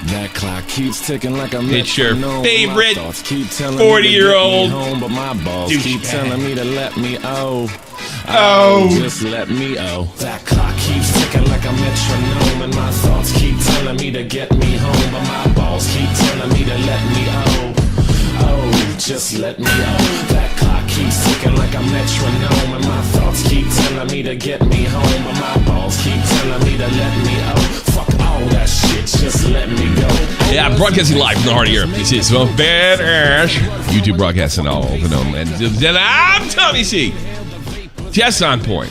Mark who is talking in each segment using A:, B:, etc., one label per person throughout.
A: That clock keeps ticking like a
B: It's your
A: metronome.
B: favorite
A: My thoughts keep telling me to
B: 40-year-old
A: get me home, but my balls keep telling me to let me just let me That clock keeps ticking like a metronome, and my thoughts keep telling me to get me home, but my balls keep telling me to let me just let me That clock keeps ticking like a metronome, and my thoughts keep telling me to get me home, but my balls keep telling me to let me fuck all that shit, just let me go.
B: Yeah, broadcasting live from the heart of Europe. This is so badass. YouTube broadcasting all over the land. And I'm Tommy C. Just on point.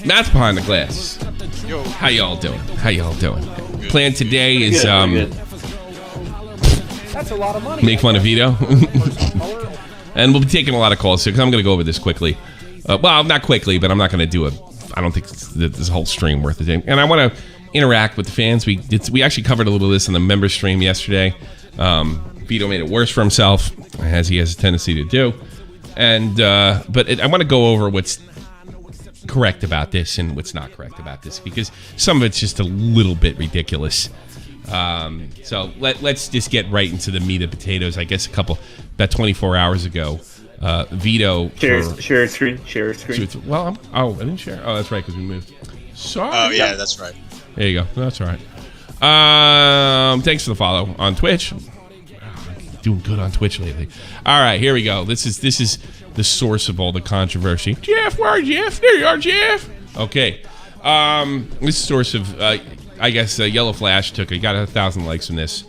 B: Matt's behind the glass.
C: Yo.
B: How y'all doing? Plan today is
D: That's a lot of money.
B: make fun of Vito. And we'll be taking a lot of calls here because I'm going to go over this quickly. Well, not quickly, but I'm not going to do I don't think this whole stream worth it. And I want to interact with the fans. We actually covered a little of this on the member stream yesterday. Vito made it worse for himself, as he has a tendency to do. And but I want to go over what's correct about this and what's not correct about this, because some of it's just a little bit ridiculous. So let's just get right into the meat of potatoes. I guess about 24 hours ago, Vito
E: share screen.
B: Well, I didn't share. Oh, that's right, because we moved. Sorry.
C: Oh yeah, that's right.
B: There you go. That's all right. Thanks for the follow on Twitch. Doing good on Twitch lately. All right, here we go. This is the source of all the controversy. Jeff, where are Jeff? There you are, Jeff. Okay. This is the source of I guess Yellowflash got 1,000 likes from this.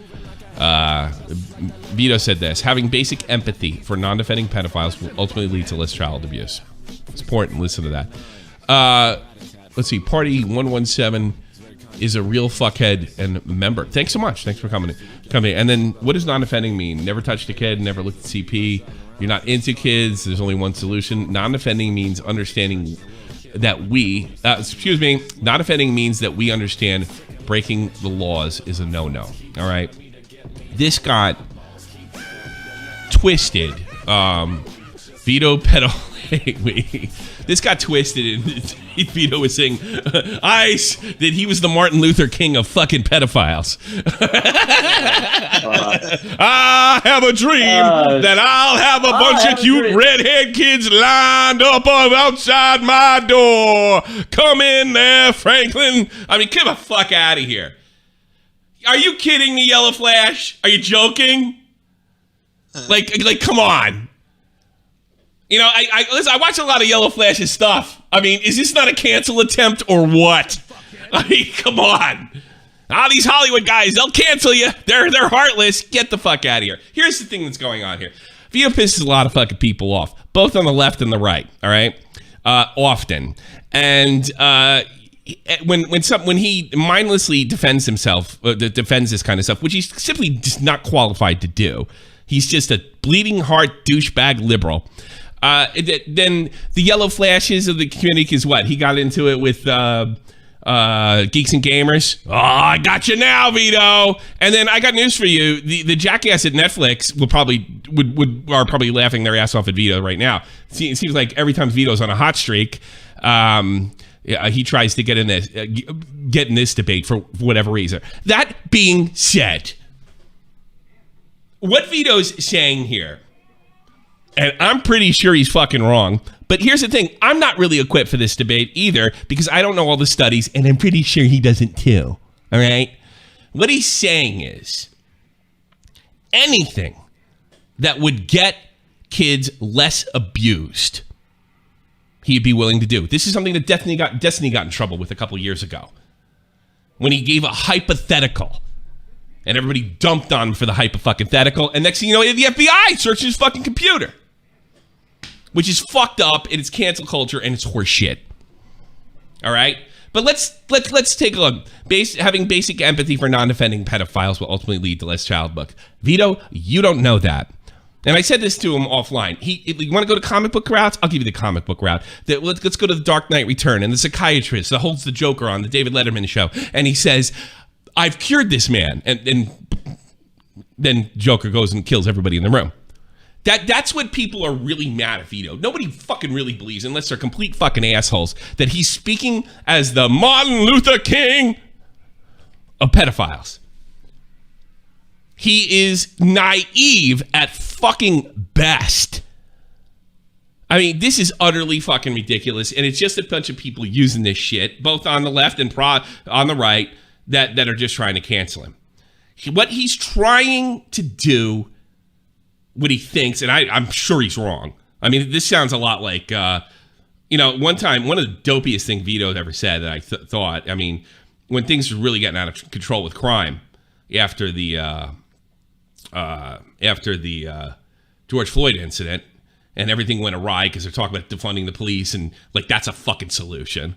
B: Vito said this: having basic empathy for non-defending pedophiles will ultimately lead to less child abuse. It's important. Listen to that. Let's see. Party 117 is a real fuckhead and member. Thanks so much. Thanks for coming. And then, what does non-defending mean? Never touched a kid. Never looked at CP. You're not into kids. There's only one solution. Non-defending means understanding that non-offending means that we understand breaking the laws is a no-no. All right. This got twisted. Vito this got twisted, and Vito was saying that he was the Martin Luther King of fucking pedophiles. I have a dream that I'll have a bunch of cute redhead kids lined up outside my door. Come in there, Franklin. I mean, get the fuck out of here. Are you kidding me, Yellowflash? Are you joking? Like, come on. You know, I watch a lot of Yellowflash's stuff. I mean, is this not a cancel attempt or what? I mean, come on. These Hollywood guys, they'll cancel you. They're heartless. Get the fuck out of here. Here's the thing that's going on here. Vito pisses a lot of fucking people off, both on the left and the right, all right? Often. And when he mindlessly defends himself, defends this kind of stuff, which he's simply just not qualified to do. He's just a bleeding heart douchebag liberal. Then the Yellow Flashes of the community is what? He got into it with Geeks and Gamers. Oh, I got you now, Vito. And then I got news for you. The jackass at Netflix are probably laughing their ass off at Vito right now. It seems like every time Vito's on a hot streak, he tries to get in this debate for whatever reason. That being said, what Vito's saying here, and I'm pretty sure he's fucking wrong, but here's the thing. I'm not really equipped for this debate either, because I don't know all the studies, and I'm pretty sure he doesn't too. All right? What he's saying is anything that would get kids less abused, he'd be willing to do. This is something that Destiny got in trouble with a couple years ago, when he gave a hypothetical. And everybody dumped on him for the hypothetical. And next thing you know, the FBI searched his fucking computer. Which is fucked up, and it's cancel culture, and it's horseshit. All right? But let's take a look. Having basic empathy for non-offending pedophiles will ultimately lead to less child abuse. Vito, you don't know that. And I said this to him offline. You want to go to comic book routes? I'll give you the comic book route. Let's go to The Dark Knight Return, and the psychiatrist that holds the Joker on the David Letterman show. And he says, I've cured this man. And then Joker goes and kills everybody in the room. That's what people are really mad at Vito. Nobody fucking really believes, unless they're complete fucking assholes, that he's speaking as the Martin Luther King of pedophiles. He is naive at fucking best. I mean, this is utterly fucking ridiculous, and it's just a bunch of people using this shit, both on the left and on the right, that are just trying to cancel him. What he's trying to do, what he thinks, and I'm sure he's wrong. I mean, this sounds a lot like, one time, one of the dopiest things Vito ever said that I thought, I mean, when things were really getting out of control with crime after the George Floyd incident, and everything went awry because they're talking about defunding the police and like that's a fucking solution.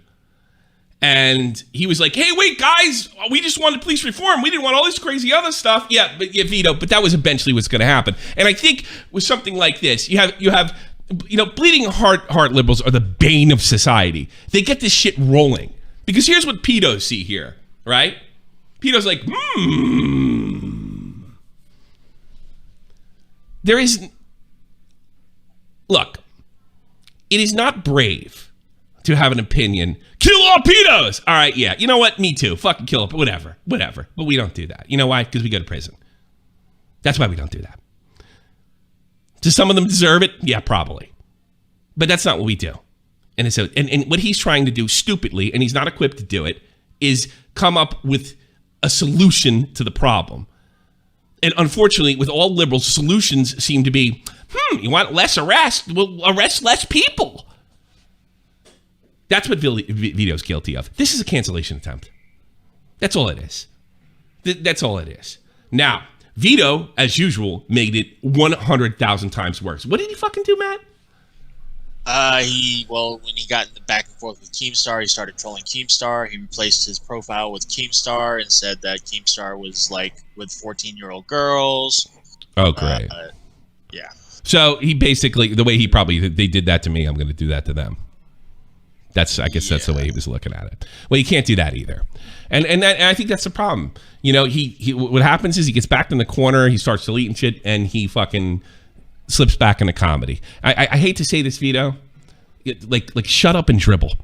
B: And he was like, "Hey, wait, guys, we just wanted police reform. We didn't want all this crazy other stuff." Yeah, Vito, but that was eventually what's going to happen. And I think with something like this, you have bleeding heart liberals are the bane of society. They get this shit rolling because here's what pedos see here, right? Pedo's like, there is. Look, it is not brave to have an opinion. Kill all pedos! All right, yeah. You know what? Me too. Fucking kill them. Whatever. But we don't do that. You know why? Because we go to prison. That's why we don't do that. Do some of them deserve it? Yeah, probably. But that's not what we do. And so, and what he's trying to do stupidly, and he's not equipped to do it, is come up with a solution to the problem. And unfortunately, with all liberals, solutions seem to be, you want less arrest? Well, arrest less people. That's what Vito's guilty of. This is a cancellation attempt. That's all it is. That's all it is. Now, Vito, as usual, made it 100,000 times worse. What did he fucking do, Matt?
C: When he got in the back and forth with Keemstar, he started trolling Keemstar. He replaced his profile with Keemstar and said that Keemstar was like with 14-year-old girls.
B: Oh, great.
C: Yeah.
B: So he basically, the way they did that to me, I'm going to do that to them. I guess that's the way he was looking at it. Well, you can't do that either. And I think that's the problem. He what happens is he gets backed in the corner, he starts deleting shit, and he fucking slips back into comedy. I hate to say this, Vito. Like shut up and dribble.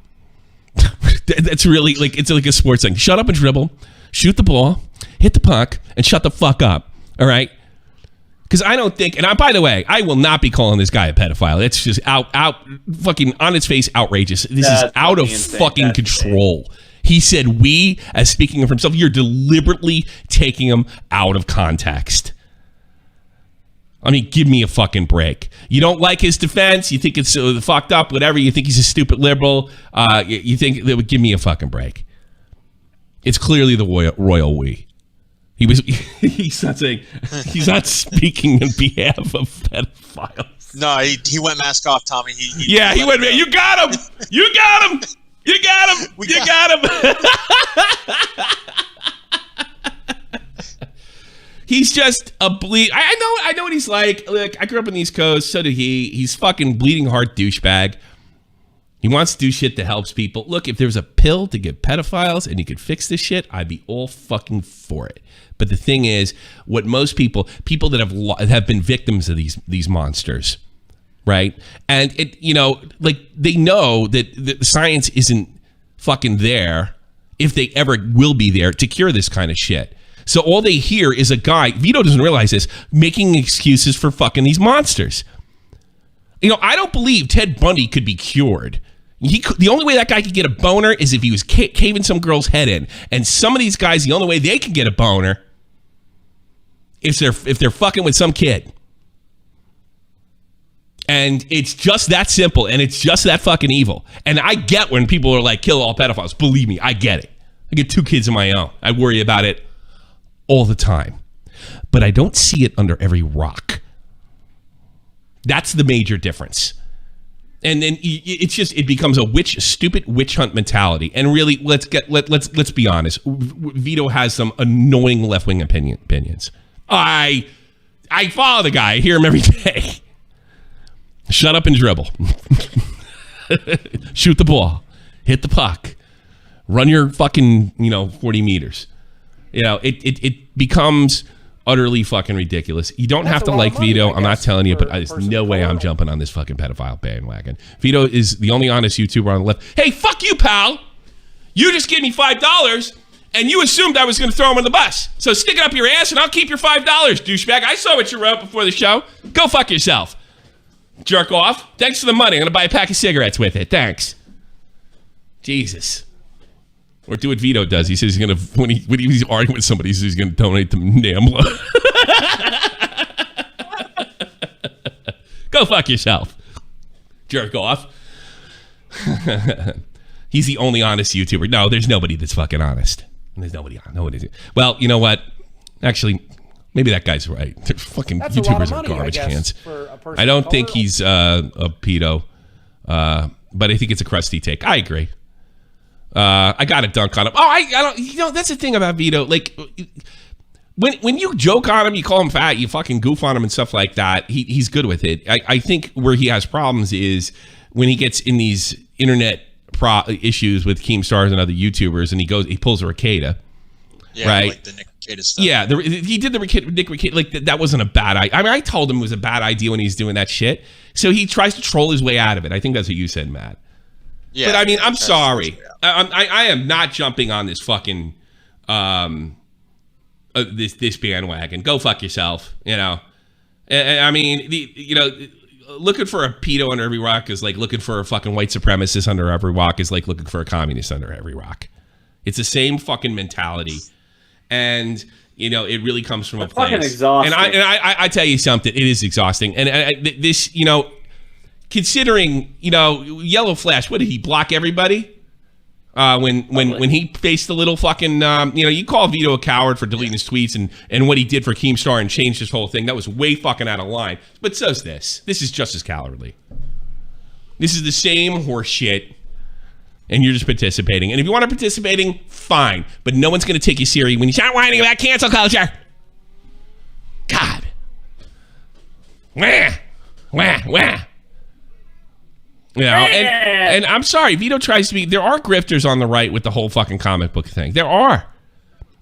B: That's really it's like a sports thing. Shut up and dribble, shoot the ball, hit the puck, and shut the fuck up. All right? Because I don't think, and by the way, I will not be calling this guy a pedophile. It's just out fucking on its face outrageous. This is out of fucking control. Insane. He said we, as speaking of himself, you're deliberately taking him out of context. I mean, give me a fucking break. You don't like his defense. You think it's fucked up, whatever. You think he's a stupid liberal. You think that would give me a fucking break. It's clearly the royal we. He's not saying, he's not speaking on behalf of pedophiles.
C: No, he went mask off, Tommy.
B: He went, you got him. You got him. You got him. You got him. He's just a I know what he's like. Look, I grew up in the East Coast. So did he. He's fucking bleeding heart douchebag. He wants to do shit that helps people. Look, if there was a pill to give pedophiles and you could fix this shit, I'd be all fucking for it. But the thing is, what most people that have been victims of these monsters, right? And it, they know that the science isn't fucking there, if they ever will be there, to cure this kind of shit. So all they hear is a guy, Vito doesn't realize this, making excuses for fucking these monsters. I don't believe Ted Bundy could be cured. The only way that guy could get a boner is if he was caving some girl's head in. And some of these guys, the only way they can get a boner is if they're fucking with some kid. And it's just that simple, and it's just that fucking evil. And I get when people are like, kill all pedophiles. Believe me, I get it. I get 2 kids of my own. I worry about it all the time. But I don't see it under every rock. That's the major difference. And then it becomes a stupid witch hunt mentality. And really, let's be honest. Vito has some annoying left-wing opinions. I follow the guy. I hear him every day. Shut up and dribble. Shoot the ball. Hit the puck. Run your fucking 40 meters. It becomes utterly fucking ridiculous. You don't have to like Vito. I'm not telling you, but there's no way I'm jumping on this fucking pedophile bandwagon. Vito is the only honest YouTuber on the left. Hey, fuck you, pal. You just gave me $5 And you assumed I was going to throw him on the bus. So stick it up your ass and I'll keep your $5, douchebag. I saw what you wrote before the show. Go fuck yourself. Jerk off. Thanks for the money. I'm going to buy a pack of cigarettes with it. Thanks. Jesus. Or do what Vito does. He says he's going to, when he's arguing with somebody, he says he's going to donate to NAMBLA. Go fuck yourself. Jerk off. He's the only honest YouTuber. No, there's nobody that's fucking honest. There's nobody on. Nobody. Well, you know what? Actually, maybe that guy's right. Fucking
D: That's
B: YouTubers
D: money,
B: are garbage cans.
D: I
B: don't think he's a pedo, but I think it's a crusty take. I agree. I got to dunk on him. Oh, I don't. You know, that's the thing about Vito. Like, when you joke on him, you call him fat, you fucking goof on him and stuff like that. He's good with it. I think where he has problems is when he gets in these internet issues with Keemstars and other YouTubers, and he pulls a Rekieta.
C: Yeah,
B: right?
C: like the Nick Rekieta stuff.
B: Yeah, he did the Nick Rekieta. Like, that wasn't a bad idea. I mean, I told him it was a bad idea when he's doing that shit. So he tries to troll his way out of it. I think that's what you said, Matt. Yeah, but I mean, I'm sorry. I am not jumping on this fucking this bandwagon. Go fuck yourself. You know. I mean, looking for a pedo under every rock is like looking for a fucking white supremacist under every rock is like looking for a communist under every rock. It's the same fucking mentality, and it really comes from a place.
D: Fucking exhausting.
B: And I tell you something, it is exhausting. And this, considering Yellowflash, what did he block everybody? When he faced the little fucking, you call Vito a coward for deleting his tweets and what he did for Keemstar and changed his whole thing. That was way fucking out of line. But so's this. This is just as cowardly. This is the same horse shit, and you're just participating. And if you want to participating, fine. But no one's going to take you serious when you start whining about cancel culture. God. Wah. Wah. Wah. And I'm sorry, Vito tries to be. There are grifters on the right with the whole fucking comic book thing. There are,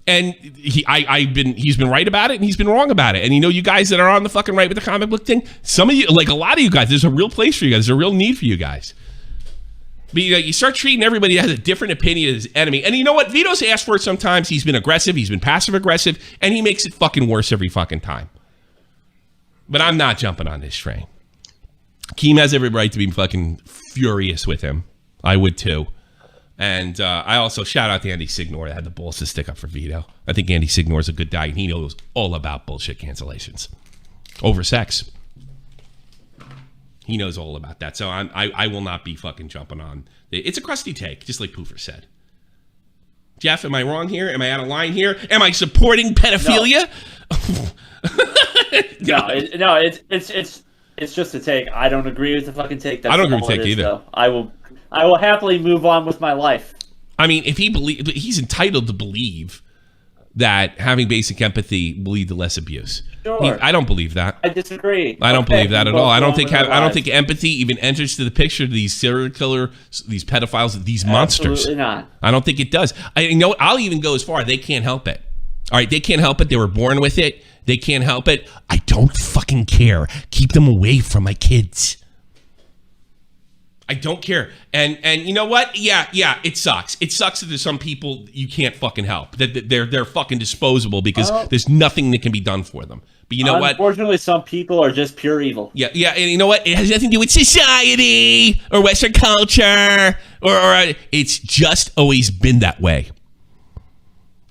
B: and he's been right about it, and he's been wrong about it. And you guys that are on the fucking right with the comic book thing, some of you, like a lot of you guys, there's a real place for you guys. There's a real need for you guys. But you start treating everybody that has a different opinion as enemy. And you know what? Vito's asked for it sometimes. He's been aggressive. He's been passive aggressive, and he makes it fucking worse every fucking time. But I'm not jumping on this train. Keem has every right to be fucking furious with him. I would too. And I also shout out to Andy Signor that had the balls to stick up for Vito. I think Andy Signor is a good guy, and he knows all about bullshit cancellations over sex. He knows all about that. So I will not be fucking jumping on. It's a crusty take, just like Poofer said. Jeff, am I wrong here? Am I out of line here? Am I supporting pedophilia?
D: No, it's just a take. I don't agree with the fucking take. That's
B: I don't agree with the take either.
D: Though. I will happily move on with my life.
B: I mean, if he's entitled to believe that having basic empathy will lead to less abuse.
D: Sure.
B: I don't believe that.
D: I disagree.
B: I don't believe that at all. I don't think empathy even enters to the picture of these serial killer, these pedophiles, these monsters.
D: Absolutely not.
B: I don't think it does. I'll even go as far. They can't help it. All right, they can't help it. They were born with it. They can't help it. I don't fucking care. Keep them away from my kids. I don't care. And you know what? Yeah, it sucks. It sucks that there's some people you can't fucking help. That they're fucking disposable because there's nothing that can be done for them. But you know what?
D: Unfortunately, some people are just pure evil.
B: Yeah, and you know what? It has nothing to do with society or Western culture or it's just always been that way.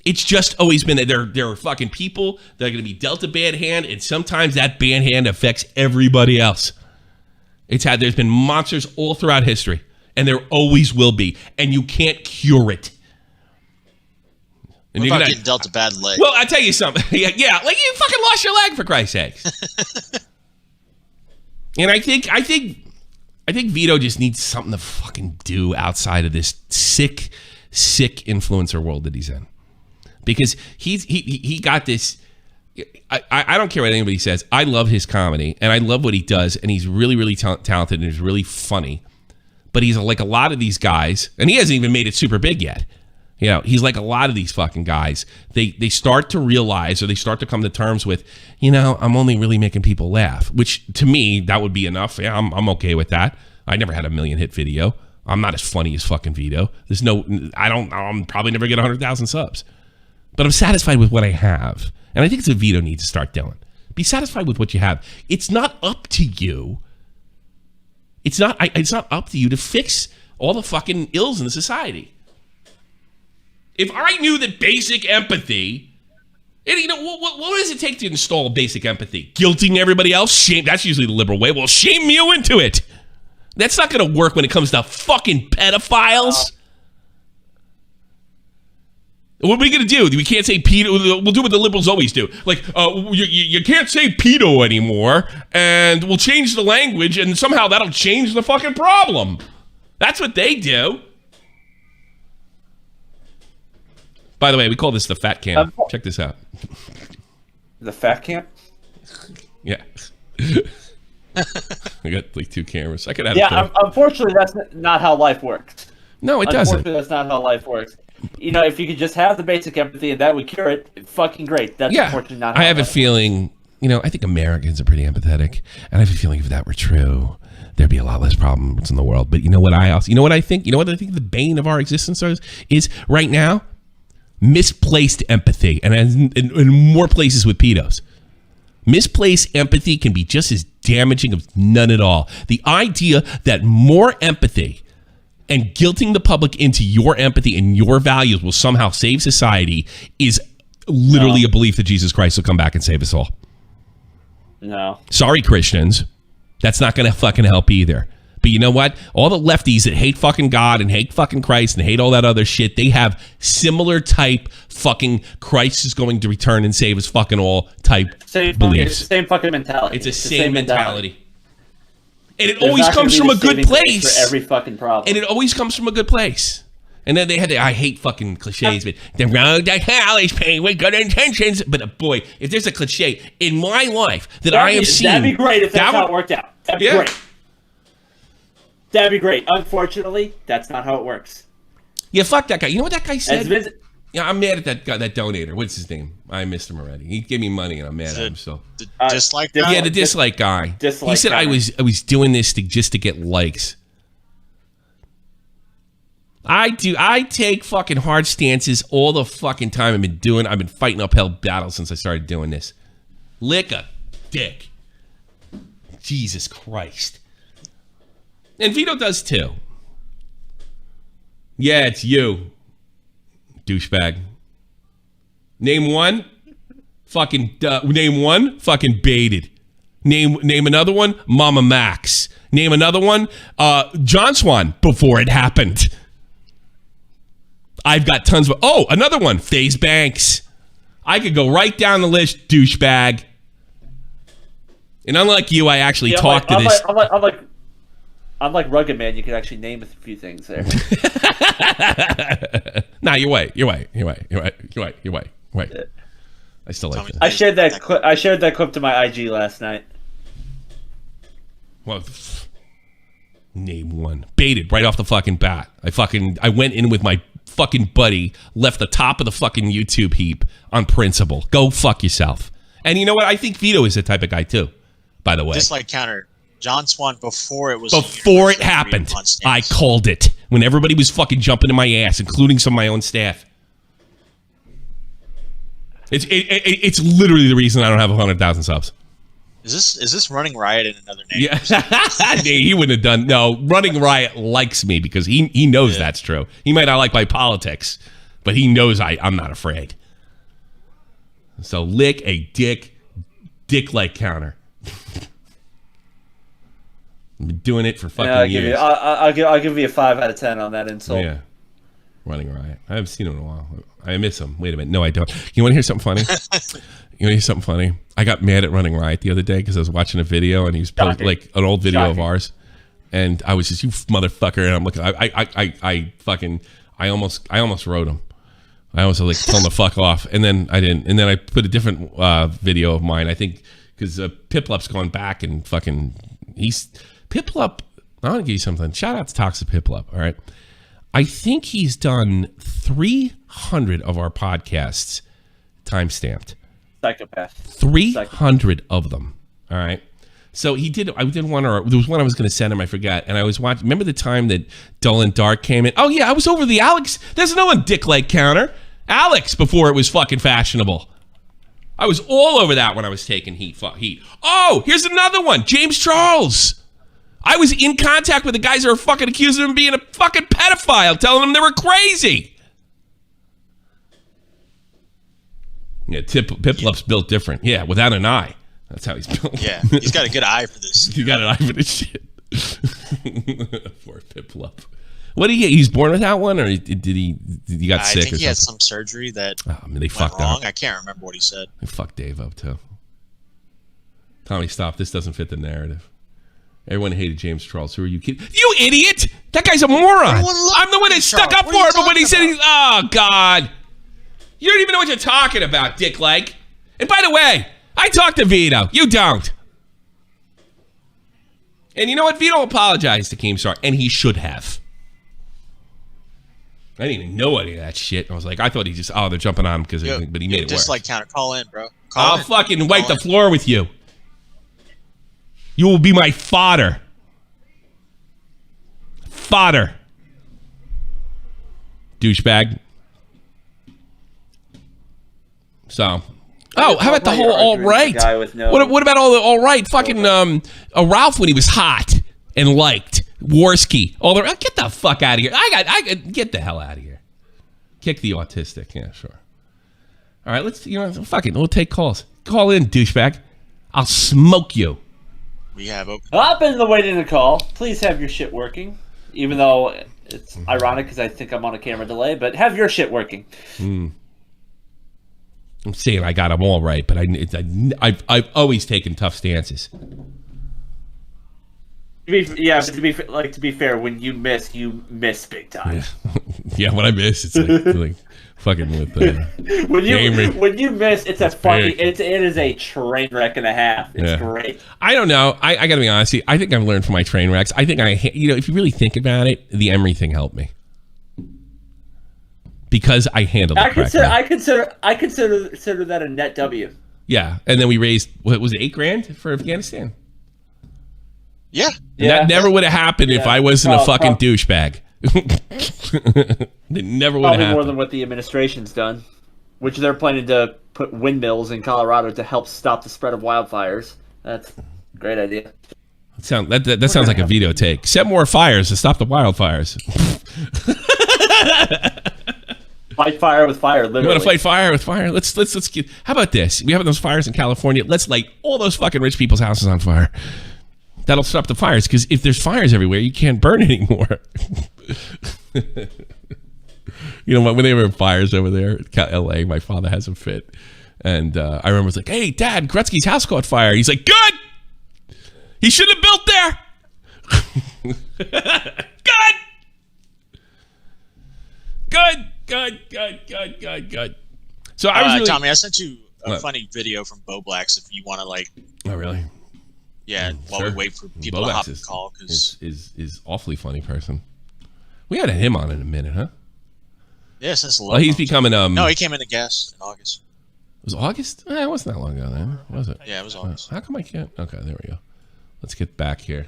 B: It's just always been that there are fucking people that are going to be dealt a bad hand, and sometimes that bad hand affects everybody else. There's been monsters all throughout history, and there always will be, and you can't cure it.
C: And you're getting dealt a bad leg.
B: Well, I tell you something. Yeah, like you fucking lost your leg for Christ's sakes. And I think Vito just needs something to fucking do outside of this sick influencer world that he's in. Because he got this. I don't care what anybody says. I love his comedy and I love what he does, and he's really, really talented and he's really funny. But he's like a lot of these guys, and he hasn't even made it super big yet. He's like a lot of these fucking guys. They start to realize, or they start to come to terms with, I'm only really making people laugh. Which to me, that would be enough. Yeah, I'm okay with that. I never had a million hit video. I'm not as funny as fucking Vito. I'm probably never get 100,000 subs. But I'm satisfied with what I have. And I think it's what Vito needs to start doing. Be satisfied with what you have. It's not up to you. It's not up to you to fix all the fucking ills in the society. If I knew that basic empathy, and you know, what does it take to install basic empathy? Guilting everybody else? Shame. That's usually the liberal way. Well, shame you into it. That's not going to work when it comes to fucking pedophiles. What are we going to do? We can't say pedo. We'll do what the liberals always do. Like, you can't say pedo anymore, and we'll change the language, and somehow that'll change the fucking problem. That's what they do. By the way, we call this the fat cam. Check this out.
D: The fat cam?
B: Yeah. I got like 2 cameras. I could have.
D: Yeah, unfortunately, that's not how life works.
B: No, it doesn't.
D: Unfortunately, that's not how life works. You know, if you could just have the basic empathy and that would cure it, fucking great. That's unfortunately not how
B: I have a feeling, you know, I think Americans are pretty empathetic. And I have a feeling if that were true, there'd be a lot less problems in the world. But you know what I think? You know what I think the bane of our existence is right now? Misplaced empathy. And in more places with pedos. Misplaced empathy can be just as damaging as none at all. The idea that more empathy and guilting the public into your empathy and your values will somehow save society is literally a belief that Jesus Christ will come back and save us all.
D: No.
B: Sorry, Christians. That's not going to fucking help either. But you know what? All the lefties that hate fucking God and hate fucking Christ and hate all that other shit, they have similar type fucking Christ is going to return and save us fucking all type beliefs.
D: Same fucking mentality.
B: It's the same mentality. And it
D: There's
B: always comes from a good place.
D: For every fucking problem.
B: And it always comes from a good place. And then they had I hate fucking cliches, but the road to hell is paved with good intentions. But boy, if there's a cliche in my life that I have seen.
D: That'd be great if that's how it worked out. That'd be great. That'd be great. Unfortunately, that's not how it works.
B: Yeah, fuck that guy. You know what that guy said? Yeah, I'm mad at that guy, that donator. What's his name? I missed him already. He gave me money and I'm mad at him. So
C: the dislike guy?
B: Yeah, the dislike guy. He said I was doing this just to get likes. I take fucking hard stances all the fucking time. I've been fighting uphill battles since I started doing this. Lick a dick. Jesus Christ. And Vito does too. Yeah, it's you. Douchebag. Name one. Name one. Fucking baited. Name another one. Mama Max. Name another one. John Swan. Before it happened. I've got tons of. Oh, another one. FaZe Banks. I could go right down the list. Douchebag. And unlike you, I actually talked to this.
D: I'm like Rugged Man. You could actually name a few things there.
B: Nah, you're right. I still like that.
D: I shared that clip to my IG last night.
B: Well, name one. Baited right off the fucking bat. I went in with my fucking buddy, left the top of the fucking YouTube heap on principle. Go fuck yourself. And you know what? I think Vito is the type of guy too, by the way.
C: Dislike counter. John Swan before it
B: happened. I called it when everybody was fucking jumping in my ass, including some of my own staff. It's literally the reason I don't have 100,000 subs.
C: Is this Running Riot in another name?
B: Yeah, he wouldn't have done. No, Running Riot likes me because he knows that's true. He might not like my politics, but he knows I'm not afraid. So lick a dick like counter. I've been doing it for fucking years.
D: I'll give you a 5 out of 10 on that insult.
B: Yeah, Running Riot. I haven't seen him in a while. I miss him. Wait a minute. No, I don't. You want to hear something funny? I got mad at Running Riot the other day because I was watching a video and he was posting like an old video of ours, and I was just, you motherfucker, and I'm looking. I almost wrote him. I almost like told him to fuck off, and then I didn't. And then I put a different video of mine. I think because Piplup's gone back and fucking Piplup. I want to give you something. Shout out to Toxic Piplup. All right. I think he's done 300 of our podcasts timestamped.
D: Psychopath.
B: 300 of them. All right. So he did. I did one, or there was one I was going to send him. I forgot. And I was watching. Remember the time that Dull and Dark came in? Oh yeah, I was over the Alex. There's another dick leg counter. Alex before it was fucking fashionable. I was all over that when I was taking heat. Oh, here's another one. James Charles. I was in contact with the guys that were fucking accusing him of being a fucking pedophile, telling them they were crazy. Yeah, Piplup's built different. Yeah, without an eye. That's how he's built.
C: Yeah, he's got a good eye for this.
B: He's got an eye for this shit. Poor Piplup. What did he get? He's born without one, or did he got sick?
C: I think he had some surgery that
B: they fucked
C: went wrong.
B: up.
C: I can't remember what he said.
B: They fucked Dave up too. Tommy, stop. This doesn't fit the narrative. Everyone hated James Charles. Who are you kidding? You idiot! That guy's a moron. I'm the one that stuck up for him, but when he said he's... Oh, God. You don't even know what you're talking about, dick leg. And by the way, I talked to Vito. You don't. And you know what? Vito apologized to Keemstar, and he should have. I didn't even know any of that shit. I was like, I thought he just... Oh, they're jumping on him because... But he made it worse.
C: Just like counter. Call in, bro.
B: I'll fucking wipe the floor with you. You will be my fodder. Fodder. Douchebag. So. Oh, how about the whole alt-right? What about all the alt-right? Fucking Ralph when he was hot and liked. Worski. All the get the fuck out of here. I get the hell out of here. Kick the autistic. Yeah, sure. All right, let's fucking we'll take calls. Call in, douchebag. I'll smoke you.
C: We have open.
D: I've been waiting to call. Please have your shit working. Even though it's ironic because I think I'm on a camera delay, but have your shit working.
B: I'm saying I got them all right, but I've always taken tough stances.
D: To be fair, when you miss big time.
B: Yeah, when I miss, it's like fucking with
D: when you miss, it's it is a train wreck and a half. It's great.
B: I don't know. I gotta be honest. I think I've learned from my train wrecks. I think if you really think about it, the Emery thing helped me because I handled it correctly.
D: I consider that a net W.
B: Yeah, and then we raised what was it, $8,000 for Afghanistan.
C: Yeah.
B: That never would have happened if I wasn't a fucking douchebag. It never would have happened.
D: Probably more than what the administration's done, which they're planning to put windmills in Colorado to help stop the spread of wildfires. That's a great idea.
B: That sounds like a Vito take. Set more fires to stop the wildfires.
D: Fight fire with fire, literally.
B: You want to fight fire with fire? Let's get. How about this? We have those fires in California. Let's light all those fucking rich people's houses on fire. That'll stop the fires, because if there's fires everywhere, you can't burn anymore. When they were fires over there in L.A., my father has a fit. And I remember it's like, hey, Dad, Gretzky's house caught fire. He's like, good! He shouldn't have built there! Good. So I was really...
C: Tommy, I sent you a funny video from Bowblax if you want to,
B: Oh, really?
C: Yeah, while we wait for people to hop and call.
B: Is awfully funny person. We had him on in a minute, huh?
C: Yeah, since
B: well, he's becoming...
C: No, he came in the guest in August.
B: Was it August? It wasn't that long ago then, was it?
C: Yeah, it was August.
B: How come I can't... Okay, there we go. Let's get back here.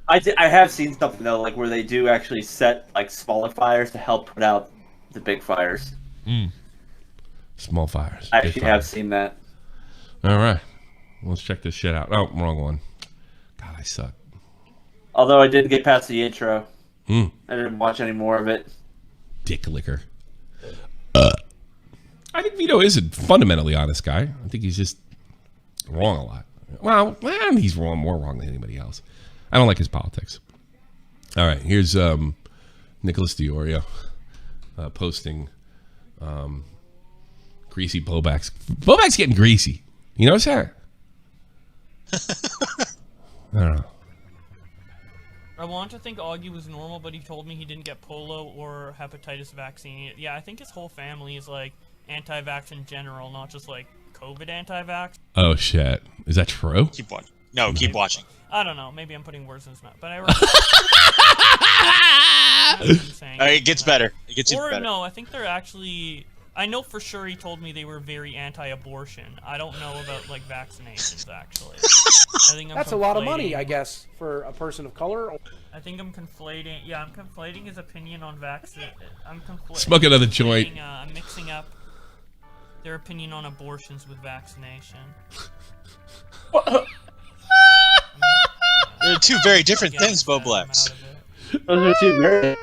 D: I have seen something, though, like where they do actually set like smaller fires to help put out the big fires.
B: Small fires.
D: I actually have seen that.
B: All right. Let's check this shit out. Oh, wrong one. God, I suck.
D: Although I did get past the intro. I didn't watch any more of it.
B: Dick licker. I think Vito is a fundamentally honest guy. I think he's just wrong a lot. Well, he's more wrong than anybody else. I don't like his politics. All right, here's Nicholas DiOrio posting greasy Bowblax. Bowblax getting greasy. You notice that? I don't know.
E: I want to think Augie was normal, but he told me he didn't get polio or hepatitis vaccine. Yeah, I think his whole family is like anti-vax in general, not just like COVID anti-vax.
B: Oh shit, is that true?
C: Keep watching. No, keep watching.
E: I don't know. Maybe I'm putting words in his mouth, but
C: it gets better. It gets even better.
E: No, I think they're actually. I know for sure he told me they were very anti-abortion. I don't know about like vaccinations actually. I think
F: That's a lot of money, I guess, for a person of color.
E: I think I'm conflating. Yeah, I'm conflating his opinion on vaccine. I'm conflating.
B: Smoke another joint.
E: I'm mixing up their opinion on abortions with vaccination.
C: They're two very different things, Bowblax.
D: Those are two very.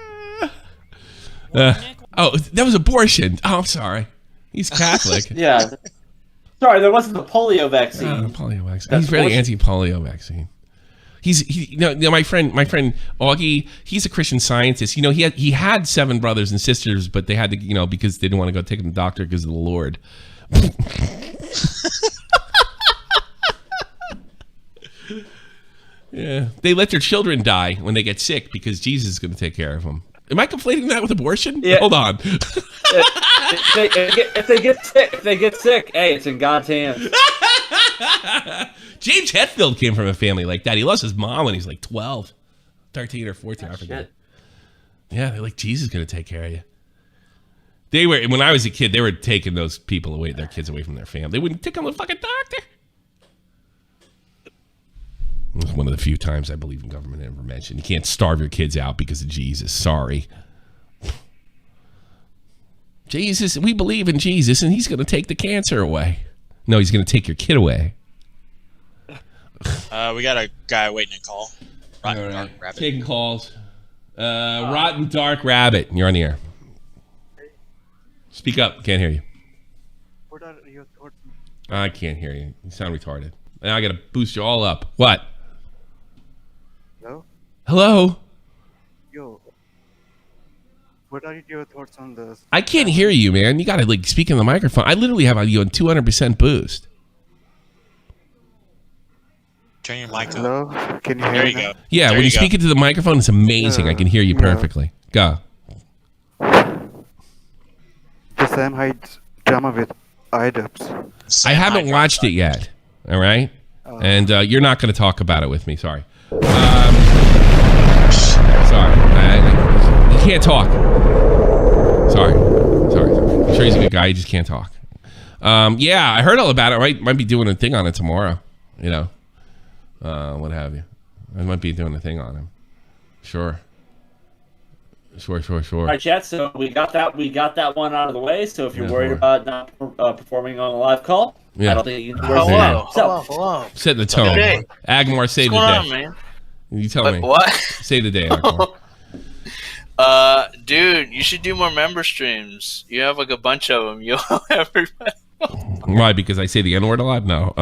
B: Oh, that was abortion. Oh, I'm sorry. He's Catholic.
D: Yeah. Sorry, there wasn't the polio vaccine.
B: Polio vaccine. He's really anti-polio vaccine. My friend Augie, he's a Christian Scientist. He had 7 brothers and sisters, but they had to, because they didn't want to go take him to the doctor because of the Lord. Yeah, they let their children die when they get sick because Jesus is going to take care of them. Am I conflating that with abortion?
D: Yeah.
B: Hold on.
D: If they get sick, hey, it's in God's hands.
B: James Hetfield came from a family like that. He lost his mom when he was like 12, 13 or 14. I forget. Yeah, they're like, Jesus is going to take care of you. They were, when I was a kid, they were taking those people away, their kids away from their family. They wouldn't take them to the fucking doctor. It was one of the few times I believe in government intervention. You can't starve your kids out because of Jesus. Sorry. Jesus, we believe in Jesus, and he's going to take the cancer away. No, he's going to take your kid away.
C: We got a guy waiting to call. Rotten Dark Rabbit.
B: Taking calls. Rotten Dark Rabbit. You're on the air. Speak up. Can't hear you.
G: What are your thoughts?
B: I can't hear you. You sound retarded. Now I got to boost you all up. What?
G: Hello?
B: Hello?
G: Yo. What are your thoughts on this?
B: I can't hear you, man. You got to speak in the microphone. I literally have you on 200% boost.
C: Turn your mic up.
G: Hello? Can you hear
C: There
G: me?
C: you go.
B: Yeah,
C: There
B: when you
C: go.
B: speak into the microphone, it's amazing. I can hear you perfectly. Go.
G: The Sam Hyde's drama with iDubbbz.
B: I haven't watched it yet. All right? And you're not going to talk about it with me. Sorry. Sorry. You can't talk. Sorry. I'm sure he's a good guy. You just can't talk. Yeah, I heard all about it. Might be doing a thing on it tomorrow. What have you. I might be doing a thing on him. Sure. All
D: right, chat. So we got that one out of the way. So if you're worried about not performing on a live call, I don't think you can worry about it.
H: Hello.
B: Set the tone.
H: Good day.
B: Agmar, save the
H: What's
B: day.
H: going on, man?
B: You tell me.
H: What?
B: Save the day, Agmar.
H: Dude, you should do more member streams. You have like a bunch of them. You'll have everybody.
B: Why? Because I say the N-word a lot? No.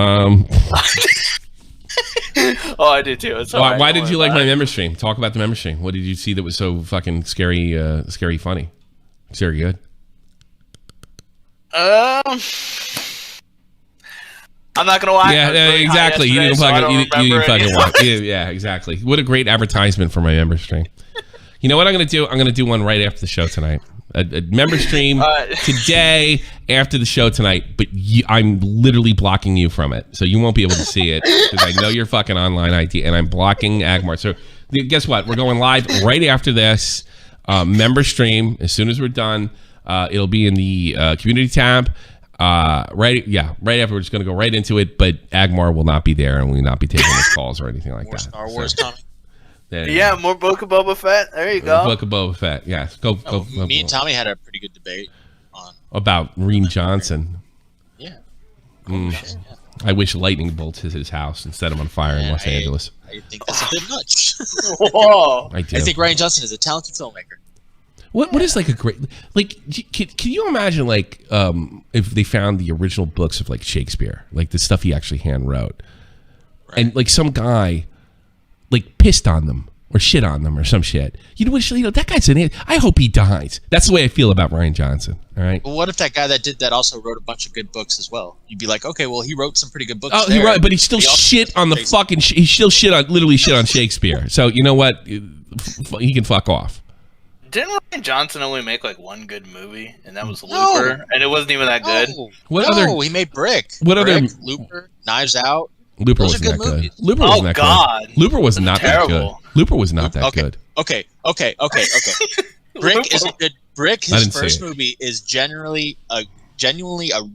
H: Oh, I did too. It's
B: Why did you like my member stream? Talk about the member stream. What did you see that was so fucking scary funny? Scary good?
H: I'm not gonna lie.
B: Yeah, exactly. You didn't fucking watch. Yeah, exactly. What a great advertisement for my member stream. You know what I'm gonna do? I'm gonna do one right after the show tonight. A member stream today after the show tonight, but I'm literally blocking you from it, so you won't be able to see it because I know your fucking online ID, and I'm blocking Agmar. So guess what? We're going live right after this member stream. As soon as we're done, it'll be in the community tab. Right after, we're just gonna go right into it. But Agmar will not be there, and we will not be taking his calls or anything like that.
C: Star Wars coming.
H: Yeah, more Book of Boba Fett. There you go.
B: Book of Boba Fett. Yes. Go.
C: Me and Tommy had a pretty good debate on
B: about Reem Johnson.
C: Yeah.
B: I wish lightning bolts hit his house and set him on fire in Los Angeles.
C: I think that's a bit much.
H: Whoa.
B: I do.
C: I think Ryan Johnson is a talented filmmaker.
B: What is like a great can you imagine if they found the original books of like Shakespeare, like the stuff he actually hand wrote, and like some guy like pissed on them or shit on them or some shit. That guy's an idiot. I hope he dies. That's the way I feel about Ryan Johnson. All right.
C: Well, what if that guy that did that also wrote a bunch of good books as well? You'd be like, okay, well, he wrote some pretty good books.
B: Oh, he wrote, but he still shit on the fucking. He still literally shit on Shakespeare. So you know what? He can fuck off.
H: Didn't Ryan Johnson only make like one good movie, and that was Looper, and it wasn't even that good?
C: He made Brick. Looper, Knives Out.
B: Looper wasn't that good. Looper wasn't that good. Looper was not that good. Looper was not that good.
C: Okay. Brick is a good. Brick, his first movie, is genuinely a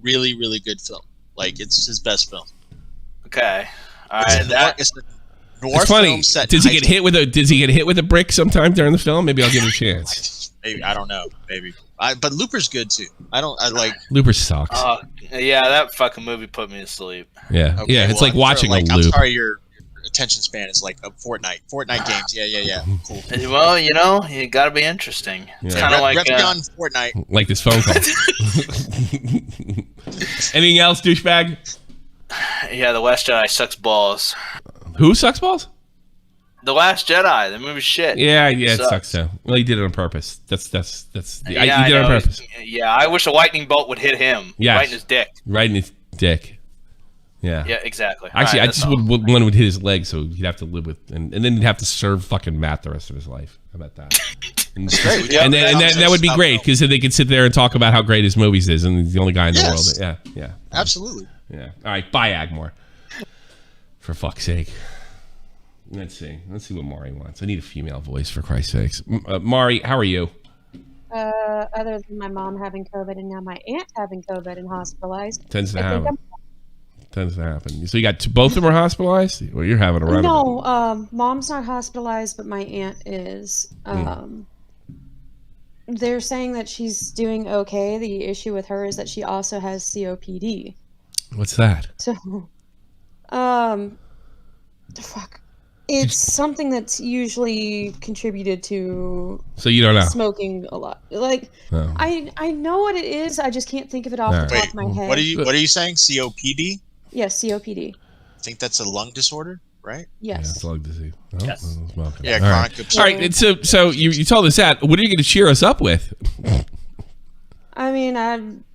C: really, really good film. Like, it's his best film.
H: Okay.
C: It's
B: funny. Does he get hit with a brick sometime during the film? Maybe I'll give it a chance.
C: Maybe, I don't know. Maybe. But Looper's good too. I like.
B: Looper sucks.
H: Yeah, that fucking movie put me to sleep.
B: Yeah, okay, yeah. It's like watching a loop.
C: I'm sorry, your attention span is like a Fortnite games. Yeah. Cool.
H: Well, you gotta be interesting. It's kind of like
C: on Fortnite.
B: Like this phone call. Anything else, douchebag?
H: Yeah, The Last Jedi sucks balls.
B: Who sucks balls?
H: The Last Jedi. The movie's shit.
B: Yeah, it sucks too. Well, he did it on purpose. He did it on purpose.
H: Yeah, I wish a lightning bolt would hit him.
B: Yes.
H: Right in his dick.
B: Right in his dick. Yeah.
H: Yeah, exactly.
B: Actually, I just would one would hit his leg, so he'd have to live with, and then he'd have to serve fucking Matt the rest of his life. How about that? And that would be great, because then they could sit there and talk about how great his movies is, and he's the only guy in the world. Yeah.
C: Absolutely.
B: Yeah. All right, bye, Agmore. For fuck's sake. Let's see what Mari wants. I need a female voice, for Christ's sakes. Mari, how are you?
I: Other than my mom having COVID and now my aunt having COVID and hospitalized.
B: Tends to happen. So you got both of them are hospitalized? Well, you're having a run.
I: No, mom's not hospitalized, but my aunt is. They're saying that she's doing okay. The issue with her is that she also has COPD.
B: What's that?
I: So, fuck. It's something that's usually contributed to.
B: So you don't know.
I: Smoking a lot. Like, I know what it is. I just can't think of it off the top of my head.
C: What are you saying? COPD?
I: Yes, COPD.
C: I think that's a lung disorder, right?
I: Yes.
B: Yeah, it's lung disease. Oh,
H: yes.
C: Yeah, chronic obstruction.
B: All right, and so you told us that. What are you going to cheer us up with?
I: I mean, I'm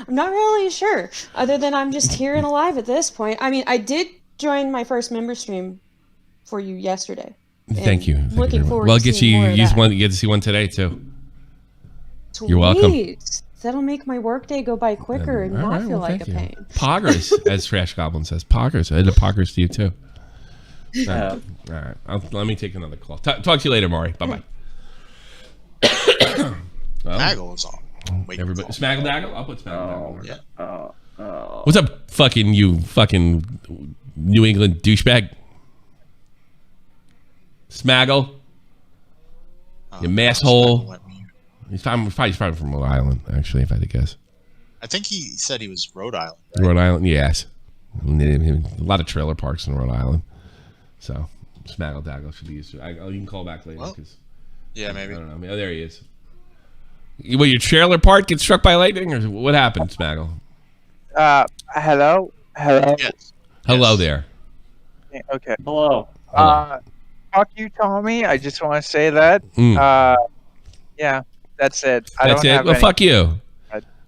I: not really sure. Other than I'm just here and alive at this point. I mean, I did join my first member stream for you yesterday.
B: Thank you.
I: Looking forward.
B: Well,
I: to
B: get
I: seeing more of that.
B: You get to see one today too.
I: Sweet.
B: You're welcome.
I: That'll make my workday go by quicker and not feel like a pain.
B: Poggers, as Trash Goblin says. Poggers. I did poggers to you too. All right. Let me take another call. Talk to you later, Maury. Bye-bye.
C: Smaggle is on.
B: Everybody, Smaggle Daggle? I'll put Smaggle Daggle.
C: Yeah.
B: What's up, you fucking New England douchebag? Smaggle? You masshole. He's probably from Rhode Island, actually, if I had to guess.
C: I think he said he was Rhode Island. Right?
B: Rhode Island, yes. A lot of trailer parks in Rhode Island. So, Smaggle Daggle should be used. You can call back later.
C: Well, yeah, maybe.
B: I don't know. Oh, there he is. Well, your trailer park get struck by lightning, or what happened, Smaggle?
J: Hello?
C: Yes.
B: Hello there.
J: Okay.
D: Hello.
J: Fuck you, Tommy. I just want to say that. Yeah, that's it.
B: That's it? Well, fuck you.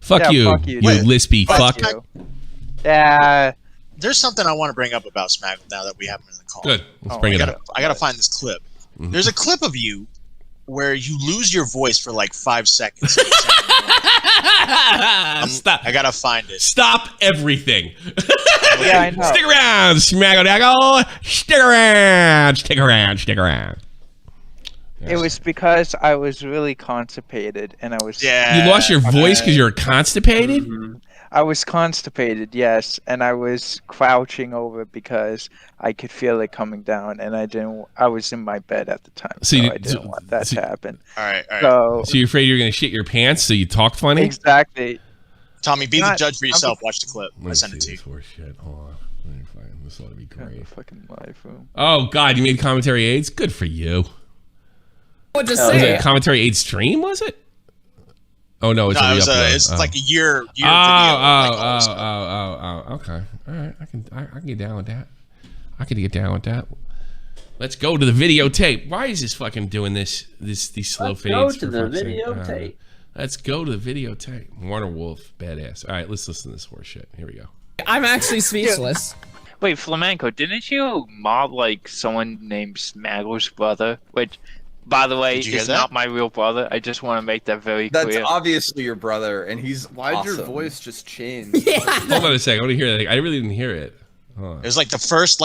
B: Fuck you, you lispy fuck.
J: Yeah.
C: There's something I want to bring up about Smaggle now that we have him in the call.
B: Good. Let's bring it up.
C: I gotta find this clip. There's a clip of you where you lose your voice for like 5 seconds.
B: Stop.
C: I gotta find it.
B: Stop everything.
J: Yeah, I know.
B: Stick around, Smaggle Daggle. Stick around. Stick around. Stick around.
J: It was because I was really constipated, and I was.
C: Yeah.
B: You lost your voice because you were constipated?
J: I was constipated, yes, and I was crouching over because I could feel it coming down, and I was in my bed at the time, so I didn't want that to happen.
C: All right.
J: So
B: you're afraid you're gonna shit your pants, so you talk funny?
J: Exactly.
C: Tommy, be the judge for yourself. Watch the clip. I sent it to you.
B: Shit. Hold on. This ought to be great.
J: Fucking live room.
B: Oh God, you made commentary aids. Good for you.
K: What to say?
B: Was it a commentary aid stream? Was it? Oh no, it's
C: like a year video.
B: Okay. All right, I can get down with that. I can get down with that. Let's go to the videotape. Why is this fucking doing these slow fades?
D: Let's go to the videotape.
B: Let's go to the videotape. Warner Wolf, badass. All right, let's listen to this horse shit. Here we go.
K: I'm actually speechless.
J: Wait, Flamenco, didn't you mob like someone named Smaggle's brother? Which, by the way, is not my real brother. I just want to make that very clear.
L: That's obviously your brother, and he's. Why'd your voice just change?
K: Yeah.
B: Hold on a second. I want to hear that. I really didn't hear it.
C: It was like the first,
J: so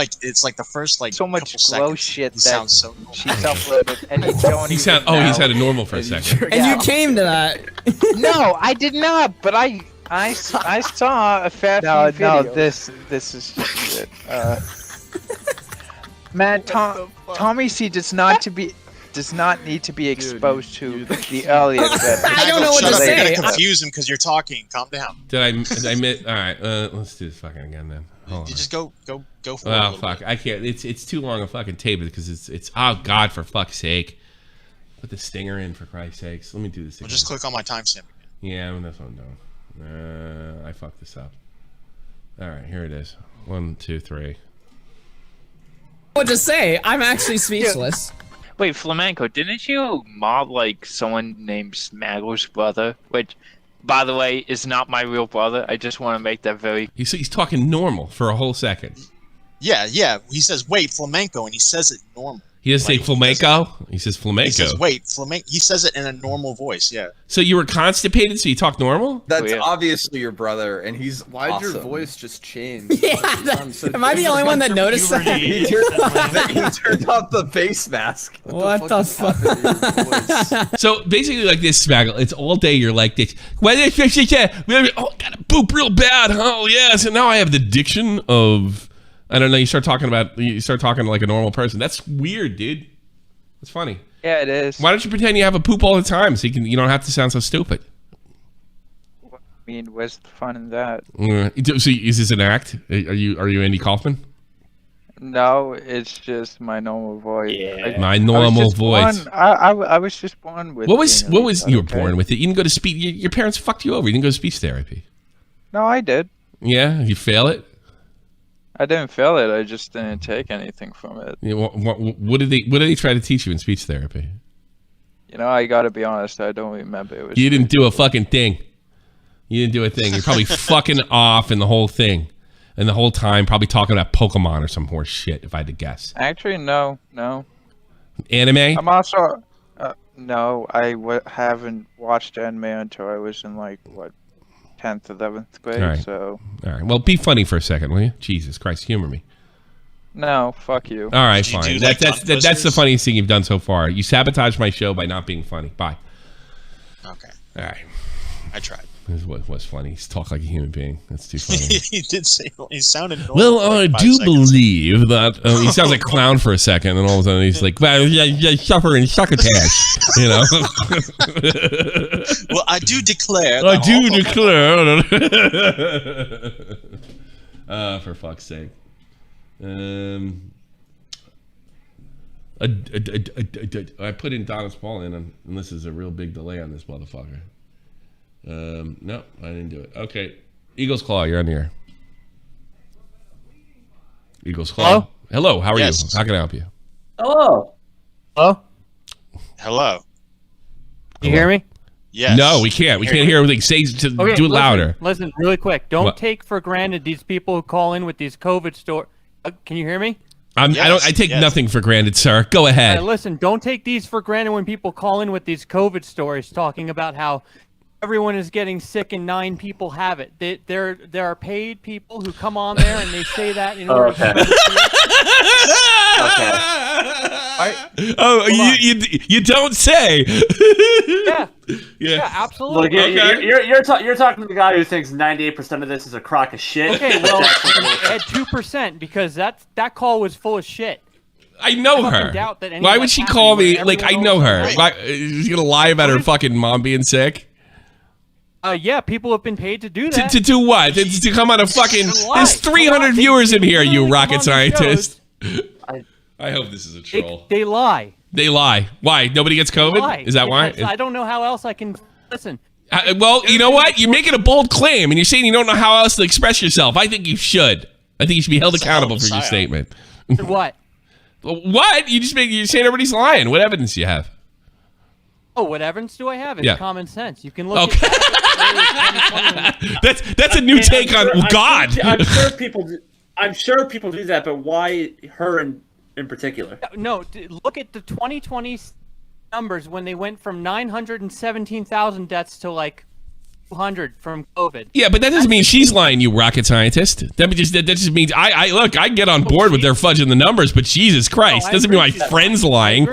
J: much
C: couple
J: glow
C: seconds.
J: shit
C: He
J: that
C: sounds so
J: she's uploaded, and you don't
B: He sound. Oh, he's had a normal for a second.
K: And you came to that.
J: No, I did not. But I saw a fair few videos. No, this is shit. Man, Tommy C does not need to be exposed to the earlier.
K: I don't know what to say.
C: You're gonna confuse him because you're talking. Calm down.
B: Did I admit? All right, let's do this fucking again then. Hold on.
C: You just go for it.
B: Oh fuck! I can't. It's too long a fucking tape because it's. Oh God, for fuck's sake! Put the stinger in for Christ's sakes. Let me do this again.
C: Well, just click on my timestamp again.
B: Yeah, that's what I'm doing. I fucked this up. All right, here it is. 1, 2, 3.
K: What to say? I'm actually speechless.
J: Wait, Flamenco, didn't you mob like someone named Smaggle's brother? Which, by the way, is not my real brother. I just want to make that very.
B: He's talking normal for a whole second.
C: Yeah. He says, "Wait, flamenco," and he says it normal.
B: He doesn't say flamenco. He says flamenco.
C: He says, "Wait, flamenco." He says it in a normal voice. Yeah.
B: So you were constipated, so you talk normal?
L: That's obviously your brother, and he's. Why'd your voice just change?
K: Yeah. Am I the only one that noticed that?
L: He turned off the face mask.
K: What the fuck?
B: So basically, like this, Smaggle, it's all day. You're like this. Oh, gotta poop real bad. Oh yeah. So now I have the diction of. I don't know. You start talking like a normal person. That's weird, dude. It's funny.
J: Yeah, it is.
B: Why don't you pretend you have a poop all the time so you don't have to sound so stupid?
J: I mean, where's the fun in that?
B: So is this an act? Are you Andy Kaufman?
J: No, it's just my normal voice.
B: Yeah. My normal voice.
J: I was just born with.
B: What was you were born with it? You didn't go to speech. Your parents fucked you over. You didn't go to speech therapy.
J: No, I did.
B: Yeah, you fail it.
J: I didn't fail it. I just didn't take anything from it.
B: Yeah, what did they try to teach you in speech therapy?
J: You know, I gotta be honest. I don't remember. It was.
B: You didn't do a fucking thing. You didn't do a thing. You're probably fucking off in the whole thing, and the whole time probably talking about Pokemon or some horse shit. If I had to guess.
J: Actually, no.
B: Anime.
J: I'm also. No, I haven't watched anime until I was in like what. 10th, 11th grade,
B: all right.
J: So...
B: All right, well, be funny for a second, will you? Jesus Christ, humor me.
J: No, fuck you.
B: All right, fine. That's the funniest thing you've done so far. You sabotaged my show by not being funny. Bye.
C: Okay.
B: All right.
C: I tried.
B: This was funny. He's talk like a human being. That's too funny.
C: He did say he sounded normal.
B: Well, I do believe that he sounds like a clown for a second, and all of a sudden he's like, "Well, yeah, suffering succotash," you know.
C: Well, I do declare.
B: For fuck's sake. I put in Donna's Paul in, and this is a real big delay on this motherfucker. No, I didn't do it. Okay. Eagles Claw, you're on the air. Eagles Claw. Hello, how are you? How can I help you?
D: Hello.
C: Hello.
M: You hear me?
C: Yes.
B: No, we can't. We can't hear everything. Do it louder.
M: Listen, really quick. Don't take for granted these people who call in with these COVID stories. Can you hear me?
B: I take nothing for granted, sir. Go ahead.
M: Listen, don't take these for granted when people call in with these COVID stories talking about how everyone is getting sick and 9 people have it. There are paid people who come on there and they say that in order
B: you don't say.
M: Yeah, absolutely.
D: Look, you're talking to the guy who thinks 98% of this is a crock of shit.
M: Okay, well, at 2% because that call was full of shit.
B: I know her. Why would she call me? Like, I know her. Why, is she gonna lie about her fucking mom being sick?
M: Yeah, people have been paid to do that.
B: To do what? To come on a fucking... There's 300 viewers in here, you rocket scientist. I hope this is a troll.
M: They lie.
B: They lie. Why? Nobody gets COVID? Is that why?
M: I don't know how else I can... Listen.
B: Well, you know what? You're making a bold claim, and you're saying you don't know how else to express yourself. I think you should. I think you should be held accountable for your statement.
M: What?
B: What? You're saying everybody's lying. What evidence do you have?
M: Oh, what evidence do I have? It's common sense. You can look
B: at That's a new take on God.
D: I'm sure people do that, but why her in particular?
M: No, look at the 2020 numbers when they went from 917,000 deaths to like 200 from COVID.
B: Yeah, but that doesn't mean she's lying, you rocket scientist. That just means I look. I get on board with their fudging the numbers, but Jesus Christ, doesn't mean my friend's lying.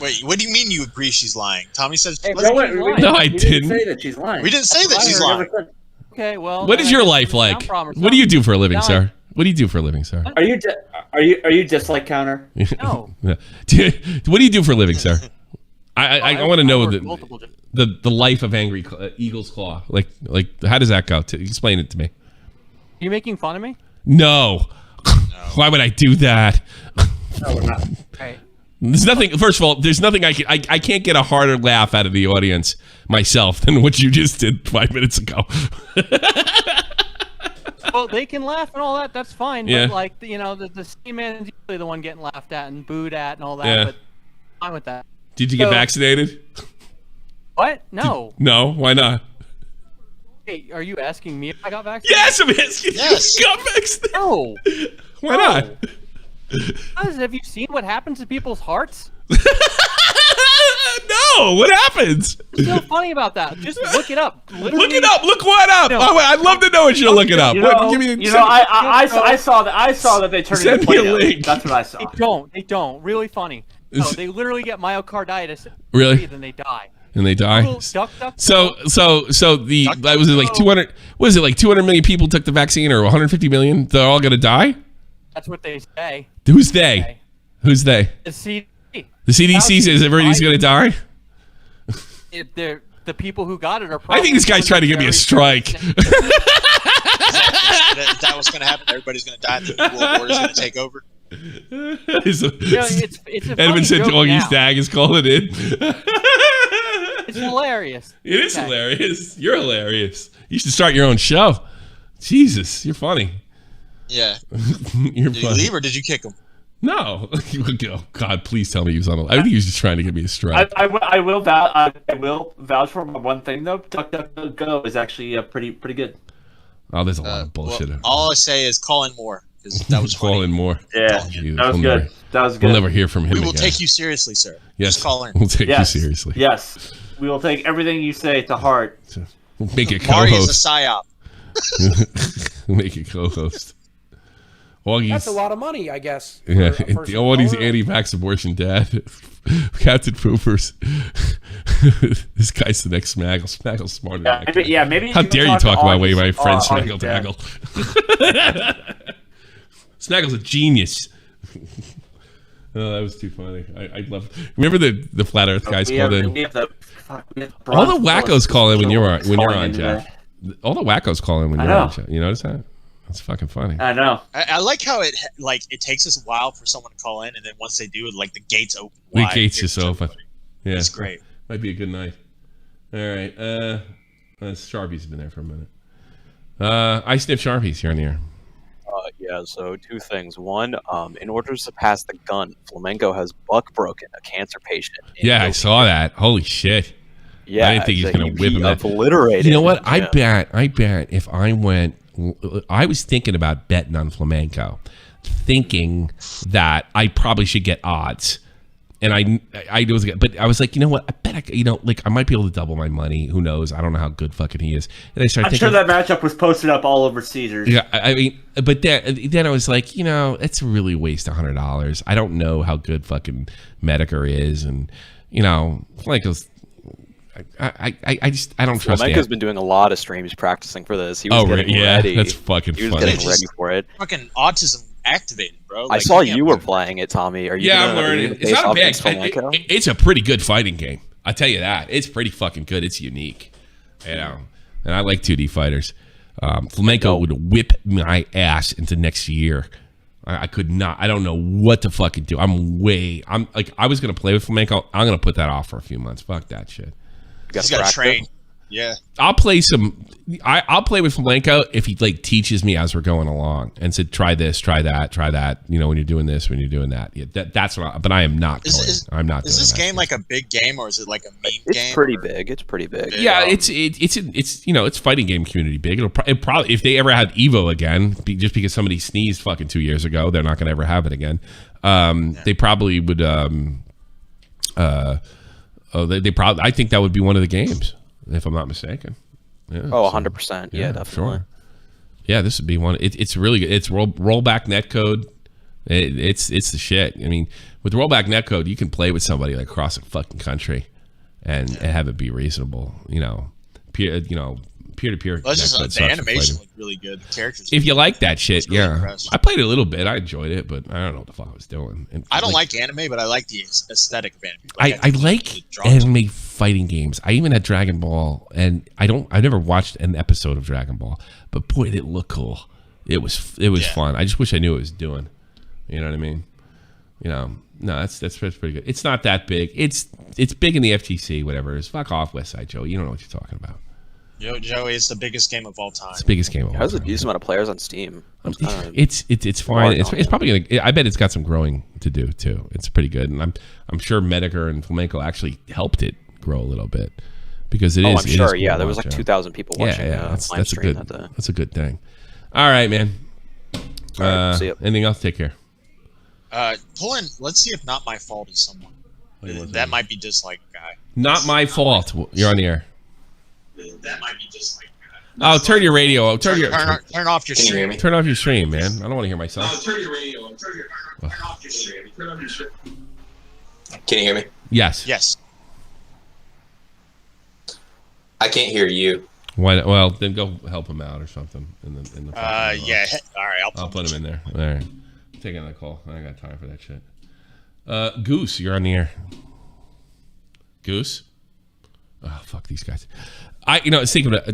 C: Wait, what do you mean you agree she's lying? Tommy says
B: No, I didn't.
D: Say that she's lying.
C: We didn't say that she's lying.
M: Okay, well.
B: What is your life like? What do you do for a living, sir? What do you do for a living, sir?
D: Are you dislike counter?
M: No.
B: What do you do for a living, sir? I want to know the life of Angry Eagle's Claw. Like how does that go? Explain it to me.
M: Are you making fun of me?
B: No. Why would I do that?
D: No, we're not.
M: Right.
B: There's nothing. First of all, there's nothing I can't get a harder laugh out of the audience myself than what you just did 5 minutes ago.
M: Well, they can laugh and all that. That's fine.
B: Yeah.
M: But like the same man is usually the one getting laughed at and booed at and all that.
B: Yeah.
M: But I'm fine with that.
B: Did you get vaccinated?
M: What? No.
B: No. Why not?
M: Hey, are you asking me if I got vaccinated?
B: Yes, I'm asking you if you got vaccinated.
M: No.
B: Why not?
M: Because have you seen what happens to people's hearts?
B: No, what happens?
M: What's so funny about that? Just look it up. Literally,
B: Look it up. Look what up.
M: No.
B: Oh, wait, I'd love to know what you're looking up.
D: You know,
B: I
D: I saw that they turned
B: Send
D: into
B: me a
D: Play-Doh.
B: link.
D: That's what I saw.
M: They don't. Really funny. No, they literally get myocarditis.
B: Really?
M: Then they die.
B: And they die.
M: Duck,
B: So that was it like 200. What is it like 200 million people took the vaccine, or 150 million? They're all gonna die.
M: That's what they say.
B: Who's they? Who's they?
M: The CDC.
B: The CDC says everybody's gonna die.
M: If they're the people who got it are.
B: I think this guy's trying to give me a strike.
C: Is that what's going to happen? Everybody's going to die, and the New World Order is going to take over.
M: It's a
B: Edwin said Augie's dag is calling in.
M: It's hilarious.
B: It is hilarious. You're hilarious. You should start your own show. Jesus, you're funny.
C: Yeah.
B: You're
C: did you leave or did you kick him?
B: No. Oh, God, please tell me he was on the. I think he was just trying to give me a strike.
D: I will vouch for one thing though. DuckDuckGo is actually pretty good.
B: Oh, there's a lot of bullshit.
C: All I say is call in more, because that was funny.
B: Call in more.
D: Yeah, that was good. That was good.
B: We'll never hear from him
C: We will
B: again.
C: take you seriously, sir.
B: Yes,
C: Just call in.
B: We'll take you seriously.
D: Yes, we will take everything you say to heart.
B: We'll make it
C: Mario's a
B: co-host.
C: psyop.
B: We'll make it co-host. Augie's,
F: That's a lot of money, I guess.
B: Yeah,
F: Augie's
B: anti-vax abortion dad. Captain Poopers. This guy's the next Smaggle. Smaggle's smarter than that guy.
D: Maybe.
B: How dare you talk about way my friend Smaggle Daggle? Smaggle's a genius. Oh, that was too funny. I love. Remember the flat Earth guys called in. All the wackos call in when you're on, Jeff. All the wackos call in when you're on, Jeff. You notice that? That's fucking funny.
D: I know.
C: I like how it takes us a while for someone to call in, and then once they do, the gates open.
B: The
C: wide.
B: gates just open. Yeah,
C: it's great.
B: Might be a good night. All right. Sharpie's been there for a minute. I sniff Sharpies here on the air.
N: Yeah, so two things. One, in order to pass the gun, Flamenco has buck broken a cancer patient.
B: Yeah, I saw that. Holy shit.
N: Yeah,
B: I didn't think he was going to whip him.
N: Obliterated.
B: You know what? I bet if I went, I was thinking about betting on Flamenco, thinking that I probably should get odds. And I was, but I was like, you know what? I bet I might be able to double my money. Who knows? I don't know how good fucking he is. And I started
D: I'm
B: thinking,
D: sure that matchup was posted up all over Caesars.
B: Yeah, I mean, but then I was like, it's really a waste of $100. I don't know how good fucking Medicare is, and Flamenco's. I don't trust him.
N: Flamenco's been doing a lot of streams practicing for this. He was getting ready.
B: That's fucking funny.
N: He was getting ready for it.
C: Fucking autism activated, bro.
N: I saw you were playing it, Tommy. Are you?
B: I'm learning. It's not bad. It's a pretty good fighting game. I tell you that. It's pretty fucking good. It's unique, and I like 2D fighters. Flamenco would whip my ass into next year. I could not. I don't know what to fucking do. I was gonna play with Flamenco. I'm gonna put that off for a few months. Fuck that shit.
C: He's got to train. Yeah.
B: I'll play I'll play with Flamenco if he teaches me as we're going along and said, try this, try that, try that. When you're doing this, when you're doing that. Yeah, that's what. But I am not. I'm not.
C: Is this game like a big game, or is it like a meme game?
N: It's pretty big. It's pretty big.
B: Yeah, it's fighting game community big. It probably if they ever have Evo again, just because somebody sneezed fucking 2 years ago, they're not going to ever have it again. They probably would. They probably. I think that would be one of the games, if I'm not mistaken. Yeah,
N: Oh, 100%. Yeah, definitely.
B: Sure. Yeah, this would be one. It's really good. It's rollback netcode. It's the shit. I mean, with rollback netcode, you can play with somebody like across the fucking country, and have it be reasonable. Peer-to-peer.
C: Well, the animation looked really good. The characters.
B: If you like that shit,
C: really
B: yeah.
C: impressed.
B: I played it a little bit. I enjoyed it, but I don't know what the fuck I was doing. And,
C: I don't like anime, but I like the aesthetic of anime.
B: I like anime fighting games. I even had Dragon Ball, and I never watched an episode of Dragon Ball, but boy, did it look cool. It was fun. I just wish I knew what it was doing. You know what I mean? No, that's pretty good. It's not that big. It's big in the FTC, whatever. It's fuck off, West Side Joe. You don't know what you're talking about.
C: Joey, it's the biggest game of all time.
B: It's the biggest game of all time.
N: How's a decent amount of players on Steam?
B: It's fine. It's probably gonna. I bet it's got some growing to do too. It's pretty good, and I'm sure Medicare and Flamenco actually helped it grow a little bit because it is.
N: I'm sure.
B: Cool
N: yeah, there was like 2,000 people watching.
B: Yeah, that's a good.
N: That day.
B: That's a good thing. All right, man.
N: All right, see ya.
B: Anything else? Take care.
C: Pull in. Let's see if Not My Fault is someone. That might be just like a guy.
B: Not my fault. You're on the air.
C: That might be just like.
B: Oh, turn your radio. Turn
C: off your stream.
B: Turn off your stream, man. I don't want to hear myself.
C: Oh, turn your radio. Turn off your stream. Turn off your stream.
O: Can you hear me?
B: Yes.
C: Yes.
O: I can't hear you.
B: Why? Well, then go help him out or something. In the
C: yeah. All right.
B: I'll put him in there. All right. Taking that call. I ain't got time for that shit. Goose, you're on the air. Goose. Oh, fuck these guys. I was thinking about,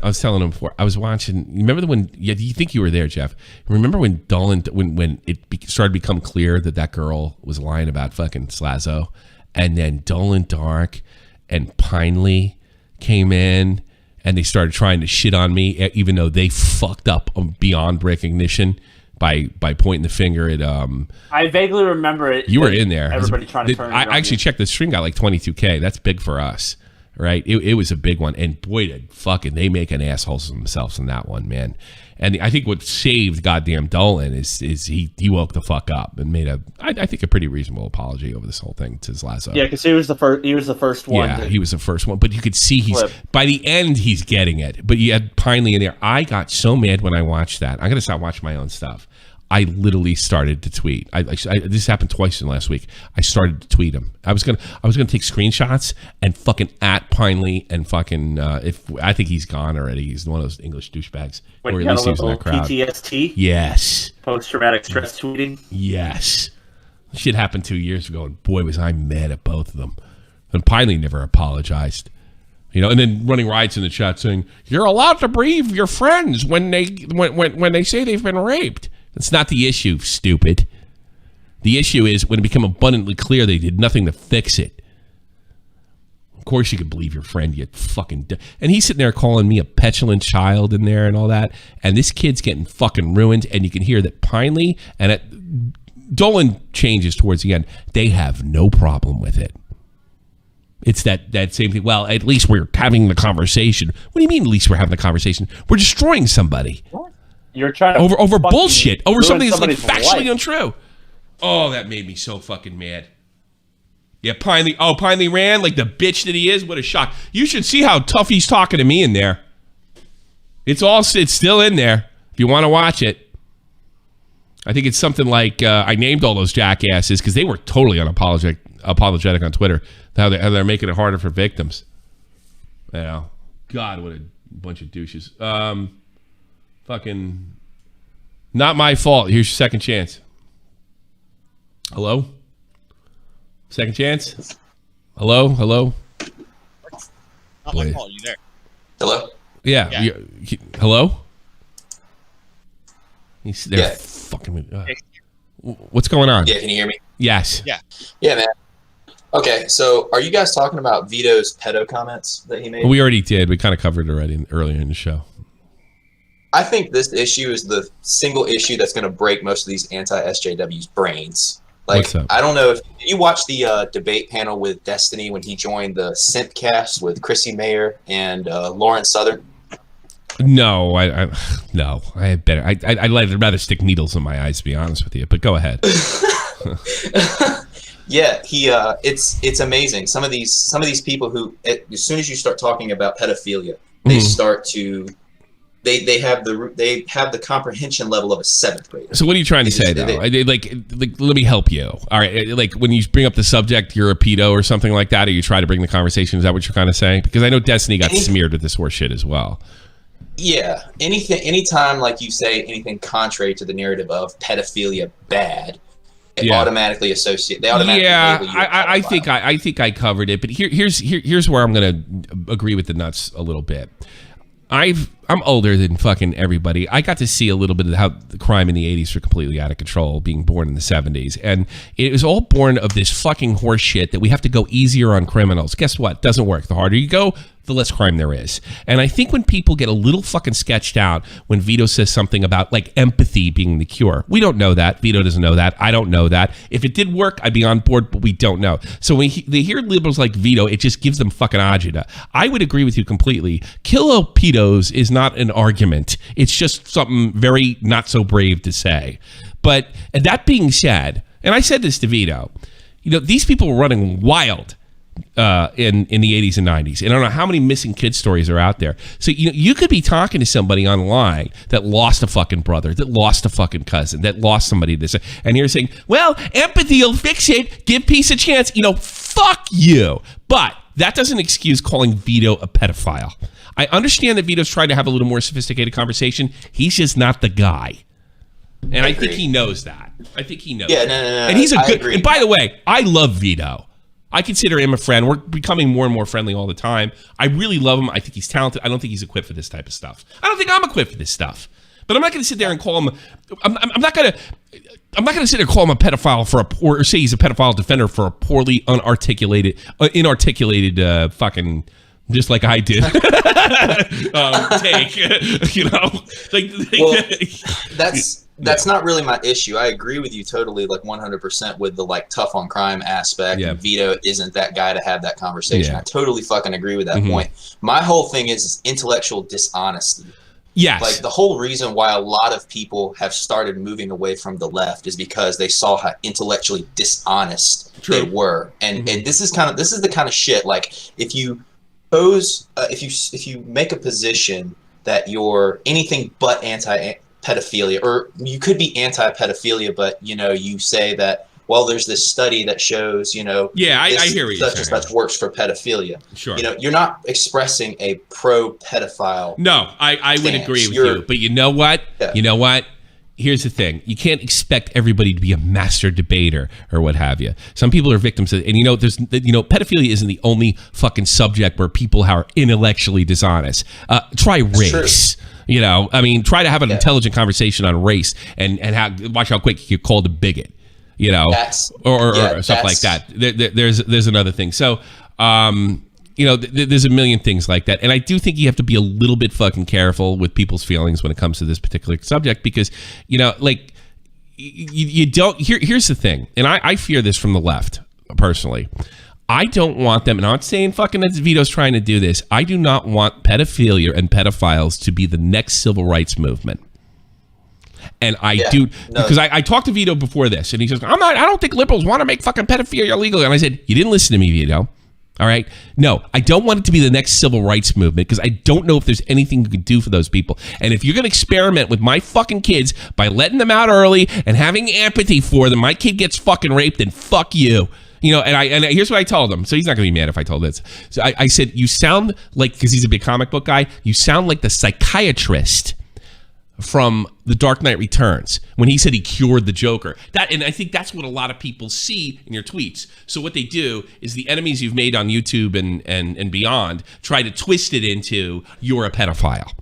B: I was telling him before, I was watching, you remember when, you think you were there, Jeff. Remember when Dolan, when it started to become clear that girl was lying about fucking Slazo, and then Dolan Dark and Pineley came in and they started trying to shit on me, even though they fucked up beyond recognition by pointing the finger at,
D: I vaguely remember it.
B: You were in there.
D: Everybody trying to turn it
B: I
D: on
B: actually
D: you.
B: checked the stream, got like 22K. That's big for us. Right, it was a big one, and boy, did fucking they make an assholes of themselves in that one, man. And I think what saved goddamn Dolan is he woke the fuck up and made I think a pretty reasonable apology over this whole thing to Slazo.
D: Yeah, because he was the first one.
B: Yeah, he was the first one, but you could see
D: flip.
B: by the end he's getting it. But you had Pineley in there. I got so mad when I watched that. I'm gonna stop watching my own stuff. I literally started to tweet. This happened twice in the last week. I started to tweet him. I was gonna take screenshots and fucking at Pineley and fucking if I think he's gone already. He's one of those English douchebags.
D: Wait,
B: or
D: you
B: at
D: got
B: least
D: a
B: he was in
D: little
B: that crowd.
D: PTSD?
B: Yes.
D: Post-traumatic stress tweeting?
B: Yes. Shit happened 2 years ago, and boy was I mad at both of them. And Pineley never apologized. And then running riots in the chat saying, "You're allowed to brief your friends when they say they've been raped." That's not the issue, stupid. The issue is when it became abundantly clear they did nothing to fix it. Of course you could believe your friend, you fucking... And he's sitting there calling me a petulant child in there and all that. And this kid's getting fucking ruined. And you can hear that Pineley and Dolan changes towards the end. They have no problem with it. It's that same thing. Well, at least we're having the conversation. What do you mean at least we're having the conversation? We're destroying somebody.
D: What? You're trying to
B: over bullshit, over something that's like factually
D: life.
B: untrue. Oh, that made me so fucking mad. Yeah, Pineley ran like the bitch that he is. What a shock! You should see how tough he's talking to me in there. It's still in there. If you want to watch it, I think it's something like I named all those jackasses because they were totally unapologetic on Twitter. How they're making it harder for victims. God, what a bunch of douches. Fucking not my fault. Here's your second chance. Hello? Second chance? Hello?
C: Not my fault. You there?
O: Hello?
B: Yeah. Hello? They're fucking... what's going on?
O: Yeah, can you hear me?
B: Yes.
O: Yeah, man. Okay, so are you guys talking about Vito's pedo comments that he made?
B: We already did. We kind of covered it already earlier in the show.
O: I think this issue is the single issue that's going to break most of these anti-SJW's brains. Like,
B: What's up?
O: I don't know if you watched the debate panel with Destiny when he joined the Simpcast with Chrissy Mayer and Lawrence Southern.
B: No, I had better. I'd rather stick needles in my eyes, to be honest with you. But go ahead.
O: Yeah, it's amazing. Some of these people who, as soon as you start talking about pedophilia, they start to they have the comprehension level of a 7th grader.
B: So what are you trying to say, though? Like, let me help you. All right, like when you bring up the subject, you're a pedo or something like that, or you try to bring the conversation. Is that what you're kind of saying? Because I know Destiny got smeared with this horse shit as well.
O: Yeah, anytime like you say anything contrary to the narrative of pedophilia bad, they automatically associate. They automatically label you
B: I think I covered it, but here's where I'm going to agree with the nuts a little bit. I'm older than fucking everybody. I got to see a little bit of how the crime in the 80s were completely out of control, being born in the 70s. And it was all born of this fucking horse shit that we have to go easier on criminals. Guess what? Doesn't work. The harder you go, the less crime there is. And I think when people get a little fucking sketched out when Vito says something about like empathy being the cure, we don't know that. Vito doesn't know that. I don't know that. If it did work, I'd be on board, but we don't know. So when they hear liberals like Vito, it just gives them fucking agita. I would agree with you completely. Kilo pedos is not an argument. It's just something very not so brave to say. But that being said, and I said this to Vito, you know, these people were running wild in the 80s and 90s. And I don't know how many missing kid stories are out there. So you could be talking to somebody online that lost a fucking brother, that lost a fucking cousin, that lost somebody this, and you're saying, well, empathy will fix it, give peace a chance. You know, fuck you. But that doesn't excuse calling Vito a pedophile. I understand that Vito's trying to have a little more sophisticated conversation. He's just not the guy. And I think he knows that. I think he knows.
O: Yeah,
B: that.
O: no.
B: And he's a good. And by the way, I love Vito. I consider him a friend. We're becoming more and more friendly all the time. I really love him. I think he's talented. I don't think he's equipped for this type of stuff. I don't think I'm equipped for this stuff. But I'm not going to sit there and call him. I'm not going to sit there and call him a pedophile or say he's a pedophile defender for a poorly inarticulated fucking. Just like I did. Take, you know,
O: well, that's not really my issue. I agree with you totally, like 100% with the like tough on crime aspect.
B: Yeah.
O: And Vito isn't that guy to have that conversation.
B: Yeah.
O: I totally fucking agree with that point. My whole thing is intellectual dishonesty.
B: Yes.
O: Like the whole reason why a lot of people have started moving away from the left is because they saw how intellectually dishonest they were. And this is the kind of shit, like if you if you make a position that you're anything but anti-pedophilia, or you could be anti-pedophilia, but you say that, well, there's this study that shows, I
B: hear what you're saying.
O: Such works for pedophilia.
B: Sure.
O: You're not expressing a pro-pedophile.
B: No, I would agree with you. But you know what? Yeah. You know what? Here's the thing. You can't expect everybody to be a master debater or what have you. Some people are victims of, and pedophilia isn't the only fucking subject where people are intellectually dishonest. Try race. Try to have an intelligent conversation on race and watch how quick you get called a bigot, or stuff like that. There's another thing. So, there's a million things like that. And I do think you have to be a little bit fucking careful with people's feelings when it comes to this particular subject because, you don't, here's the thing. And I fear this from the left, personally. I don't want them, and I'm not saying fucking that Vito's trying to do this. I do not want pedophilia and pedophiles to be the next civil rights movement. And because I talked to Vito before this, and he says, I don't think liberals want to make fucking pedophilia illegal. And I said, you didn't listen to me, Vito. All right. No, I don't want it to be the next civil rights movement because I don't know if there's anything you can do for those people. And if you're going to experiment with my fucking kids by letting them out early and having empathy for them, my kid gets fucking raped, then fuck you. And here's what I told him. So he's not going to be mad if I told this. So I said, you sound like, because he's a big comic book guy, you sound like the psychiatrist from The Dark Knight Returns when he said he cured the Joker. And I think that's what a lot of people see in your tweets. So what they do is the enemies you've made on YouTube and beyond try to twist it into you're a pedophile,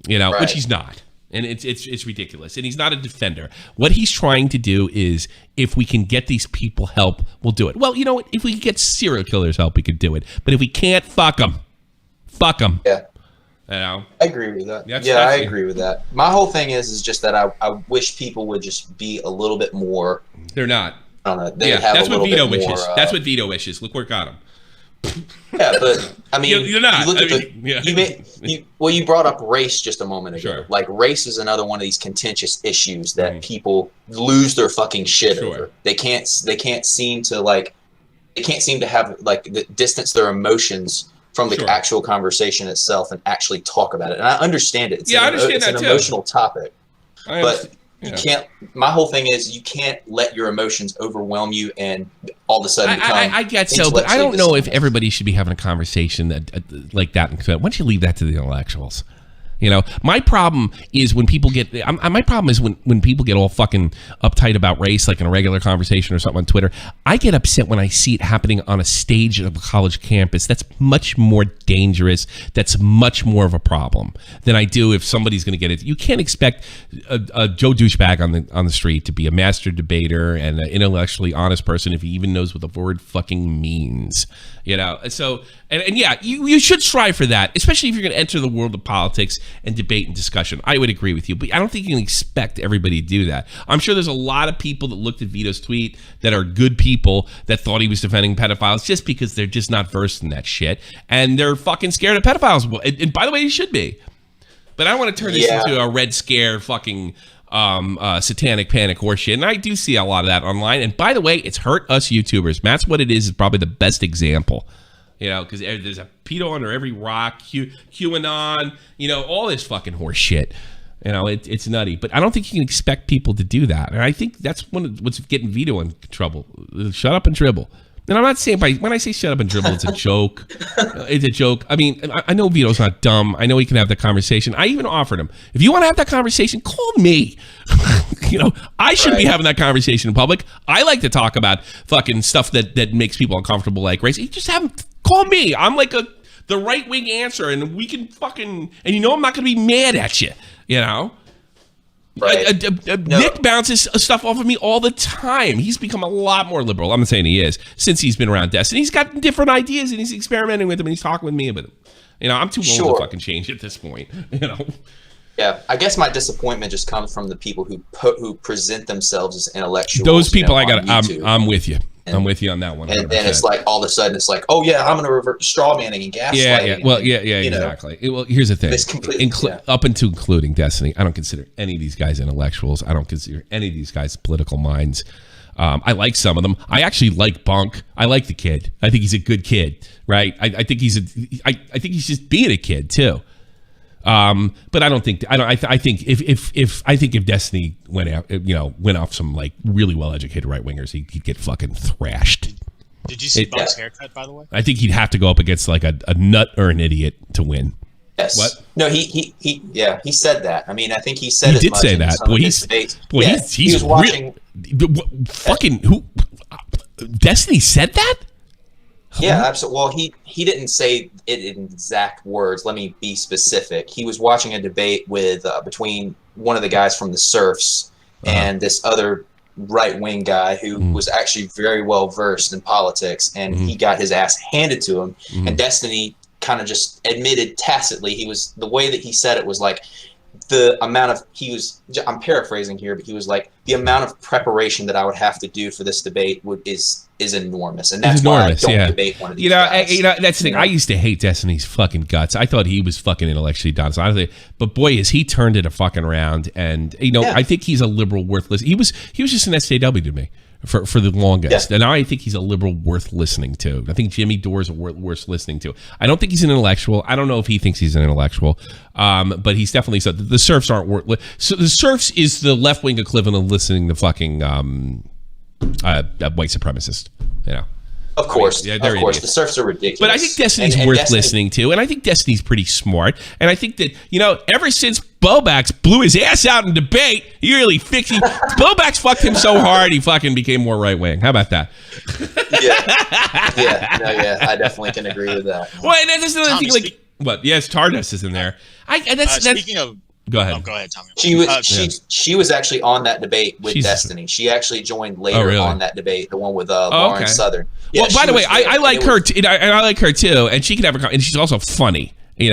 B: right. Which he's not. And it's ridiculous. And he's not a defender. What he's trying to do is, if we can get these people help, we'll do it. Well, you know what? If we can get serial killers help, we could do it. But if we can't, fuck them. Fuck them.
O: Yeah.
B: I
O: agree with that. I agree with that. My whole thing is just that I wish people would just be a little bit more.
B: They're not.
O: I don't know.
B: That's what Vito wishes. That's what Vito wishes. Look where it got him.
O: Yeah, but I mean,
B: you're not.
O: You look at you brought up race just a moment ago. Sure. Like race is another one of these contentious issues that people lose their fucking shit over. They can't seem to have distance their emotions from the actual conversation itself and actually talk about it. And I understand it.
B: I understand that
O: it's
B: too.
O: an emotional topic. But
B: Yeah.
O: You can't. My whole thing is you can't let your emotions overwhelm you and all of a sudden become.
B: I get so, but I don't know if everybody should be having a conversation like that. Why don't you leave that to the intellectuals? You know, my problem is when people get. My problem is when people get all fucking uptight about race, like in a regular conversation or something on Twitter. I get upset when I see it happening on a stage of a college campus. That's much more dangerous. That's much more of a problem than I do if somebody's going to get it. You can't expect a Joe douchebag on the street to be a master debater and an intellectually honest person if he even knows what the word fucking means. You know, so and yeah, you should strive for that, especially if you're going to enter the world of politics and debate and discussion. I would agree with you, but I don't think you can expect everybody to do that. I'm sure there's a lot of people that looked at Vito's tweet that are good people that thought he was defending pedophiles just because they're just not versed in that shit and they're fucking scared of pedophiles. And by the way, you should be. But I don't want to turn this into a Red Scare fucking satanic panic horseshit, and I do see a lot of that online. And by the way, it's hurt us YouTubers. That's what it is probably the best example. You know, because there's a pedo under every rock, QAnon, you know, all this fucking horse shit. You know, it's nutty. But I don't think you can expect people to do that. And I think that's what's getting Vito in trouble. Shut up and dribble. And I'm not saying when I say shut up and dribble, it's a joke. It's a joke. I mean, I know Vito's not dumb. I know he can have that conversation. I even offered him, if you want to have that conversation, call me. You know, I shouldn't be having that conversation in public. I like to talk about fucking stuff that makes people uncomfortable, like race. You just have him call me. I'm like the right wing answer, and we can fucking, and you know I'm not going to be mad at you. You know. Right. Nick bounces stuff off of me all the time. He's become a lot more liberal. I'm not saying he is since he's been around Destiny. He's got different ideas and he's experimenting with them and he's talking with me about them. You know, I'm too old to fucking change at this point. You know. Yeah,
O: I guess my disappointment just comes from the people who present themselves as intellectuals.
B: Those people, I'm with you. I'm with you on that one. 100%.
O: And then it's like all of a sudden it's like, oh yeah, I'm going to revert to straw manning and gaslighting.
B: Yeah. Well, yeah, exactly. Well, here's the thing. Up into including Destiny, I don't consider any of these guys intellectuals. I don't consider any of these guys political minds. I like some of them. I actually like Bunk. I like the kid. I think he's a good kid, right? I think he's just being a kid too. But I think if Destiny went off some like really well educated right wingers, he'd get fucking thrashed.
C: Did you see Buck's haircut, by the way?
B: I think he'd have to go up against like a nut or an idiot to win.
O: Yes.
B: What?
O: No, he said that. I mean, I think he said
B: he did say that. He was watching. Fucking who? Destiny said that.
O: Yeah, absolutely. Well, he didn't say it in exact words. Let me be specific. He was watching a debate with between one of the guys from the Serfs and this other right-wing guy who was actually very well versed in politics, and he got his ass handed to him. And Destiny kind of just admitted tacitly, the way that he said it was like the amount of I'm paraphrasing here, but he was like, the amount of preparation that I would have to do for this debate is enormous, and that's why I don't debate one of these guys.
B: That's the thing. I used to hate Destiny's fucking guts. I thought he was fucking intellectually honest. But boy, has he turned it a fucking around. And I think he's a liberal worth listening. He was just an SJW to me for the longest, and now I think he's a liberal worth listening to. I think Jimmy Dore's worth listening to. I don't think he's an intellectual. I don't know if he thinks he's an intellectual, but he's definitely so. The Serfs aren't worth. So the Serfs is the left wing equivalent of listening to fucking white supremacist. You know.
O: Of course, of course, the Serfs are ridiculous.
B: But I think Destiny's worth listening to, and I think Destiny's pretty smart. And I think that, ever since Bowblax blew his ass out in debate, he really fixed it. Bowblax fucked him so hard, he fucking became more right wing. How about that?
O: I definitely can agree with that.
B: Well, and that's another thing. Like, what? Yes, Tardust is in there.
C: Speaking of.
O: Go ahead.
C: Go ahead, Tommy.
O: She was actually on that debate with Destiny. She actually joined later on that debate, the one with Lauren Southern. Yeah,
B: well, by the way, I like her. I like her too, and she can have and she's also funny. She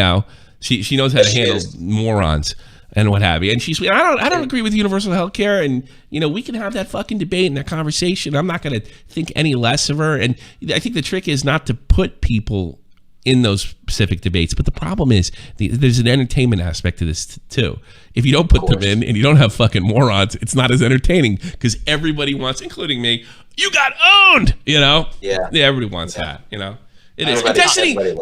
B: knows how to handle morons and what have you. And she's. I don't agree with universal health care, and we can have that fucking debate and that conversation. I'm not going to think any less of her. And I think the trick is not to put people in those specific debates, but the problem is there's an entertainment aspect to this too. If you don't put them in and you don't have fucking morons, it's not as entertaining because everybody wants, including me, you got owned. Yeah, everybody wants that. It is.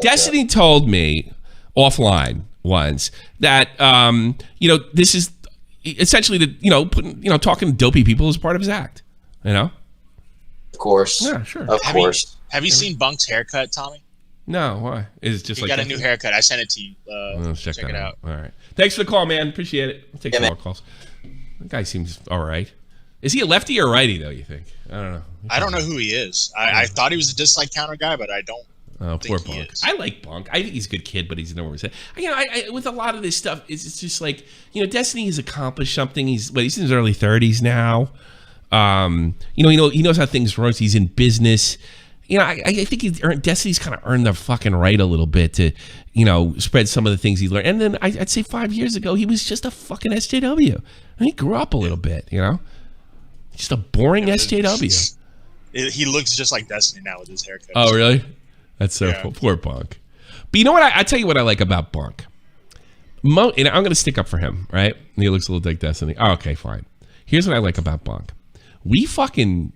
B: Destiny told me offline once that this is essentially talking to dopey people is part of his act. Of
O: course.
B: Yeah, sure.
O: Of course.
C: Have you seen Bunk's haircut, Tommy?
B: No, why? Is it just
C: he got a new haircut. I sent it to you. Check it out.
B: All right. Thanks for the call, man. Appreciate it. I'll take some more calls. That guy seems all right. Is he a lefty or righty, though, you think? I don't know.
C: I don't know who he is. I thought he was a dislike counter guy, but I don't
B: poor
C: think he
B: Bunk.
C: is.
B: I like Bunk. I think he's a good kid, but he's nowhere to say. I with a lot of this stuff, it's just like, Destiny has accomplished something. He's in his early 30s now. He knows how things work. He's in business. I think Destiny's kind of earned the fucking right a little bit to, spread some of the things he learned. And then I'd say 5 years ago, he was just a fucking SJW. And he grew up a little bit, Just a boring SJW.
C: He looks just like Destiny now with his haircut.
B: Oh, really? That's so poor Bunk. But you know what? I tell you what I like about Bunk. And I'm going to stick up for him, right? He looks a little like Destiny. Oh, okay, fine. Here's what I like about Bunk. We fucking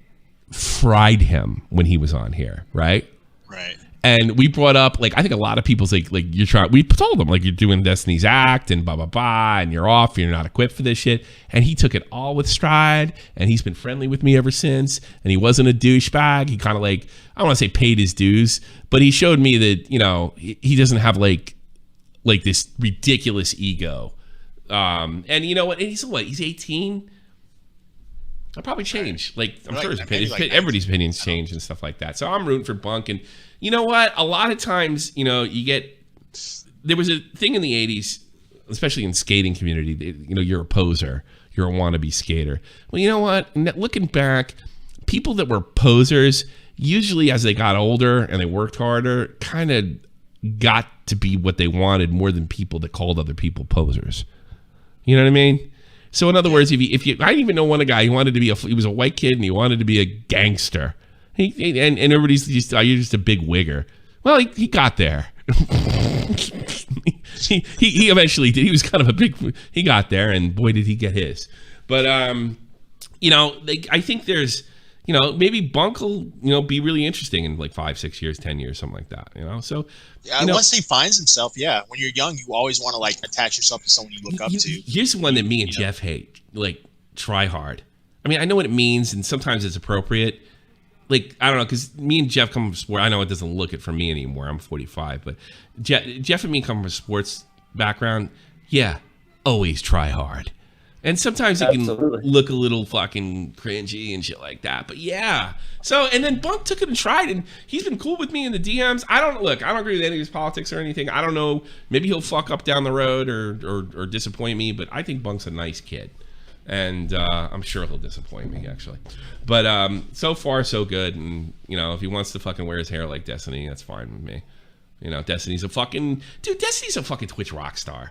B: fried him when he was on here, right?
C: Right.
B: And we brought up, I think a lot of people's like you're trying. We told him you're doing Destiny's act and blah blah blah, and you're off. You're not equipped for this shit. And he took it all with stride, and he's been friendly with me ever since. And he wasn't a douchebag. He kind of I don't want to say paid his dues, but he showed me that he doesn't have like this ridiculous ego. And you know what? And he's 18. I'll probably change. I'm sure everybody's opinions change and stuff like that. So I'm rooting for Bunk. And you know what? A lot of times, there was a thing in the 80s, especially in skating community, you're a poser. You're a wannabe skater. Well, you know what? Looking back, people that were posers, usually as they got older and they worked harder, kind of got to be what they wanted more than people that called other people posers. You know what I mean? So in other words, if you, I even know one guy. He wanted to be he was a white kid and he wanted to be a gangster. And everybody's just, you're just a big wigger. Well, he got there. he eventually did. He was kind of a big. He got there, and boy, did he get his. But I think there's, maybe Bunk will, be really interesting in 5, 6 years, 10 years, something like that. So
C: once he finds himself, when you're young, you always want to attach yourself to someone you look up to.
B: Here's the one that me and Jeff hate, try hard. I mean, I know what it means, and sometimes it's appropriate. I don't know, because me and Jeff come from sport. I know it doesn't look it for me anymore. I'm 45, but Jeff and me come from a sports background. Yeah, always try hard. And sometimes it can look a little fucking cringy and shit like that. But yeah. So, and then Bunk took it and tried, and he's been cool with me in the DMs. I don't agree with any of his politics or anything. I don't know. Maybe he'll fuck up down the road or disappoint me, but I think Bunk's a nice kid. And I'm sure he'll disappoint me, actually. But so far, so good. And, if he wants to fucking wear his hair like Destiny, that's fine with me. Destiny's a fucking Twitch rock star.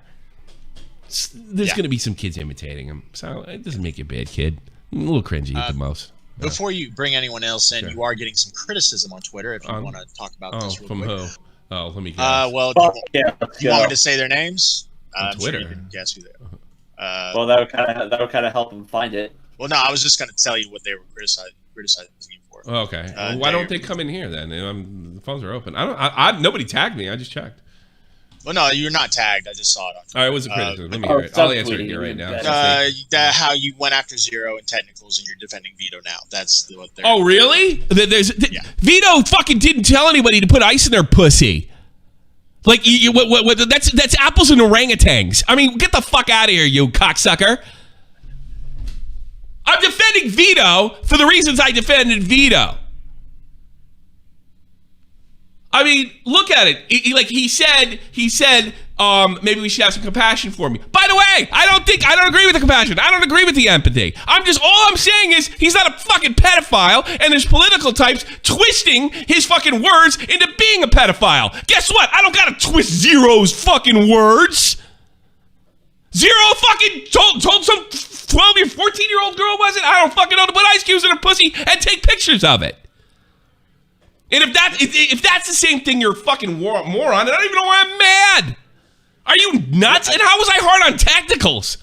B: There's going to be some kids imitating him. So it doesn't make you a bad kid. A little cringy at the most.
C: Before you bring anyone else in, you are getting some criticism on Twitter if you want to talk about this real quick.
B: From who? Oh, let me guess.
C: Well, do you want me to say their names?
B: On Twitter.
C: Sure you can guess who they are.
D: Well, that would kind of help them find it.
C: Well, no, I was just going to tell you what they were criticizing you for.
B: Oh, okay. Why don't they come in here then? The phones are open. Nobody tagged me. I just checked.
C: Well, no, you're not tagged. I just saw it on Twitter.
B: All right, what's the criticism? Let me hear it. I'll answer it here right now.
C: How you went after Zero in technicals and you're defending Vito now. That's what they're...
B: Oh, really? Vito fucking didn't tell anybody to put ice in their pussy. That's apples and orangutans. I mean, get the fuck out of here, you cocksucker. I'm defending Vito for the reasons I defended Vito. I mean, look at it. He said, maybe we should have some compassion for me. By the way, I don't agree with the compassion. I don't agree with the empathy. All I'm saying is he's not a fucking pedophile, and there's political types twisting his fucking words into being a pedophile. Guess what? I don't gotta twist Zero's fucking words. Zero fucking told some 12 or 14-year-old girl, was it? I don't fucking know, to put ice cubes in her pussy and take pictures of it. And if that's the same thing, you're a fucking moron. And I don't even know why I'm mad. Are you nuts? And how was I hard on tacticals?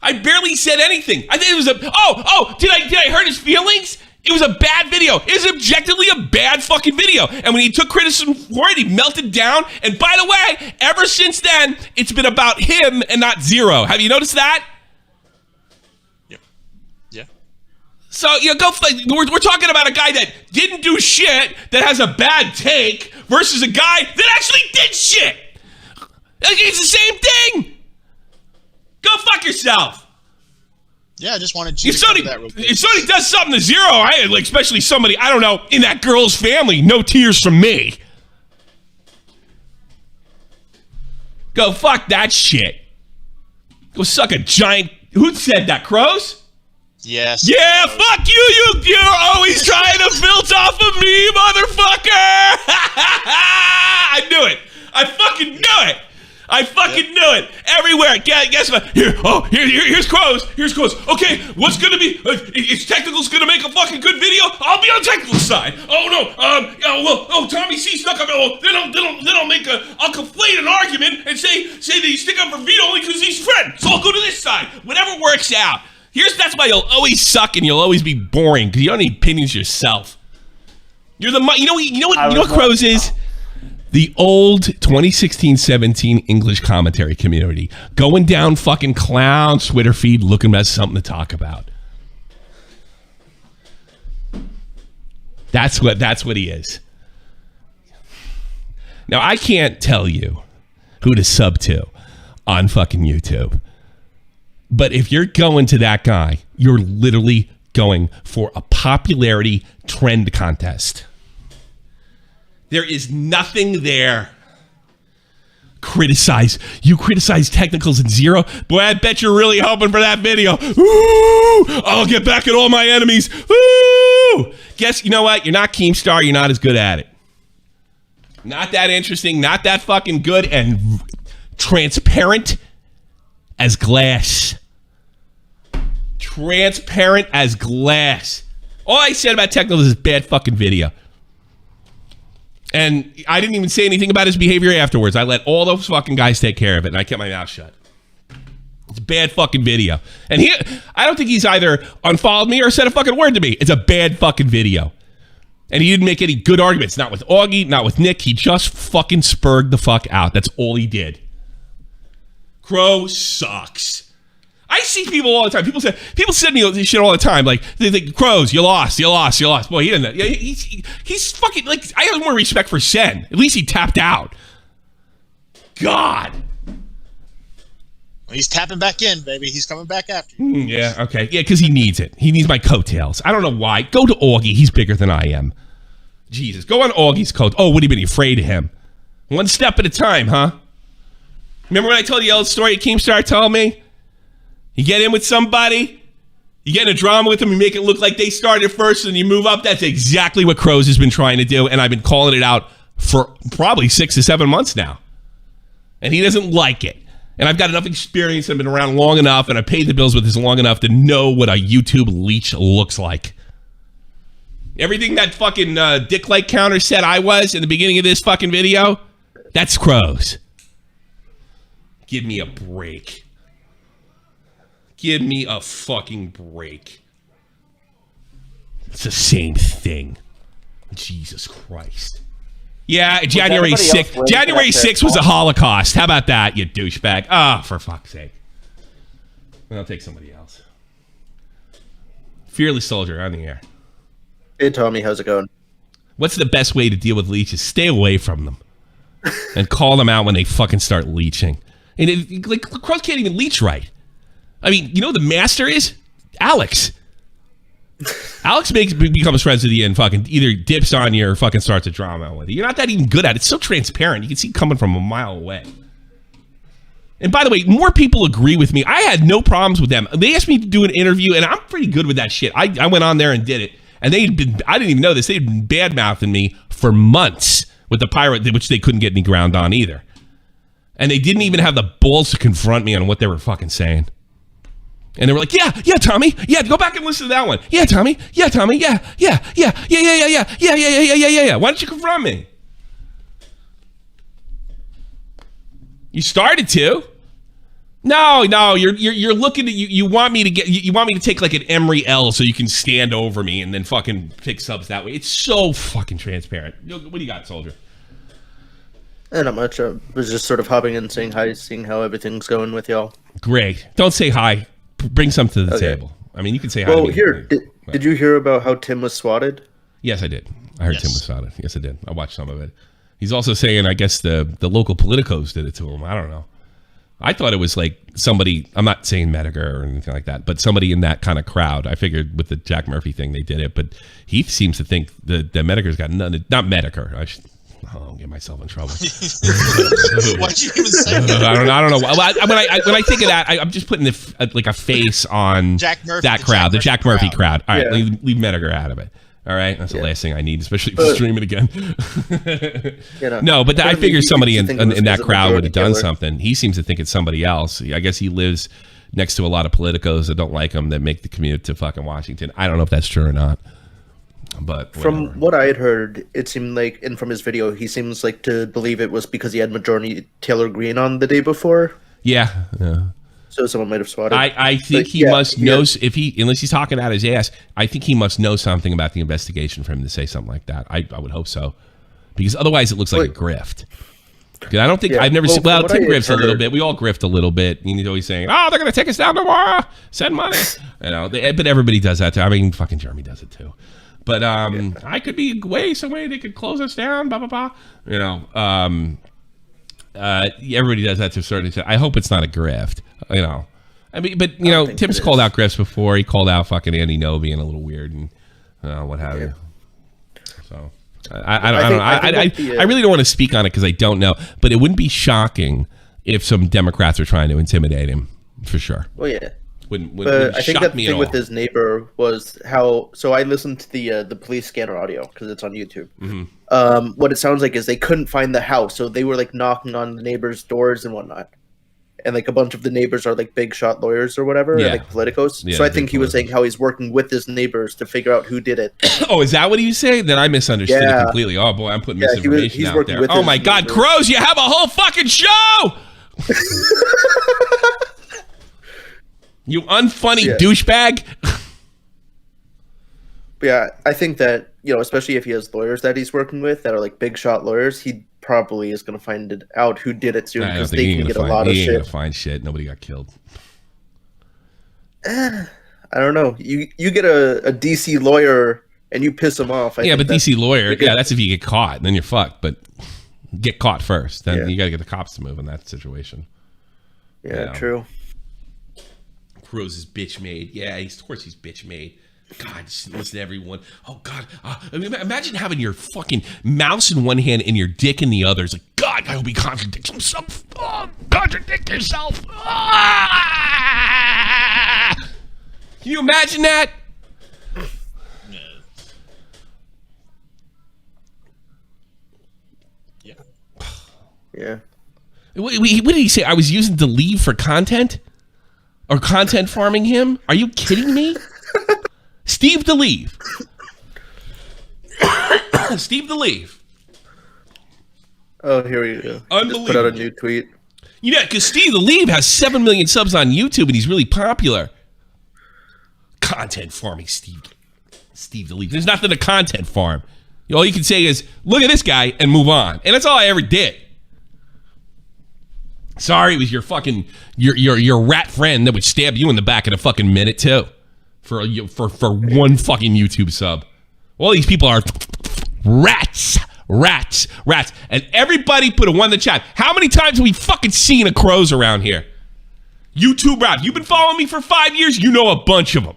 B: I barely said anything. I think it was did I hurt his feelings? It was a bad video. It was objectively a bad fucking video. And when he took criticism for it, he melted down. And by the way, ever since then, it's been about him and not Zero. Have you noticed that?
C: Yeah.
B: So, we're talking about a guy that didn't do shit, that has a bad take, versus a guy that actually did shit. It's the same thing. Go fuck yourself.
C: Yeah, I just wanted you
B: if
C: to
B: somebody,
C: that real quick.
B: if somebody does something to Zero, especially somebody, I don't know, in that girl's family, no tears from me. Go fuck that shit. Go suck a giant... Who said that, Crows?
C: Yes.
B: Yeah, fuck you. You're always trying to build off of me, motherfucker. I knew it. I fucking knew it. I fucking knew it. Everywhere. Guess what? Here's Crows. Here's Crows. Okay, what's gonna be? Is Technical's gonna make a fucking good video? I'll be on Technical's side. Oh no. Tommy C stuck up. Oh, then I'll make a. I'll conflate an argument and say that he's sticking up for Vito only because he's friend. So I'll go to this side. Whatever works out. That's why you'll always suck and you'll always be boring because you don't need opinions yourself. You're the you know what Crows is. The old 2016-17 English commentary community going down fucking clown Twitter feed looking at something to talk about. That's what he is. Now I can't tell you who to sub to on fucking YouTube. But if you're going to that guy, you're literally going for a popularity trend contest. There is nothing there. You criticize Technicals and Zero. Boy, I bet you're really hoping for that video. Ooh, I'll get back at all my enemies. Ooh. Guess, you know what? You're not Keemstar. You're not as good at it. Not that interesting. Not that fucking good. And transparent as glass. Transparent as glass. All I said about Technicals is bad fucking video. And I didn't even say anything about his behavior afterwards. I let all those fucking guys take care of it, and I kept my mouth shut. It's a bad fucking video. And I don't think he's either unfollowed me or said a fucking word to me. It's a bad fucking video. And he didn't make any good arguments. Not with Augie, not with Nick. He just fucking spurred the fuck out. That's all he did. Crow sucks. I see people all the time. People send me this shit all the time. Like, they think, Crows, you lost. Boy, he didn't. He's fucking, like, I have more respect for Sen. At least he tapped out. God.
C: Well, he's tapping back in, baby. He's coming back after you.
B: Yeah, okay. Yeah, because he needs it. He needs my coattails. I don't know why. Go to Augie. He's bigger than I am. Jesus. Go on Augie's coat. Oh, what have you been afraid of him? One step at a time, huh? Remember when I told you the old story Keemstar told me? You get in with somebody, you get in a drama with them, you make it look like they started first and you move up. That's exactly what Crows has been trying to do, and I've been calling it out for probably 6 to 7 months now. And he doesn't like it. And I've got enough experience, I've been around long enough, and I paid the bills with this long enough to know what a YouTube leech looks like. Everything that fucking dick like counter said I was in the beginning of this fucking video, that's Crows. Give me a break. Give me a fucking break. It's the same thing. Jesus Christ. Yeah, January 6th. January 6th was a Holocaust. How about that, you douchebag? Ah, for fuck's sake. I'll take somebody else. Fearless Soldier on the air.
P: Hey, Tommy, how's it going?
B: What's the best way to deal with leeches? Stay away from them. And call them out when they fucking start leeching. And Crows can't even leech right. I mean, you know who the master is? Alex. Alex becomes friends with you and fucking either dips on you or fucking starts a drama with you. You're not that even good at it. It's so transparent. You can see it coming from a mile away. And by the way, more people agree with me. I had no problems with them. They asked me to do an interview, and I'm pretty good with that shit. I went on there and did it. And I didn't even know this. They'd been bad-mouthing me for months with the pirate, which they couldn't get any ground on either. And they didn't even have the balls to confront me on what they were fucking saying. And they were like, yeah, Tommy. Yeah, go back and listen to that one. Yeah, Tommy. Yeah. Why don't you confront me? You started to. No, you're looking at you want me to get you want me to take like an Emery L so you can stand over me and then fucking pick subs that way. It's so fucking transparent. What do you got, Soldier?
P: Not much. I was just sort of hopping in, saying hi, seeing how everything's going with y'all.
B: Great. Don't say hi. Bring something to the table. I mean, you can say hi.
P: Well, here, did you hear about how Tim was swatted?
B: Yes, I did. I heard Tim was swatted. Yes, I did. I watched some of it. He's also saying, I guess the local politicos did it to him. I don't know. I thought it was like somebody, I'm not saying Medicare or anything like that, but somebody in that kind of crowd. I figured with the Jack Murphy thing, they did it, but he seems to think that Medicare's got nothing, not Medicare. I'll get myself in trouble.
C: Why'd you even say that?
B: I don't know. When I think of that, I'm just putting like a face on
C: Jack Murphy,
B: that crowd, the Jack Murphy crowd. All right, leave Medicare out of it. All right, that's the last thing I need, especially if you stream it again. No, but I figure somebody in that crowd would have done something. He seems to think it's somebody else. I guess he lives next to a lot of politicos that don't like him, that make the commute to fucking Washington. I don't know if that's true or not. But
P: from what I had heard, it seemed like, and from his video, he seems like to believe it was because he had Majority Taylor Greene on the day before.
B: Yeah.
P: So someone might have swatted.
B: I think he must know, unless he's talking out his ass, I think he must know something about the investigation for him to say something like that. I would hope so. Because otherwise it looks like a grift. Because I don't think, I've never seen, Tim grifts a little bit. We all grift a little bit. And he's always saying, oh, they're going to take us down tomorrow. Send money. But everybody does that too. I mean, fucking Jeremy does it too. But I could be some way they could close us down, blah, blah, blah. Everybody does that to a certain extent. I hope it's not a grift. I mean, but Tim's called out grifts before. He called out fucking Andy No being a little weird and what have you. So I really don't want to speak on it because I don't know. But it wouldn't be shocking if some Democrats are trying to intimidate him, for sure.
P: Well, yeah.
B: Wouldn't
P: I think that the thing with his neighbor was how. So I listened to the police scanner audio because it's on YouTube.
B: Mm-hmm.
P: What it sounds like is they couldn't find the house, so they were like knocking on the neighbors' doors and whatnot. And like a bunch of the neighbors are like big shot lawyers or whatever, or like politicos. So I think he was saying how he's working with his neighbors to figure out who did it.
B: Oh, is that what he was saying? Then I misunderstood it completely. Oh boy, I'm putting misinformation out there. Oh my God, Crows, you have a whole fucking show! You unfunny douchebag.
P: Yeah, I think that, especially if he has lawyers that he's working with that are like big shot lawyers, he probably is going to find out who did it soon because they can get a lot of shit. He ain't going
B: to find shit. Nobody got killed.
P: I don't know. You get a DC lawyer and you piss him off.
B: But DC lawyer, that's if you get caught. Then you're fucked. But get caught first. Then you got to get the cops to move in that situation.
P: Yeah, true.
B: Cruz is bitch made. Yeah, of course he's bitch made. God, just listen to everyone. Oh God, imagine having your fucking mouse in one hand and your dick in the other. It's like, God, I hope he contradicts himself. Oh, contradict yourself. Ah! Can you imagine that?
P: Yeah.
B: What did he say? I was using to leave for content? Or content farming him? Are you kidding me? Steve DeLeave. Steve DeLeave.
P: Oh, here we go.
B: Unbelievable.
P: Just put out a new tweet.
B: Yeah, because Steve DeLeave has 7 million subs on YouTube and he's really popular. Content farming Steve DeLeave. There's nothing to content farm. All you can say is, look at this guy and move on. And that's all I ever did. Sorry, it was your fucking your rat friend that would stab you in the back in a fucking minute too, for one fucking YouTube sub. All these people are rats, and everybody put a 1 in the chat. How many times have we fucking seen a Crows around here? YouTube rap. You've been following me for 5 years. You know a bunch of them.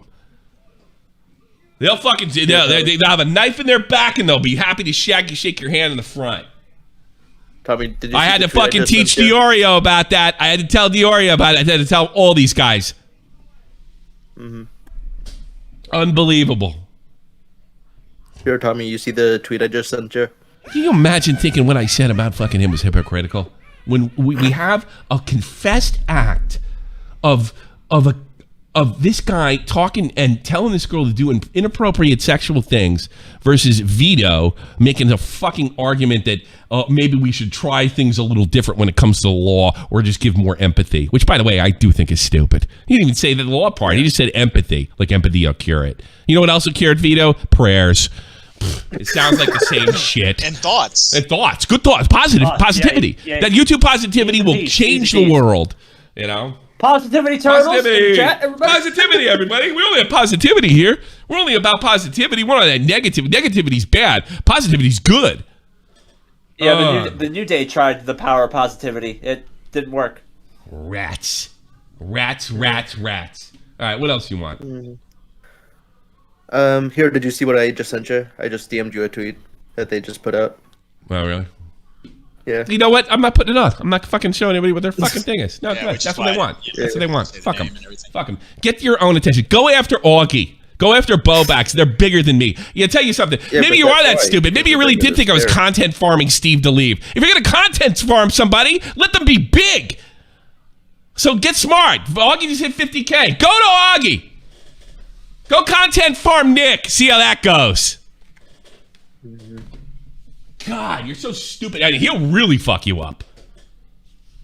B: They'll have a knife in their back and they'll be happy to shake your hand in the front.
P: Tommy, did you
B: I had to fucking teach Diorio about that. I had to tell Diorio about it. I had to tell all these guys.
P: Mm-hmm.
B: Unbelievable.
P: Here, Tommy, you see the tweet I just sent you?
B: Can you imagine thinking what I said about fucking him was hypocritical? When we have a confessed act of a of this guy talking and telling this girl to do inappropriate sexual things versus Vito making a fucking argument that maybe we should try things a little different when it comes to the law or just give more empathy, which, by the way, I do think is stupid. He didn't even say the law part. He just said empathy, like empathy will cure it. You know what else will cure it, Vito? Prayers. It sounds like the same shit.
C: And thoughts.
B: And thoughts. Good thoughts. Positivity.
D: Yeah.
B: That YouTube positivity will change the world. You know?
D: Positivity, turtles.
B: Positivity.
D: Chat, everybody.
B: Positivity, everybody. We only have positivity here. We're only about positivity. We're not that negative. Negativity's bad. Positivity's good.
D: Yeah, the New Day tried the power of positivity. It didn't work.
B: Rats. All right, what else you want?
P: Here, did you see what I just sent you? I just DM'd you a tweet that they just put out.
B: Oh, really?
P: Yeah.
B: You know what? I'm not putting it on. I'm not fucking showing anybody what their fucking thing is. No, that's what they want. That's what they want. Fuck them. Fuck them. Get your own attention. Go after Augie. Go after Bowblax. They're bigger than me. Yeah, tell you something.
P: Yeah,
B: maybe you are that stupid. Maybe you really did think I was content farming Steve to leave. If you're going to content farm somebody, let them be big. So get smart. Augie just hit 50K. Go to Augie. Go content farm Nick. See how that goes. God, you're so stupid. I mean, he'll really fuck you up.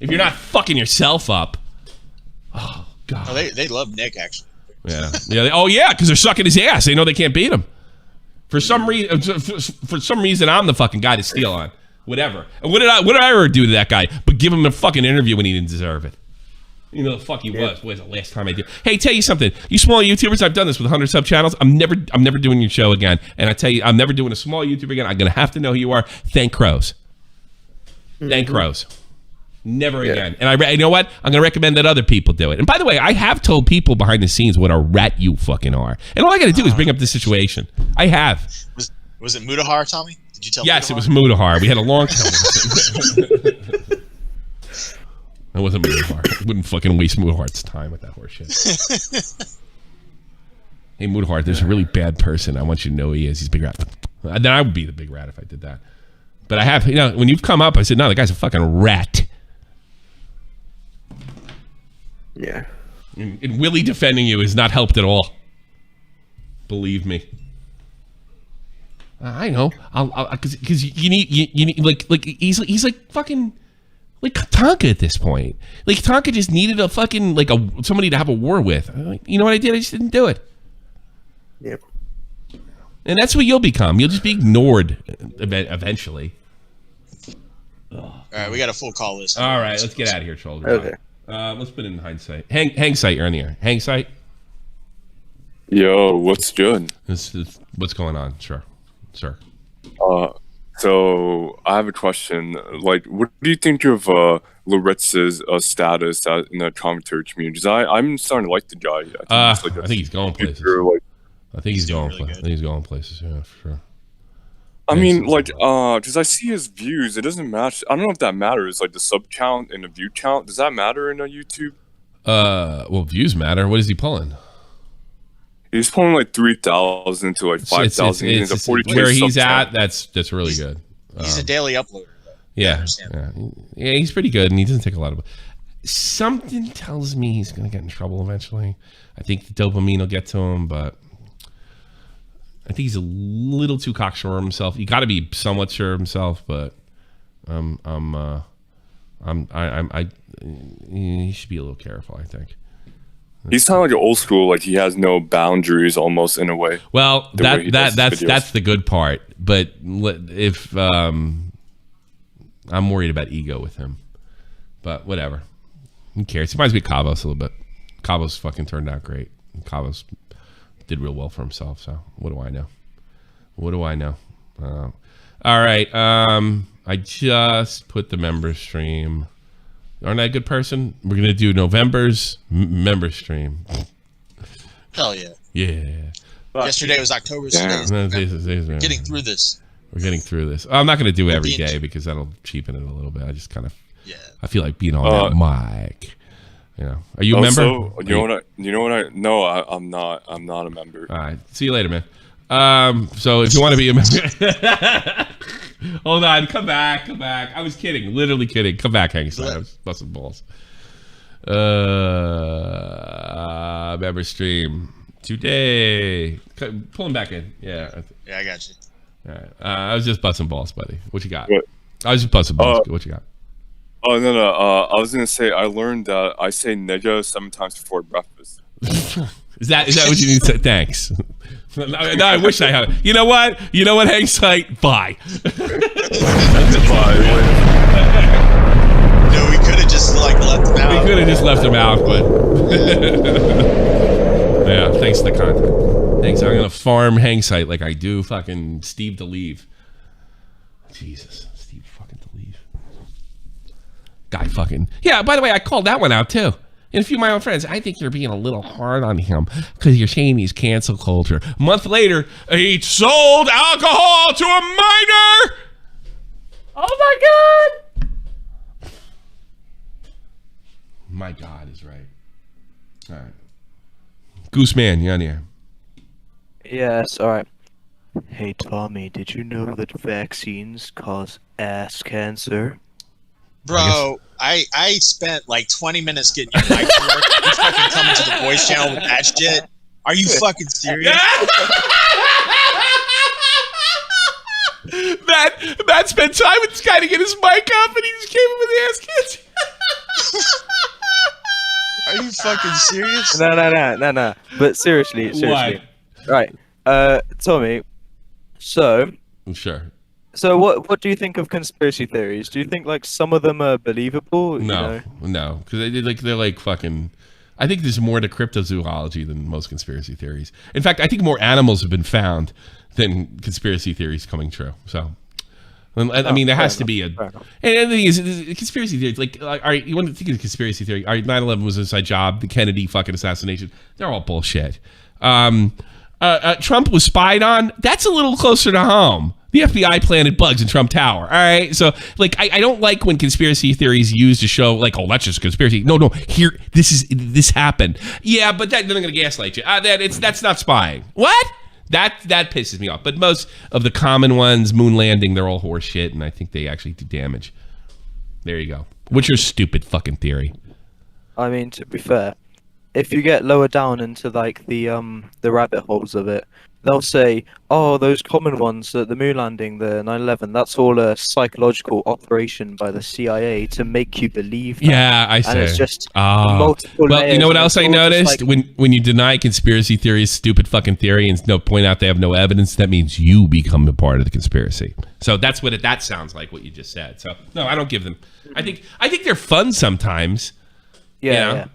B: If you're not fucking yourself up. Oh, God.
C: Oh, they love Nick, actually.
B: Yeah. Oh, yeah, because they're sucking his ass. They know they can't beat him. For some reason, I'm the fucking guy to steal on. Whatever. And what did I ever do to that guy but give him a fucking interview when he didn't deserve it? You know the fuck he was. What was the last time I did? Hey, tell you something. You small YouTubers, I've done this with 100 sub channels. I'm never doing your show again. And I tell you, I'm never doing a small YouTuber again. I'm gonna have to know who you are. Thank crows. Thank crows. Never again. And you know what? I'm gonna recommend that other people do it. And by the way, I have told people behind the scenes what a rat you fucking are. And all I gotta do is bring up the situation. I have.
C: Was it Mudahar, Tommy? Did you tell?
B: Yes,
C: Mudahar?
B: it was Mudahar. We had a long conversation. It wasn't Mudahar. I wouldn't fucking waste Mudahar's time with that horse shit. Hey, Mudahar, there's a really bad person. I want you to know who he is. He's a big rat. Then I would be the big rat if I did that. But I have, when you've come up, I said, no, the guy's a fucking rat.
P: Yeah.
B: And Willie defending you has not helped at all. Believe me. I know. Because you need like he's like fucking. Like Tonka at this point. Like Tonka just needed a fucking somebody to have a war with. You know what I did? I just didn't do it.
P: Yep.
B: And that's what you'll become. You'll just be ignored eventually.
C: All right, we got a full call list.
B: All right, let's get out of here, Troll.
P: Okay.
B: Let's put it in hindsight. Hang sight, you're on the air. Hang sight.
Q: Yo, what's good?
B: What's going on? Sure.
Q: So I have a question. Like, what do you think of Loretz's status in the commentary community? 'Cause I'm starting to like the guy.
B: I think he's going places. I think he's going places. Yeah, for sure.
Q: I mean, because I see his views. It doesn't match. I don't know if that matters. Like the sub count and the view count. Does that matter in a YouTube?
B: Well, views matter. What is he pulling?
Q: He's pulling like 3,000 to like 5,000. He's a 42
B: where he's at. That's really good.
C: He's a daily uploader.
B: Yeah, he's pretty good, and he doesn't take a lot of. Something tells me he's gonna get in trouble eventually. I think the dopamine will get to him, but I think he's a little too cocksure of himself. You got to be somewhat sure of himself, but he should be a little careful, I think.
Q: He's kind of like an old school, like he has no boundaries almost in a way.
B: Well, that's the good part. But if I'm worried about ego with him, but whatever. Who cares? He reminds me of Cabos a little bit. Cabos fucking turned out great. Cabos did real well for himself. So what do I know? All right. I just put the member stream. Aren't I a good person? We're gonna do November's member stream.
C: Hell yeah.
B: Yeah.
C: Yesterday was October. So we're getting through this.
B: We're getting through this. I'm not gonna do every day because that'll cheapen it a little bit. I just kind of. Yeah. I feel like being on that mic. You know. Are you a member?
Q: You know what? No, I'm not. I'm not a member.
B: All right. See you later, man. So if you want to be a member. Hold on, come back. I was kidding, literally kidding. Come back, Hank. I was busting balls. member stream today. Pull him back in. Yeah.
C: Yeah, I got you.
B: All right. I was just busting balls, buddy. What you got?
Q: What?
B: I was just busting balls. What you got?
Q: Oh no. I was gonna say I learned that I say nigga 7 times before breakfast.
B: Is that what you need to say? Thanks. No, I wish I had. You know what? Hang tight. Bye.
C: No, we could have just left him out.
B: We could have just left him out, but yeah. Thanks for the content. Thanks. I'm gonna farm hang site like I do fucking Steve DeLeave. Jesus, Steve fucking DeLeave. Guy fucking yeah. By the way, I called that one out too. And a few of my own friends, I think you're being a little hard on him because you're saying he's cancel culture. A month later, he sold alcohol to a minor.
M: Oh my God!
B: My God is right. All right. Gooseman, you on here?
R: Yes, alright. Hey Tommy, did you know that vaccines cause ass cancer?
C: Bro, I spent like 20 minutes getting your mic to work. You fucking coming to the voice channel with that shit? Are you fucking serious?
B: Matt spent time with this guy to get his mic up, and he just came in with the ass kids.
C: Are you fucking serious?
R: No. But seriously.
B: Why?
R: Right. Tommy, so...
B: Sure.
R: So what do you think of conspiracy theories? Do you think like some of them are believable?
B: No, because they're like fucking. I think there's more to cryptozoology than most conspiracy theories. In fact, I think more animals have been found than conspiracy theories coming true. So, I mean, there has to be a. And the thing is, conspiracy theories. Like, all right, you want to think of conspiracy theory? All right, 9/11 was an inside job. The Kennedy fucking assassination. They're all bullshit. Trump was spied on. That's a little closer to home. The FBI planted bugs in Trump Tower. All right. So, like, I don't like when conspiracy theories used to show, like, oh, that's just conspiracy. No. Here, this happened. Yeah, but they're going to gaslight you. That's not spying. What? That pisses me off. But most of the common ones, moon landing, they're all horse shit, and I think they actually do damage. There you go. What's your stupid fucking theory?
R: I mean, to be fair, if you get lower down into like the rabbit holes of it, they'll say, oh, those common ones, the moon landing, the 9/11, that's all a psychological operation by the CIA to make you believe that.
B: Yeah, I see.
R: And it's just multiple
B: well,
R: layers,
B: you know what else I noticed?
R: like...
B: When you deny conspiracy theories, stupid fucking theory, and point out they have no evidence, that means you become a part of the conspiracy. So that's what that sounds like, what you just said. So, no, I don't give them. I think they're fun sometimes.
R: Yeah.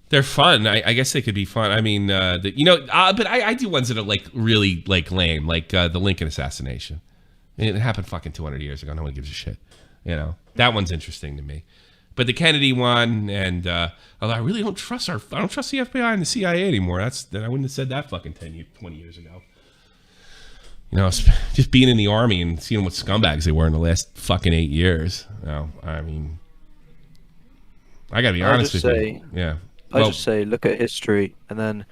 B: They're fun. I guess they could be fun. I mean, but I do ones that are like really like lame, like the Lincoln assassination. It happened fucking 200 years ago. No one gives a shit. That one's interesting to me. But the Kennedy one, and although I really don't trust the FBI and the CIA anymore. I wouldn't have said that fucking 20 years ago. Just being in the Army and seeing what scumbags they were in the last fucking 8 years. I mean, I gotta be honest with you. Yeah.
R: I just say, look at history, and then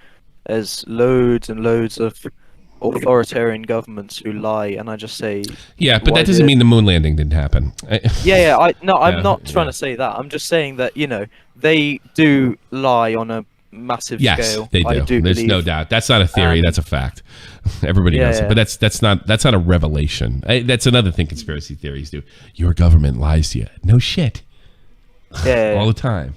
R: there's loads and loads of authoritarian governments who lie, and I just say...
B: Yeah, but that doesn't mean the moon landing didn't happen.
R: I'm not trying to say that. I'm just saying that, they do lie on a massive scale.
B: Yes, they do. There's no doubt. That's not a theory. That's a fact. Everybody knows it. But that's not a revelation. That's another thing conspiracy theories do. Your government lies to you. No shit.
R: Yeah,
B: all the time.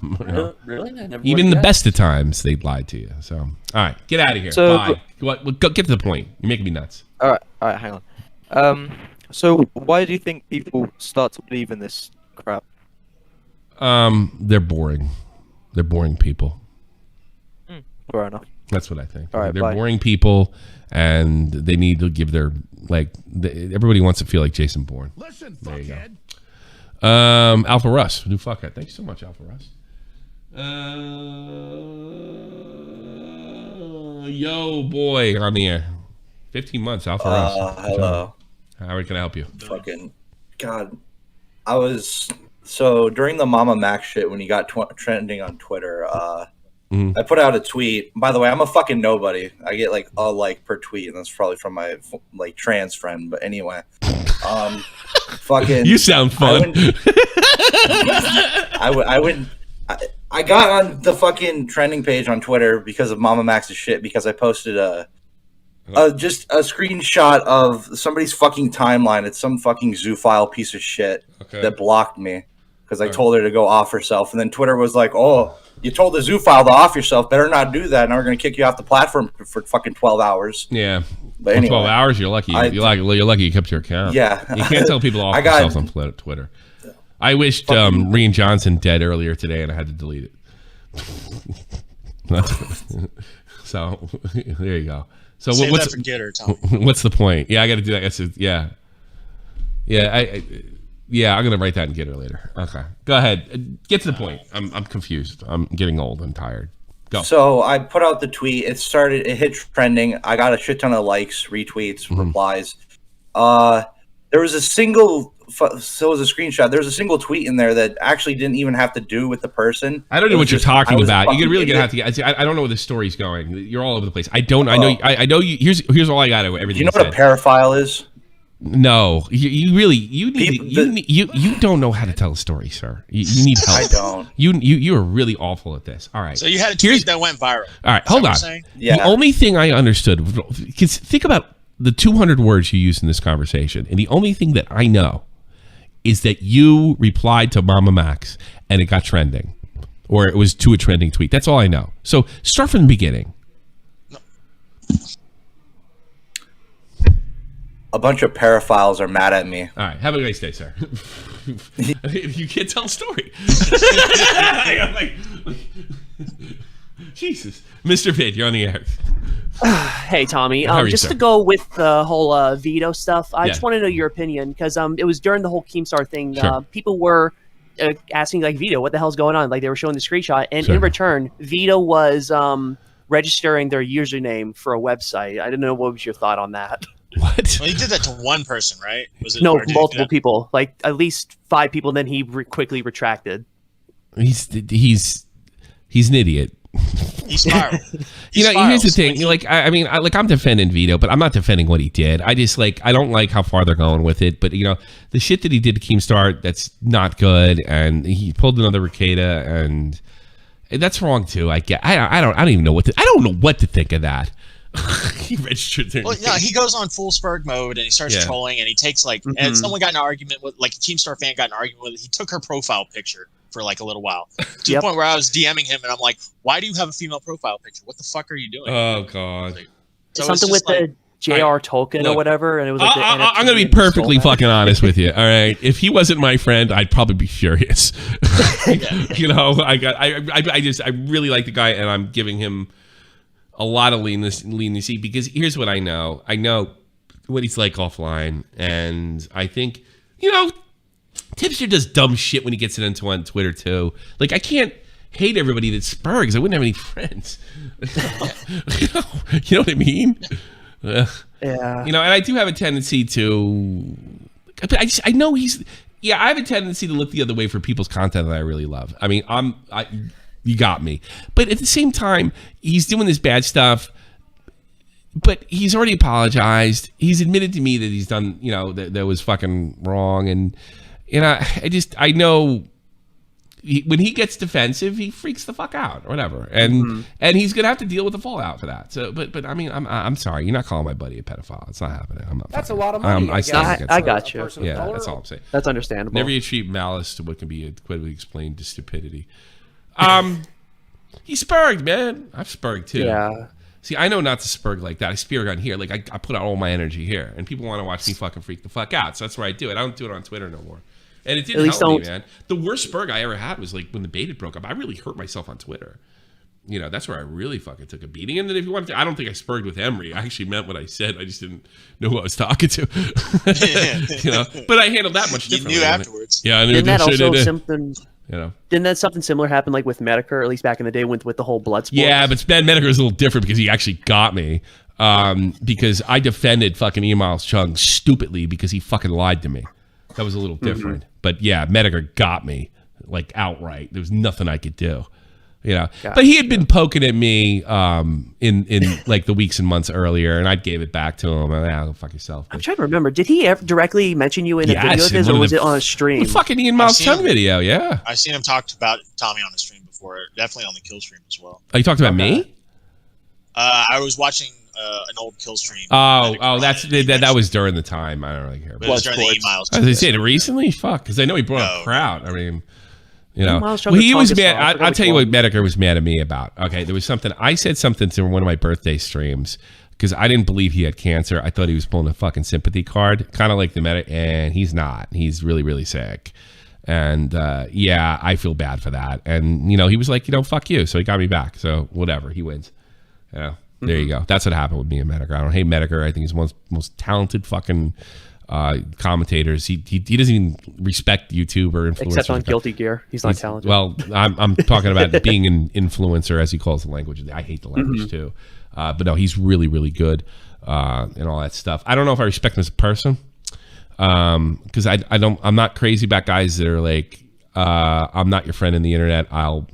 D: Really?
B: Even the best of times, they lied to you. So, all right, get out of here. Bye. Go, get to the point. You're making me nuts.
R: All right, hang on. So why do you think people start to believe in this crap?
B: They're boring. They're boring people.
R: Fair enough.
B: That's what I think.
R: All right,
B: they're boring people, and they need to give their everybody wants to feel like Jason Bourne.
S: Listen,
B: there you go. Alpha Russ, new fuckhead. Thanks so much, Alpha Russ. Yo, boy, on the air. 15 months, Alpha Russ.
T: Hello.
B: How can I help you?
T: Fucking God. So during the Mama Max shit, when he got trending on Twitter, I put out a tweet. By the way, I'm a fucking nobody. I get like a like per tweet, and that's probably from my like trans friend. But anyway, fucking.
B: You sound fun.
T: I I got on the fucking trending page on Twitter because of Mama Max's shit because I posted just a screenshot of somebody's fucking timeline. It's some fucking zoophile piece of shit that blocked me because I told her to go off herself. And then Twitter was like, oh, you told the zoophile to off yourself. Better not do that. Now we're going to kick you off the platform for fucking 12 hours.
B: Yeah.
T: But anyway,
B: 12 hours, you're lucky. You're lucky you kept your account.
T: Yeah.
B: You can't tell people off themselves on Twitter. I wished Rian Johnson dead earlier today and I had to delete it. So there you go. So
C: Save
B: what's
C: that for GETTR, Tom.
B: What's the point? Yeah, I got to do that. I'm gonna write that in GETTR later. Okay, go ahead. Get to the point. I'm confused. I'm getting old and tired. Go.
T: So I put out the tweet. It hit trending. I got a shit ton of likes, retweets, replies. There was a screenshot. There was a single tweet in there that actually didn't even have to do with the person.
B: I don't know what you're talking about. You're really gonna have to get. I don't know where the story's going. You're all over the place. I know. I know you. Here's all I got. Everything.
T: Do you know what a paraphile is?
B: No, you don't know how to tell a story, sir. You need help.
T: I don't.
B: You are really awful at this. All right.
C: So you had a tweet that went viral.
B: All right, hold on.
T: Yeah.
B: The only thing I understood, because think about the 200 words you used in this conversation, and the only thing that I know is that you replied to Mama Max and it got trending, or it was to a trending tweet. That's all I know. So start from the beginning.
T: A bunch of paraphiles are mad at me.
B: All right, have a nice day, sir. You can't tell a story. Jesus, Mr. Vid, you're on the air.
S: Hey, Tommy.
B: How are you,
S: just
B: sir?
S: to go with the whole Vito stuff, I just want to know your opinion because it was during the whole Keemstar thing.
B: Sure.
S: People were asking like Vito, what the hell's going on? Like they were showing the screenshot, and in return, Vito was registering their username for a website. I didn't know what was your thought on that.
B: What?
C: Well, he did that to one person, right?
S: No, multiple people, like at least 5 people. Then he quickly retracted.
B: He's an idiot.
C: He's spiraled.
B: Here's the thing. I'm defending Vito, but I'm not defending what he did. I just I don't like how far they're going with it. But the shit that he did to Keemstar, that's not good. And he pulled another Ricada, and that's wrong too. I don't even know what I don't know what to think of that. He registered there.
C: Well, he goes on full Spurg mode and he starts trolling, and he takes and someone got in an argument with a Keemstar fan got in an argument with it. He took her profile picture for a little while to the point where I was DMing him and I'm like, why do you have a female profile picture? What the fuck are you doing?
B: Oh God.
S: Something with the J.R. Tolkien or whatever, and it was like
B: I'm gonna be perfectly fucking honest with you. All right, if he wasn't my friend, I'd probably be furious. I really like the guy, and I'm giving him a lot of leniency because here's what I know. I know what he's like offline, and I think Tipster does dumb shit when he gets it into on Twitter too. Like I can't hate everybody that Spurgs. I wouldn't have any friends. You know what I mean? Yeah. And I do have a tendency to. I know he's. Yeah, I have a tendency to look the other way for people's content that I really love. I mean, you got me. But at the same time, he's doing this bad stuff. But he's already apologized. He's admitted to me that he's done, that was fucking wrong. And I know when he gets defensive, he freaks the fuck out or whatever. And he's gonna have to deal with the fallout for that. So, but I mean, I'm sorry. You're not calling my buddy a pedophile. It's not happening. I'm not.
F: That's a lot of money.
S: I got you.
B: Yeah, that's all I'm saying.
S: That's understandable.
B: Never you treat malice to what can be equitably explained to stupidity. He's spurged, man. I've spurged too.
S: Yeah.
B: See, I know not to spurg like that. I spurg on here. Like I put out all my energy here, and people want to watch me fucking freak the fuck out. So that's where I do it. I don't do it on Twitter no more. And it didn't help me, man. The worst spurg I ever had was when the beta broke up. I really hurt myself on Twitter. That's where I really fucking took a beating. And then if you wanted to, I don't think I spurged with Emery. I actually meant what I said. I just didn't know who I was talking to. But I handled that much differently.
C: You knew afterwards.
B: Yeah, I knew.
S: Didn't that also
B: something?
S: Didn't that something similar happen with Medicare, or at least back in the day with the whole blood sport?
B: Yeah, but Medicare is a little different because he actually got me. Because I defended fucking Emiles Chung stupidly because he fucking lied to me. That was a little different. But yeah, Medicare got me outright. There was nothing I could do. You know,
S: Gotcha.
B: but he had been poking at me in like the weeks and months earlier, and I gave it back to him. And go fuck yourself.
S: I'm trying to remember. Did he ever directly mention you in a video of his, or was it on a stream?
B: The fucking Ian Miles Chen video, yeah.
C: I've seen him talk about Tommy on the stream before. Definitely on the kill stream as well.
B: Oh, you talked about me?
C: I was watching an old kill stream.
B: That was during the time. I don't really care.
C: But it was during the E-Miles.
B: As I said, recently, fuck, because I know he brought up Kraut. I mean, you know,
S: Miles
B: he was
S: Struggle
B: mad. I'll tell you what Medicare was mad at me about. Okay, there was something I said something to one of my birthday streams because I didn't believe he had cancer. I thought he was pulling a fucking sympathy card, kind of like the medic, and he's not. He's really, really sick. And yeah, I feel bad for that. And you know, he was like, fuck you. So he got me back. So whatever, he wins. Yeah, there you go. That's what happened with me and Medicare. I don't hate Medicare. I think he's one of the most talented fucking commentators. He doesn't even respect YouTube or influencers.
S: Except on Guilty Gear, he's not talented.
B: Well, I'm talking about being an influencer, as he calls the language. I hate the language too, but no, he's really, really good and all that stuff. I don't know if I respect him as a person because I'm not crazy about guys that are like, I'm not your friend in the internet. I'll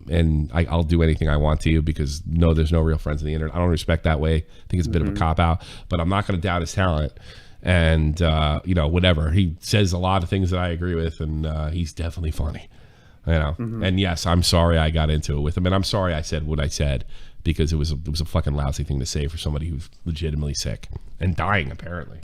B: do anything I want to you because no, there's no real friends in the internet. I don't respect that way. I think it's a bit of a cop out, but I'm not going to doubt his talent. And whatever, he says a lot of things that I agree with, and he's definitely funny, And yes, I'm sorry I got into it with him, and I'm sorry I said what I said because it was a fucking lousy thing to say for somebody who's legitimately sick and dying apparently.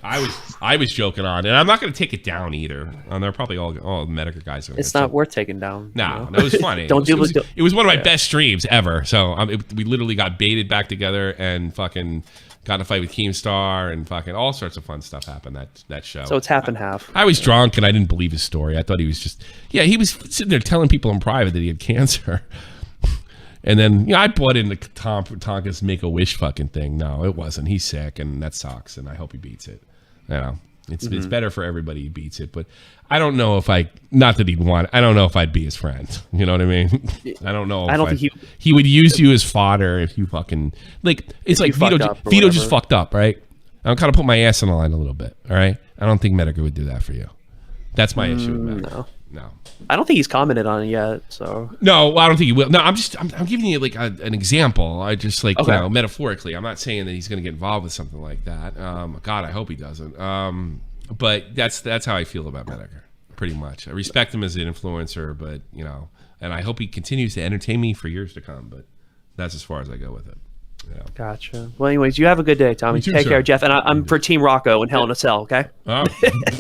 B: I was joking on, and I'm not going to take it down either. They're probably all Medicare guys.
S: It's not worth taking down.
B: No, it was funny. It was one of my best streams ever. So we literally got baited back together and fucking got in a fight with Keemstar and fucking all sorts of fun stuff happened that show.
S: So it's half and half.
B: I was drunk and I didn't believe his story. I thought he was he was sitting there telling people in private that he had cancer. And then, I bought into Tonka's Make-A-Wish fucking thing. No, it wasn't. He's sick, and that sucks, and I hope he beats it. It's better for everybody he beats it, but I don't know if I don't know if I'd be his friend. You know what I mean? I don't know. I don't think he would use you as fodder if you fucking, like, it's like Vito just fucked up, right? I'm kind of put my ass on the line a little bit, all right? I don't think Medicare would do that for you. That's my issue with Medicare. No.
S: I don't think he's commented on it yet. So
B: no, I don't think he will. No, I'm giving you like an example. I just like metaphorically. I'm not saying that he's going to get involved with something like that. God, I hope he doesn't. But that's how I feel about Medicare. Pretty much, I respect him as an influencer, but and I hope he continues to entertain me for years to come. But that's as far as I go with it.
S: Gotcha. Well, anyways, you have a good day, Tommy. Take care, Jeff. And I'm for Team Rocco and Hell in a Cell. Okay.
B: Oh.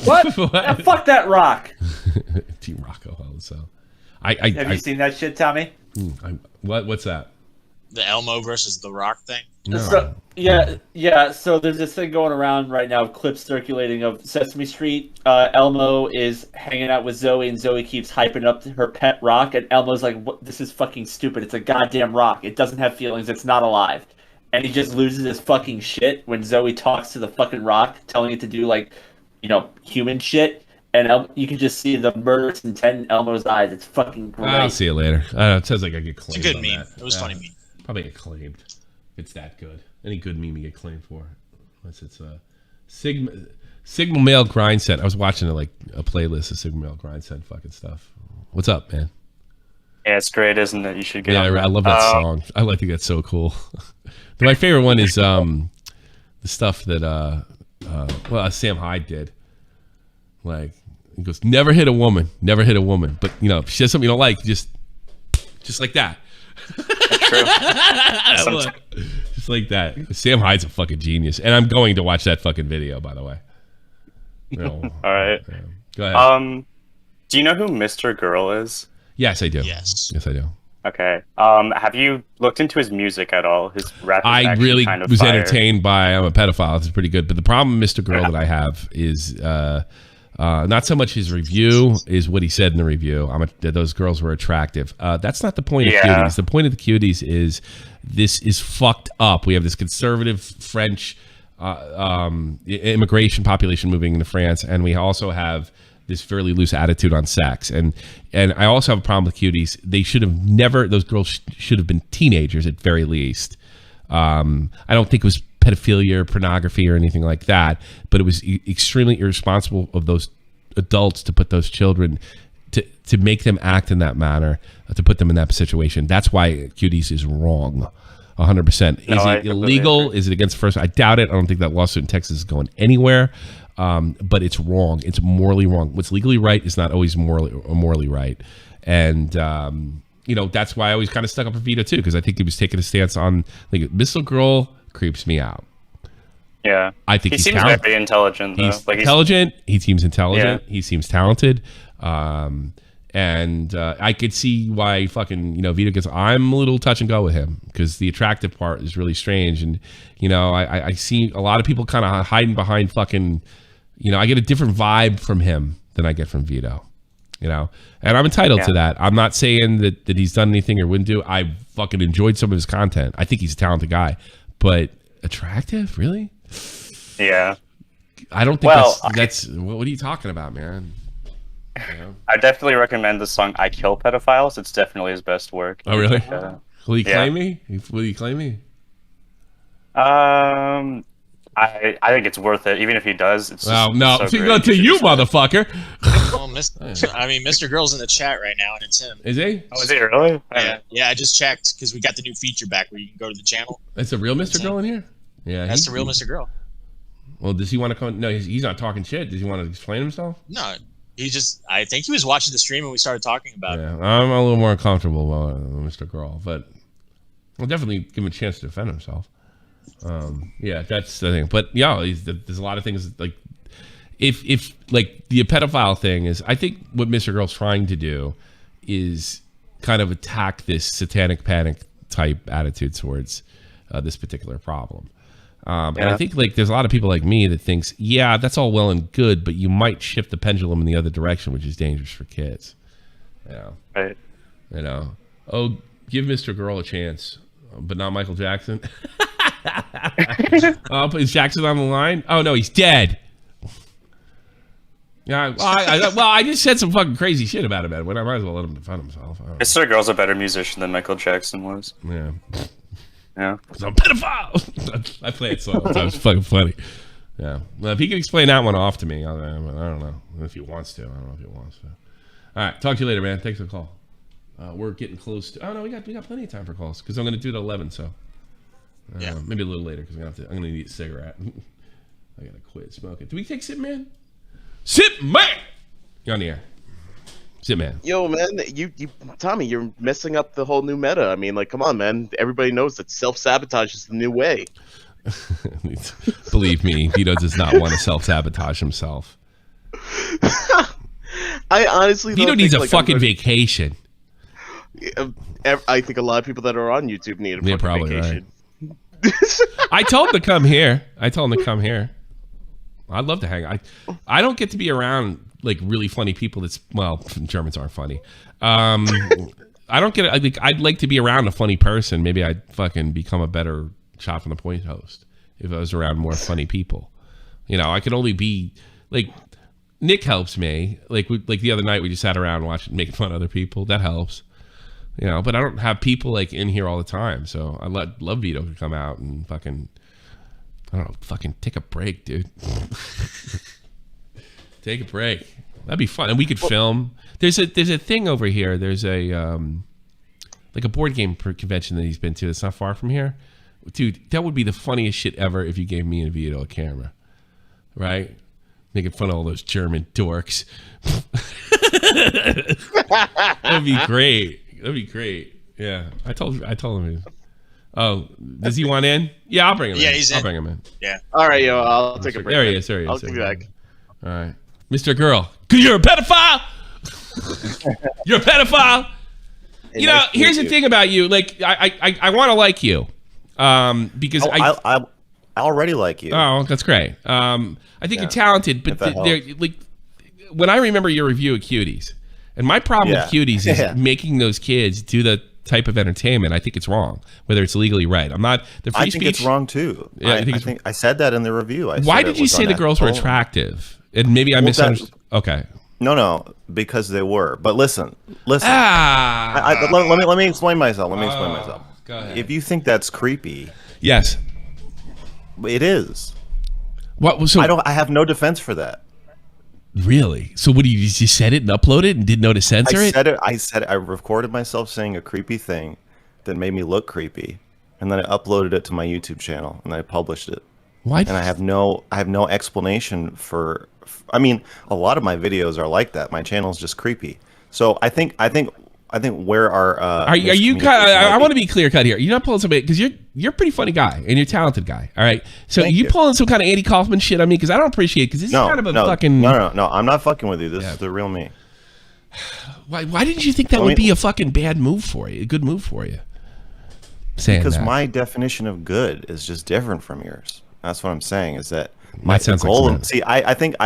D: What? Yeah, fuck that Rock.
B: Team Rocco, Hell in a Cell.
D: Have you seen that shit, Tommy?
B: What's that?
C: The Elmo versus the Rock thing.
B: No.
D: So, yeah. So there's this thing going around right now, clips circulating of Sesame Street. Elmo is hanging out with Zoe, and Zoe keeps hyping up her pet rock, and Elmo's like, "What? This is fucking stupid. It's a goddamn rock. It doesn't have feelings. It's not alive." And he just loses his fucking shit when Zoe talks to the fucking rock, telling it to do like, human shit. And you can just see the murderous intent in Elmo's eyes. It's fucking great.
B: I'll see you later. It sounds like I get claimed.
C: It's a good meme. It was funny meme.
B: Probably get claimed. It's that good. Any good meme you get claimed for, unless it's a Sigma Male Grind Set. I was watching a playlist of Sigma Male Grind Set fucking stuff. What's up, man?
U: Yeah, it's great, isn't it? You should get.
B: Yeah, I love that song. I think that's so cool. My favorite one is the stuff that Sam Hyde did. Like, he goes, never hit a woman. But if she says something you don't like, just like that.
U: That's true.
B: Just like that. Sam Hyde's a fucking genius, and I'm going to watch that fucking video. By the way.
U: All right.
B: Go ahead.
U: Do you know who MrGirl is?
B: Yes, I do.
C: Yes,
B: I do.
U: Okay. Have you looked into his music at all? His rap.
B: I really was entertained by. I'm a pedophile. It's pretty good. But the problem, MrGirl, that I have is not so much his review, is what he said in the review. Those girls were attractive. That's not the point of Cuties. The point of the Cuties is this is fucked up. We have this conservative French immigration population moving into France, and we also have this fairly loose attitude on sex. And I also have a problem with Cuties. They should have never. Those girls should have been teenagers at very least. I don't think it was pedophilia or pornography or anything like that, but it was extremely irresponsible of those adults to put those children to make them act in that manner, to put them in that situation. That's why Cuties is wrong. 100%. Is it illegal? Is it against first? I doubt it. I don't think that lawsuit in Texas is going anywhere. But it's wrong. It's morally wrong. What's legally right is not always morally right. And that's why I always kind of stuck up for Vito too, because I think he was taking a stance on like MrGirl creeps me out.
U: Yeah,
B: I think
U: he seems very intelligent. Though.
B: He's intelligent. He seems intelligent. Yeah. He seems talented. And I could see why fucking Vito gets. I'm a little touch and go with him because the attractive part is really strange, and I see a lot of people kind of hiding behind fucking. I get a different vibe from him than I get from Vito. And I'm entitled to that. I'm not saying that he's done anything or wouldn't do. I fucking enjoyed some of his content. I think he's a talented guy, but attractive, really?
U: Yeah.
B: I don't think that's. What are you talking about, man?
U: I definitely recommend the song "I Kill Pedophiles." It's definitely his best work.
B: Oh, really? Will he claim me? Will he claim me?
U: I think it's worth it, even if he does. It's
B: no, go to you, motherfucker.
C: Well, MrGirl's in the chat right now, and it's him.
B: Is he?
U: Oh, is he really?
C: Yeah, I just checked because we got the new feature back where you can go to the channel.
B: That's a real MrGirl in here. Yeah,
C: that's the real MrGirl.
B: Well, does he want to come? No, he's not talking shit. Does he want to explain himself?
C: No. I think he was watching the stream and we started talking about it.
B: I'm a little more comfortable with MrGirl, but I'll definitely give him a chance to defend himself. That's the thing. But there's a lot of things like if like the pedophile thing is, I think what MrGirl's trying to do is kind of attack this satanic panic type attitude towards this particular problem. And I think like there's a lot of people like me that thinks, that's all well and good, but you might shift the pendulum in the other direction, which is dangerous for kids.
U: Right.
B: Oh, give MrGirl a chance, but not Michael Jackson. Is Jackson on the line? Oh no, he's dead. Yeah, I just said some fucking crazy shit about him, Edwin. I might as well let him defend himself.
U: MrGirl's a better musician than Michael Jackson was.
B: Yeah.
U: Yeah.
B: Because I'm a pedophile. I play it so it's fucking funny. Yeah. Well, if he can explain that one off to me, I don't know if he wants to. I don't know if he wants to. All right. Talk to you later, man. Thanks for the call. We're getting close to. Oh no, we got plenty of time for calls because I'm going to do it at 11. So. Maybe a little later because I'm going to need a cigarette. I got to quit smoking. Do we take Sip Man? Sip Man! You're on the air. Sip Man.
A: Yo, man, you Tommy, you're messing up the whole new meta. I mean, like, come on, man. Everybody knows that self-sabotage is the new way.
B: Believe me, Vito does not want to self-sabotage himself.
A: I honestly
B: Vito needs a fucking vacation.
A: I think a lot of people that are on YouTube need a fucking
B: probably
A: vacation.
B: Right. I told him to come here. I'd love to hang. I don't get to be around like really funny people. Germans aren't funny. I don't get. I'd like to be around a funny person. Maybe I'd fucking become a better shot from the point host if I was around more funny people. I could only be like Nick helps me. Like the other night we just sat around making fun of other people. That helps. But I don't have people like in here all the time. So I love Vito to come out and fucking. I don't know, fucking take a break, dude. Take a break. That'd be fun. And we could film. There's a thing over here. There's a like a board game convention that he's been to that's not far from here. Dude, that would be the funniest shit ever if you gave me and Vito a camera. Right? Making fun of all those German dorks. That'd be great. Yeah. I told him. Oh, does he want in? Yeah, I'll bring him in.
C: Yeah, he's in.
B: I'll bring him in.
C: Yeah.
A: All right, yo, I'll take a break.
B: There he is.
A: I'll be back.
B: All right. MrGirl, because you're a pedophile. You're a pedophile.
A: Hey, nice
B: here's the thing about you. Like, I want to like you. Because
V: I already like you.
B: Oh, that's great. I think you're talented, but they're like when I remember your review of Cuties, and my problem with Cuties is making those kids do the type of entertainment. I think it's wrong, whether it's legally right. I'm not the free
V: I think it's wrong too.
B: Yeah,
V: I think I said that in the review.
B: Why did you say the girls were attractive? And maybe I misunderstood. Okay.
V: No, because they were. But listen. Let me explain myself.
B: Go ahead.
V: If you think that's creepy,
B: yes,
V: it is.
B: What? So
V: I have no defense for that.
B: Really? So what, you just said it and uploaded it and didn't know to censor it?
V: I recorded myself saying a creepy thing that made me look creepy, and then I uploaded it to my YouTube channel and I published it.
B: Why?
V: And I have no explanation for. I mean, a lot of my videos are like that. My channel is just creepy. So I think where our
B: are you? I want to be clear cut here. You're not pulling somebody because you're a pretty funny guy and you're a talented guy. All right. So you pulling some kind of Andy Kaufman shit on me because I don't appreciate it because this is kind of a fucking.
V: No. I'm not fucking with you. This is the real me.
B: Why didn't you think that would be a fucking bad move for you? A good move for you?
V: Because my definition of good is just different from yours. That's what I'm saying. Is that my
B: sounds
V: goal?
B: Like
V: see, I think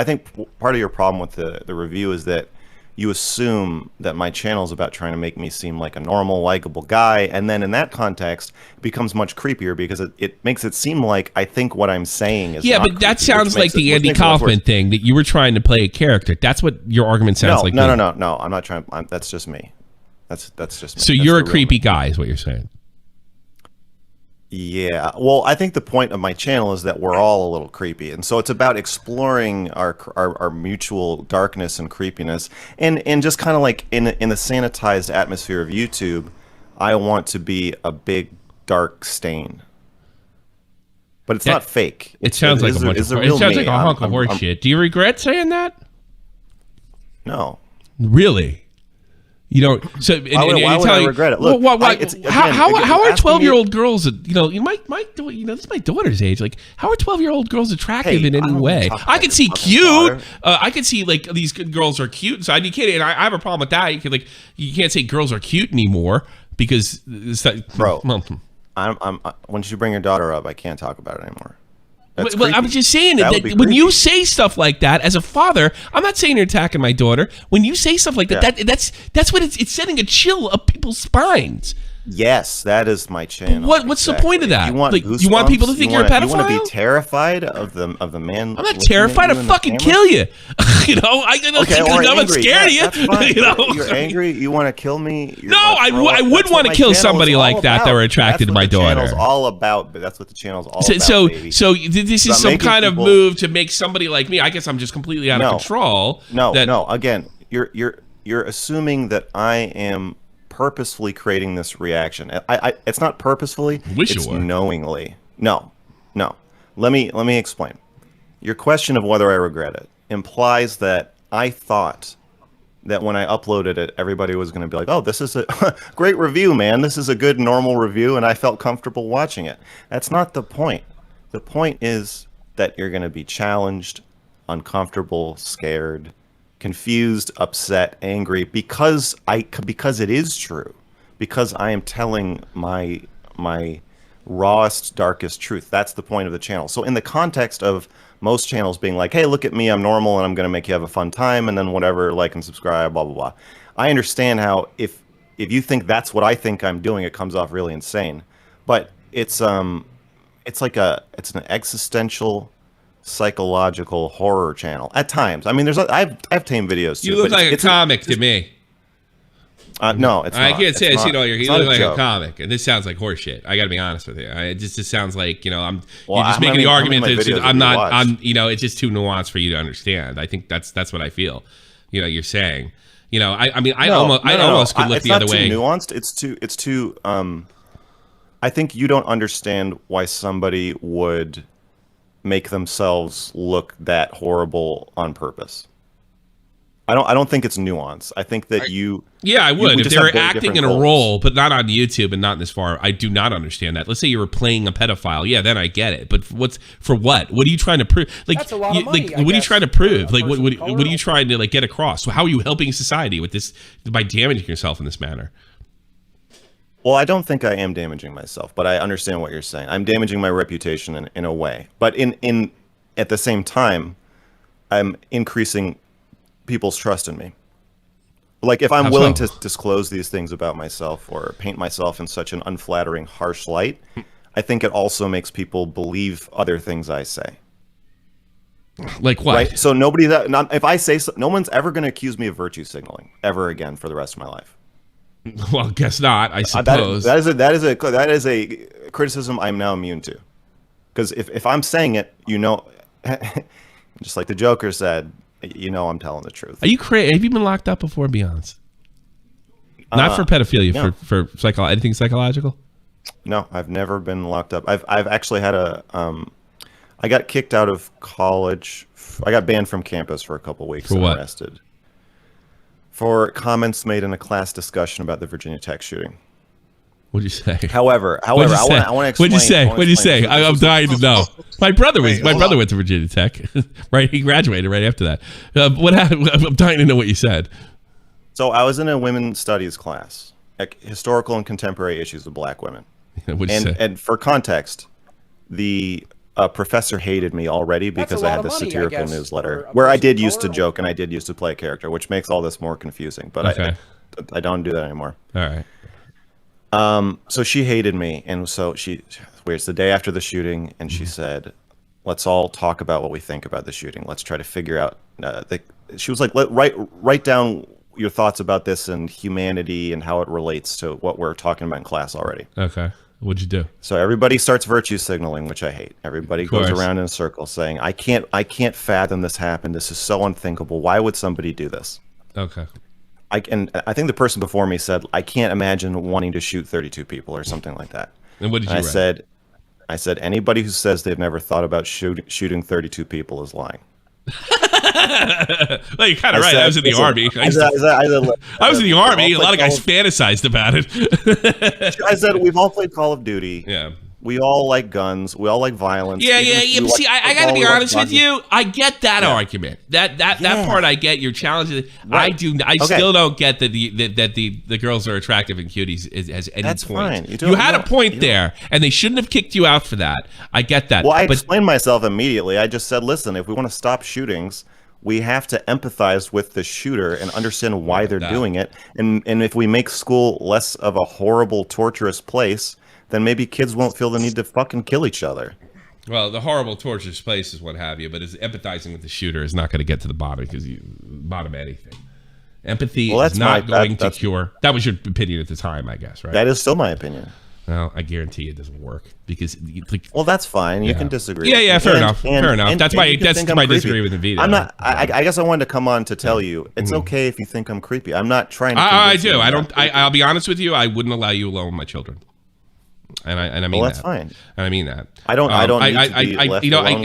V: part of your problem with the review is that you assume that my channel is about trying to make me seem like a normal, likable guy, and then in that context, it becomes much creepier because it makes it seem like I think what I'm saying is.
B: Yeah, but that sounds like the Andy Kaufman thing that you were trying to play a character. That's what your argument sounds like.
V: No. I'm not trying. That's just me. That's just me.
B: So you're a creepy guy, is what you're saying.
V: Yeah, well, I think the point of my channel is that we're all a little creepy, and so it's about exploring our mutual darkness and creepiness, and just kind of like in the sanitized atmosphere of YouTube, I want to be a big dark stain, but it's not fake.
B: It sounds like a bunch of it sounds like a hunk of horse shit. Do you regret saying that?
V: No.
B: Really? You don't. So
V: why would I regret it? Look,
B: how are 12-year-old girls? You know, this is my daughter's age. Like, how are 12-year-old girls attractive in any way? I can see cute. I can see like these girls are cute. So you can't. And I have a problem with that. You can't say girls are cute anymore because it's that,
V: bro. Once you bring your daughter up, I can't talk about it anymore.
B: Well, I'm just saying that when you say stuff like that as a father, I'm not saying you're attacking my daughter. When you say stuff like that, that's what it's setting a chill up people's spines.
V: Yes, that is my channel.
B: What's the point of that? You want people to think you're a pedophile?
V: You want to be terrified of the man?
B: I'm not terrified. I'll fucking kill you. You know, I'm not scared of you.
V: That's fine.
B: You know?
V: You're angry. You want to kill me.
B: No, I would want to kill somebody like that were attracted to my daughter.
V: That's what the channel's all about. That's what the channel's all about. Baby.
B: So this is some kind of move to make somebody like me. I guess I'm just completely out of control.
V: No. Again, you're assuming that I am purposefully creating this reaction. It's not purposefully. It's knowingly. No. Let me explain. Your question of whether I regret it implies that I thought that when I uploaded it, everybody was going to be like, "Oh, this is a great review, man. This is a good normal review," and I felt comfortable watching it. That's not the point. The point is that you're going to be challenged, uncomfortable, scared, confused, upset, angry because it is true, because I am telling my rawest, darkest truth. That's the point of the channel. So in the context of most channels being like, "Hey, look at me, I'm normal and I'm going to make you have a fun time," and then whatever, like and subscribe, blah blah blah. I understand how if you think that's what I think I'm doing, it comes off really insane. But it's an existential, psychological horror channel at times. I mean, I've tame videos too.
B: You look like a comic to me.
V: No, it's not.
B: I can't say I've seen all your. You look like
V: a
B: comic, and this sounds like horseshit. I got to be honest with you. It just sounds like you're
V: Well,
B: just making the argument that I'm not.
V: watch?
B: It's just too nuanced for you to understand. I think that's what I feel. You're saying. I almost could look the other way.
V: It's not too nuanced. It's too. I think you don't understand why somebody would make themselves look that horrible on purpose. I don't think it's nuance. I think that you.
B: Yeah, I would if they were acting in a role, but not on YouTube and not this far. I do not understand that. Let's say you were playing a pedophile. Yeah, then I get it. But for what? What are you trying to prove? Like,
F: that's a lot of money,
B: what are you trying to prove? Like, what are you trying to get across? So how are you helping society with this by damaging yourself in this manner?
V: Well, I don't think I am damaging myself, but I understand what you're saying. I'm damaging my reputation in a way, but in at the same time, I'm increasing people's trust in me. Like if I'm willing to disclose these things about myself or paint myself in such an unflattering, harsh light, I think it also makes people believe other things I say.
B: Like what?
V: Right? So if I say so, no one's ever going to accuse me of virtue signaling ever again for the rest of my life.
B: Well, guess not. I suppose
V: that is a criticism I'm now immune to, because if I'm saying it, just like the Joker said, you know I'm telling the truth.
B: Are you crazy? Have you been locked up before? Be honest. Not for pedophilia,
V: no.
B: for anything psychological.
V: No, I've never been locked up. I've actually had I got kicked out of college. I got banned from campus for a couple weeks.
B: For what?
V: Arrested for comments made in a class discussion about the Virginia Tech shooting.
B: What'd you say?
V: However, I want to explain.
B: What'd you say? I'm dying to know. My brother went to Virginia Tech, right? He graduated right after that. What happened? I'm dying to know what you said.
V: So I was in a women's studies class, like historical and contemporary issues of Black women.
B: What'd you say?
V: And for context, the professor hated me already because I had this satirical newsletter where I did used to joke and I did used to play a character, which makes all this more confusing. But I don't do that anymore.
B: All right.
V: So she hated me, and so it's the day after the shooting, and she said, "Let's all talk about what we think about the shooting. Let's try to figure out." She was like, "Write down your thoughts about this and humanity and how it relates to what we're talking about in class already."
B: Okay. What'd you do?
V: So everybody starts virtue signaling, which I hate. Everybody goes around in a circle saying, "I can't fathom this happened. This is so unthinkable. Why would somebody do this?"
B: Okay.
V: I think the person before me said, "I can't imagine wanting to shoot 32 people," or something like that.
B: And what did you
V: write? I said, anybody who says they've never thought about shooting 32 people is lying.
B: Well, you're kind of right. I was in the Army. I was in the Army. A lot of guys fantasized about it.
V: I said, we've all played Call of Duty.
B: Yeah.
V: We all like guns. We all like violence.
B: Yeah. See, I got to be honest with you. I get that argument. That part I get. You're challenging. Right. I still don't get that the girls are attractive and cuties as any
V: That's
B: point.
V: Fine.
B: You had a point there, and they shouldn't have kicked you out for that. I get that.
V: Well, I explained myself immediately. I just said, listen, if we want to stop shootings, we have to empathize with the shooter and understand why they're doing it. And if we make school less of a horrible, torturous place, then maybe kids won't feel the need to fucking kill each other.
B: Well, the horrible, torturous place is what have you, but empathizing with the shooter is not going to get to the bottom bottom anything. Empathy is not going to cure. That was your opinion at the time, I guess, right?
V: That is still my opinion.
B: Well, I guarantee it doesn't work because.
V: Well, that's fine. You can disagree.
B: Yeah, fair enough. Fair enough. That's my disagree with the Vito.
V: I'm not. I guess I wanted to come on to tell you it's okay if you think I'm creepy. I'm not trying to.
B: I do. I don't. I'll be honest with you. I wouldn't allow you alone with my children. And I mean
V: well, that's
B: that.
V: fine.
B: And I mean that.
V: I don't.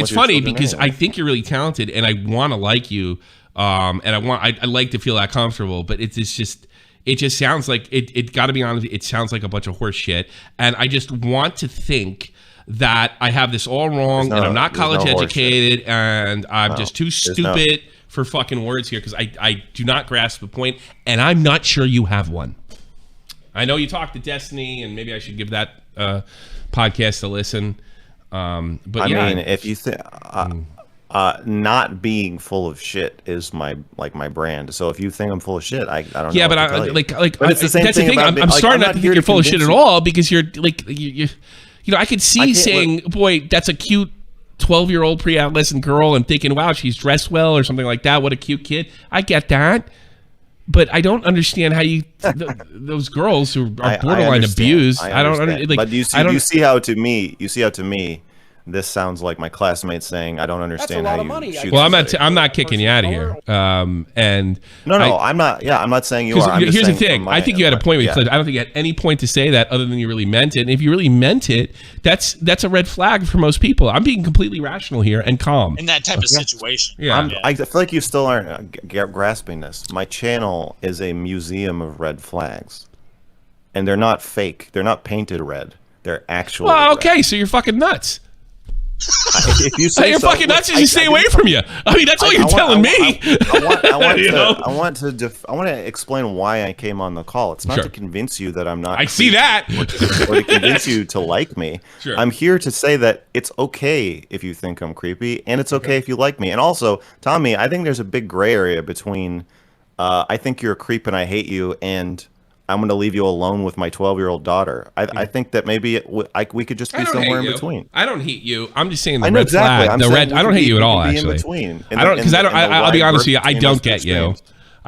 B: It's funny because I think you're really talented, and I want to like you, and I like to feel that comfortable. But it just sounds like it. Got to be honest, it sounds like a bunch of horse shit, and I just want to think that I have this all wrong, and I'm not college educated, and I'm just too stupid for fucking words here because I do not grasp the point, and I'm not sure you have one. I know you talked to Destiny, and maybe I should give that podcast a listen. But
V: I mean, if you think not being full of shit is my brand. So if you think I'm full of shit, I don't know.
B: Yeah, but
V: it's the same
B: that's
V: thing.
B: The thing. I'm starting not to think you're full of shit at all because you're you I could see saying, boy, that's a cute 12-year-old pre-adolescent girl, and thinking, wow, she's dressed well or something like that. What a cute kid. I get that. But I don't understand how those girls who are borderline abused. I don't understand.
V: But you see how to me, this sounds like my classmates saying, "I don't understand how you shoot."
B: Well, I'm not kicking you out of here. And
V: I'm not. Yeah, I'm not saying you are.
B: Here's the thing. I think you had a point with Cliff. I don't think you had any point to say that other than you really meant it. And if you really meant it, that's a red flag for most people. I'm being completely rational here and calm
C: in that type of situation.
V: Yeah, I feel like you still aren't grasping this. My channel is a museum of red flags, and they're not fake. They're not painted red. They're actual.
B: Well, okay, red. So you're fucking nuts.
V: If you say
B: you're fucking nuts, you stay away from you. I mean, that's all you're telling me.
V: I want to explain why I came on the call. It's not to convince you that I'm not.
B: I see that,
V: or to convince you to like me.
B: Sure.
V: I'm here to say that it's okay if you think I'm creepy, and it's okay if you like me. And also, Tommy, I think there's a big gray area between I think you're a creep and I hate you, and I'm going to leave you alone with my 12-year-old daughter. I think that maybe we could just be somewhere in between.
B: I don't hate you. I'm just saying the
V: I know
B: red
V: exactly.
B: flag. I don't hate you at all. Actually,
V: in between.
B: I'll be honest with you. I don't get you.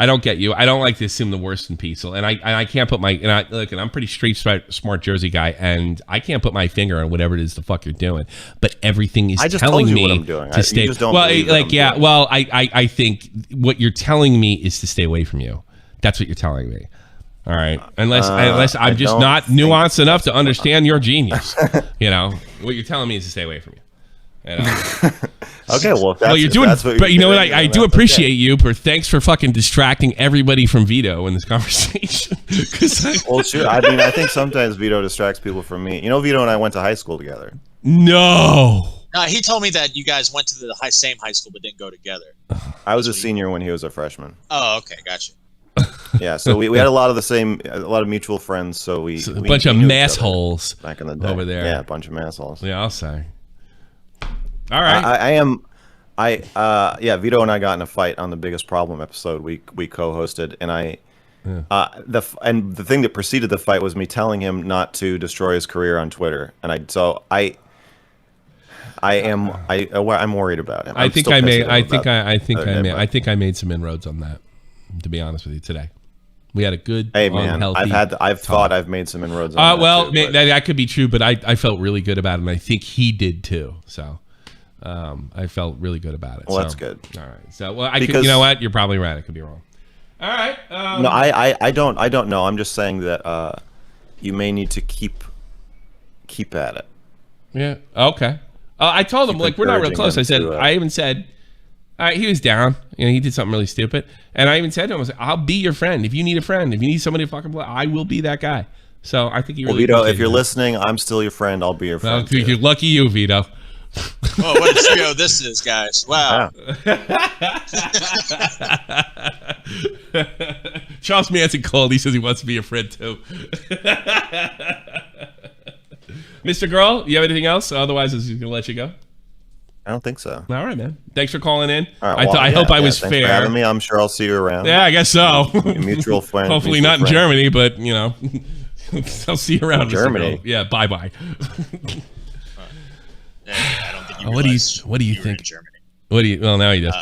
B: I don't get you. I don't like to assume the worst in people, and I can't put my look. And I'm pretty street smart Jersey guy, and I can't put my finger on whatever it is the fuck you're doing. But everything is telling me to stay. Well, I think what you're telling me is to stay away from you. That's what you're telling me. All right, unless I'm just not nuanced enough to understand your genius. You know, what you're telling me is to stay away from you. You know?
V: Okay, well, if that's,
B: you're doing, but you know what? I do appreciate
V: okay.
B: you, but thanks for fucking distracting everybody from Vito in this conversation.
V: Well, sure. I mean, I think sometimes Vito distracts people from me. You know, Vito and I went to high school together.
B: No.
C: He told me that you guys went to the same high school but didn't go together.
V: I was a senior when he was a freshman.
C: Oh, okay, gotcha.
V: Yeah, so we had a lot of mutual friends. So we
B: a bunch of massholes
V: back in the day
B: over there.
V: Yeah, a bunch of massholes.
B: Yeah, I'll say. All right.
V: Vito and I got in a fight on the Biggest Problem episode we co-hosted, and the thing that preceded the fight was me telling him not to destroy his career on Twitter, and I'm worried about him.
B: I think I made some inroads on that. To be honest with you, today we had a good.
V: Hey man, I've thought I've made some inroads.
B: On that could be true, but I felt really good about it, and I think he did too. So. I felt really good about it.
V: Well, that's good.
B: All right. So, you know what? You're probably right. I could be wrong. All right.
V: No, I don't know. I'm just saying that you may need to keep at it.
B: Yeah. Okay. I told him we're not real close. I said I even said, all right, he was down. You know, he did something really stupid, and I even said to him, I was like, I'll be your friend if you need a friend. If you need somebody to fucking play, I will be that guy. So I think you really.
V: Well, Vito, if you're listening, I'm still your friend. I'll be your friend.
B: Well, you're lucky you, Vito.
C: Oh, what a trio this is, guys. Wow.
B: Charles Manson called. He says he wants to be a friend, too. MrGirl, you have anything else? Otherwise, I'm just going to let you go.
V: I don't think so.
B: All right, man. Thanks for calling in.
V: All right,
B: I hope I was
V: thanks
B: fair.
V: For having me. I'm sure I'll see you around.
B: Yeah, I guess so.
V: Mutual friend.
B: Hopefully not in Germany, but, you know, I'll see you around.
V: Germany.
B: Yeah, bye-bye.
C: I don't think you
B: what do you think? What do you? Well, now he does.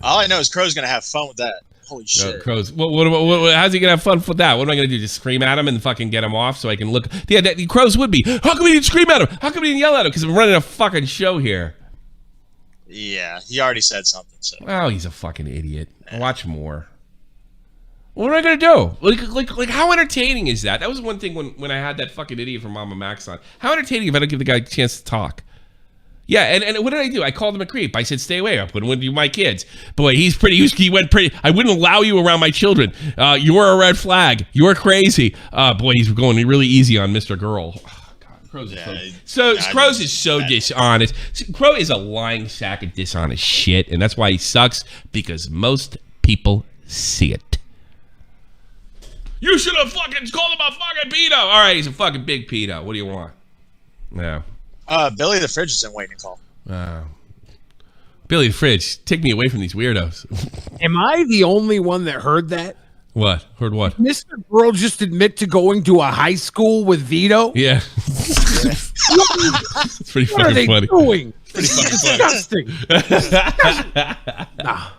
C: All I know is Crow's gonna have fun with that. Holy shit.
B: Crow's. How's he gonna have fun with that? What am I gonna do? Just scream at him and fucking get him off so I can look? Yeah, Crow's would be. How come he didn't scream at him? How come he didn't yell at him? Because I'm running a fucking show here.
C: Yeah, he already said something. So.
B: Oh, he's a fucking idiot. Watch more. What am I gonna do? Like, how entertaining is that? That was one thing when I had that fucking idiot from Mama Max on. How entertaining if I don't give the guy a chance to talk? Yeah, and what did I do? I called him a creep. I said, stay away. I put him with my kids. Boy, he went pretty. I wouldn't allow you around my children. You're a red flag. You're crazy. Boy, he's going really easy on MrGirl. Oh, God, Crow's is so dishonest. Crow is a lying sack of dishonest shit, and that's why he sucks, because most people see it. You should have fucking called him a fucking pedo. All right, he's a fucking big pedo. What do you want? Yeah.
C: Billy the Fridge is in waiting to call.
B: Billy the Fridge, take me away from these weirdos.
F: Am I the only one that heard that?
B: What? Heard what?
F: MrGirl just admit to going to a high school with Vito?
B: Yeah. It's pretty
F: what
B: fucking funny.
F: What are they doing?
B: It's
F: disgusting. Nah.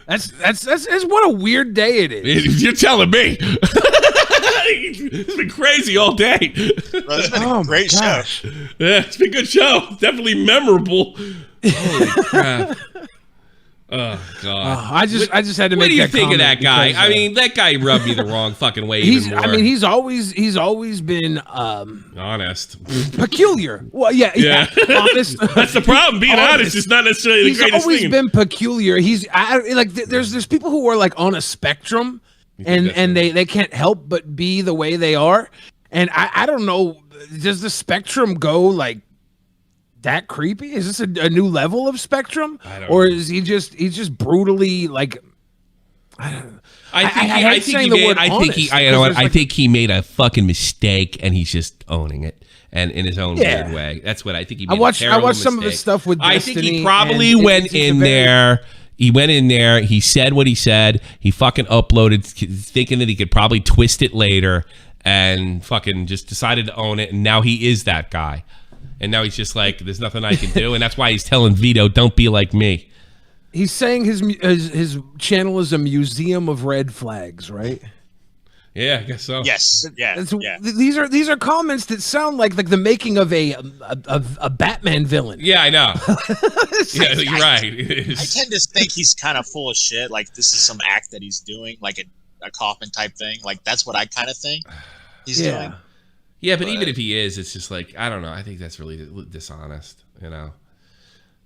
F: That's what a weird day it is.
B: You're telling me. It's been crazy all day.
C: Bro, it's been a great show.
B: Yeah, it's been a good show. Definitely memorable. Holy crap. Oh God!
F: I just had to make.
B: What do you
F: that
B: think of that guy?
F: Because,
B: I mean, that guy rubbed me the wrong fucking way.
F: He's always been
B: honest,
F: peculiar. Well, yeah. Honest.
B: That's the problem. Being honest is not necessarily the greatest thing.
F: He's always been peculiar. There's people who are like on a spectrum, and they can't help but be the way they are. And I don't know. Does the spectrum go like that creepy? Is this a new level of spectrum, or is he's just brutally like?
B: I think he made a fucking mistake, and he's just owning it, and in his own weird way. That's what I think he made.
F: I watched some of his stuff with Destiny.
B: I think he probably went in there. He went in there. He said what he said. He fucking uploaded, thinking that he could probably twist it later, and fucking just decided to own it. And now he is that guy. And now he's just like, there's nothing I can do. And that's why he's telling Vito, don't be like me.
F: He's saying his channel is a museum of red flags, right?
B: Yeah, I guess so.
C: Yes. Yeah.
F: These are comments that sound like the making of a Batman villain.
B: Yeah, I know. Yeah, you're right.
C: I tend to think he's kind of full of shit. Like this is some act that he's doing, like a Kaufman type thing. Like that's what I kind of think he's doing.
B: Yeah, but even if he is, it's just like I don't know. I think that's really dishonest. You know.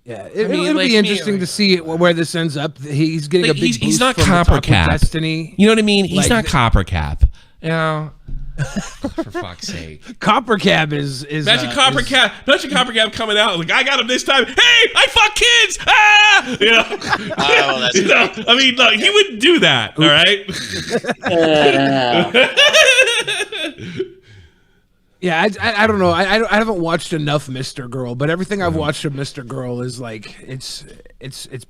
F: Yeah, it'll be interesting to see where this ends up. He's getting a big boost
B: he's not
F: from
B: Copper
F: the top
B: Cap.
F: with Destiny.
B: You know what I mean? He's
F: Like,
B: not Copper Cap. You know, for fuck's sake.
F: Copper Cap is
B: Imagine Copper Cap coming out like I got him this time. Hey, I fuck kids. Ah, you know.
C: Oh, that's
B: you know? I mean, look, he wouldn't do that. All right.
F: Yeah, I don't know. I haven't watched enough MrGirl, but everything I've watched of MrGirl is like it's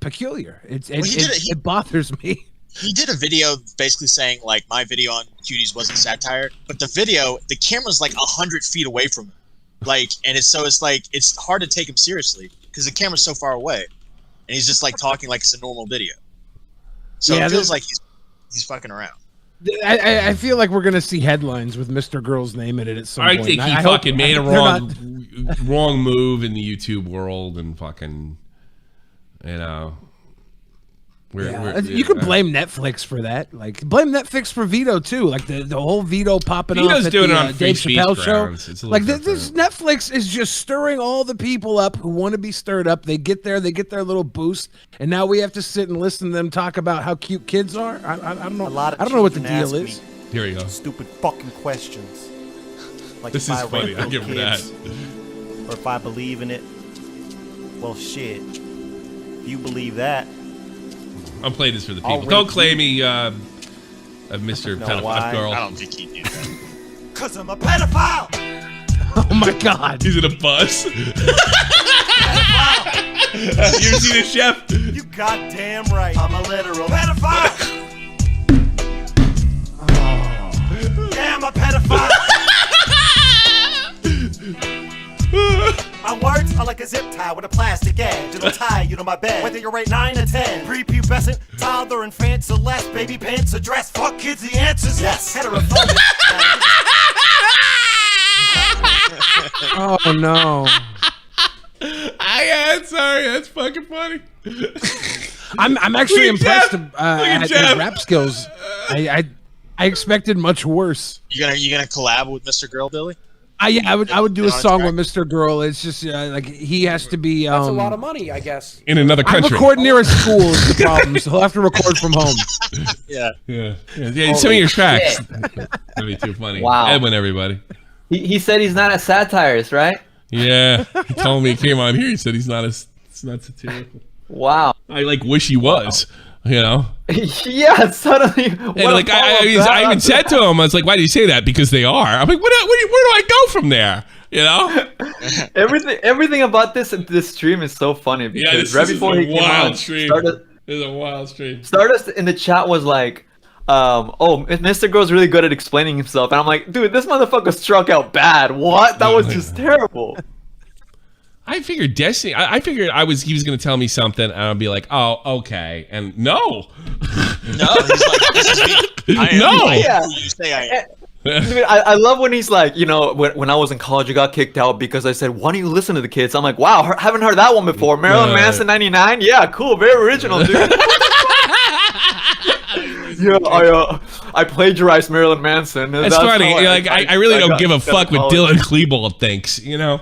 F: peculiar. It bothers me.
C: He did a video basically saying like my video on cuties wasn't satire, but the camera's like 100 feet away from him, like, and it's hard to take him seriously because the camera's so far away, and he's just like talking like it's a normal video. So it feels like he's fucking around.
F: I feel like we're gonna see headlines with MrGirl's name in it at some point.
B: I think he fucking made a wrong move in the YouTube world and fucking, you know.
F: You could blame Netflix for that. Like blame Netflix for Vito too. Like the whole Vito popping off at
B: doing
F: the
B: it on
F: Dave
B: free
F: Chappelle
B: speech
F: show.
B: grounds. It's a
F: Like
B: little
F: this Netflix is just stirring all the people up who want to be stirred up. They get there, they get their little boost, and now we have to sit and listen to them talk about how cute kids are. I don't know. I don't know what the deal is.
B: Here you go.
E: Stupid fucking questions. Like
B: this is funny. I'll give him that.
E: Or if I believe in it. Well, shit. If you believe that.
B: I'm playing this for the people. Don't claim me, Mr. Pedophile Girl.
C: I don't think he knew that.
E: Cause I'm a pedophile.
F: Oh my god.
B: He's in a bus. You ever seen a chef?
E: You goddamn right. I'm a literal pedophile. Yeah, I'm a pedophile. My words are like a zip tie with a plastic edge. It'll tie you to my bed, whether you're rate 9 or 10. Prepubescent, toddler, infant, celeste, baby pants, a dress. Fuck kids, the answer's yes. Heterophobic.
F: Oh no.
B: Sorry, that's fucking funny.
F: I'm actually impressed at his
B: Jeff.
F: rap skills. I expected much worse.
C: You gonna collab with MrGirl, Billy?
F: Yeah, I would do a song with MrGirl. It's just like he has to be.
G: That's a lot of money, I guess.
B: In another country.
F: I'm recording near a school is the problem, so he'll have to record from home.
C: Yeah.
B: Some of your tracks. That'd be too funny.
W: Wow.
B: Edwin, everybody.
W: He said he's not a satirist, right?
B: Yeah, he told me he came on here. He said it's not satirical.
W: Wow.
B: I wish he was. You know.
W: Yeah. Suddenly.
B: And like I even said to him, I was like, "Why do you say that?" Because they are. I'm like, where do I go from there? You know.
W: Everything about this stream is so funny because
B: this
W: right
B: is
W: before
B: a
W: he came
B: wild
W: on,
B: stream. This is a wild stream.
W: Stardust in the chat was like, "Oh, MrGirl's really good at explaining himself," and I'm like, "Dude, this motherfucker struck out bad. What? That was just terrible."
B: I figured Destiny. I figured he was going to tell me something, and I'd be like, "Oh, okay." And no,
C: no, he's like, "This is me. I am who you say I am."
W: Dude, I love when he's like, you know, when I was in college, I got kicked out because I said, "Why don't you listen to the kids?" I'm like, "Wow, haven't heard that one before." Marilyn Manson '99, yeah, cool, very original, dude. Yeah, I plagiarized Marilyn Manson.
B: It's funny. I really don't give a fuck what Dylan Klebold thinks. You know.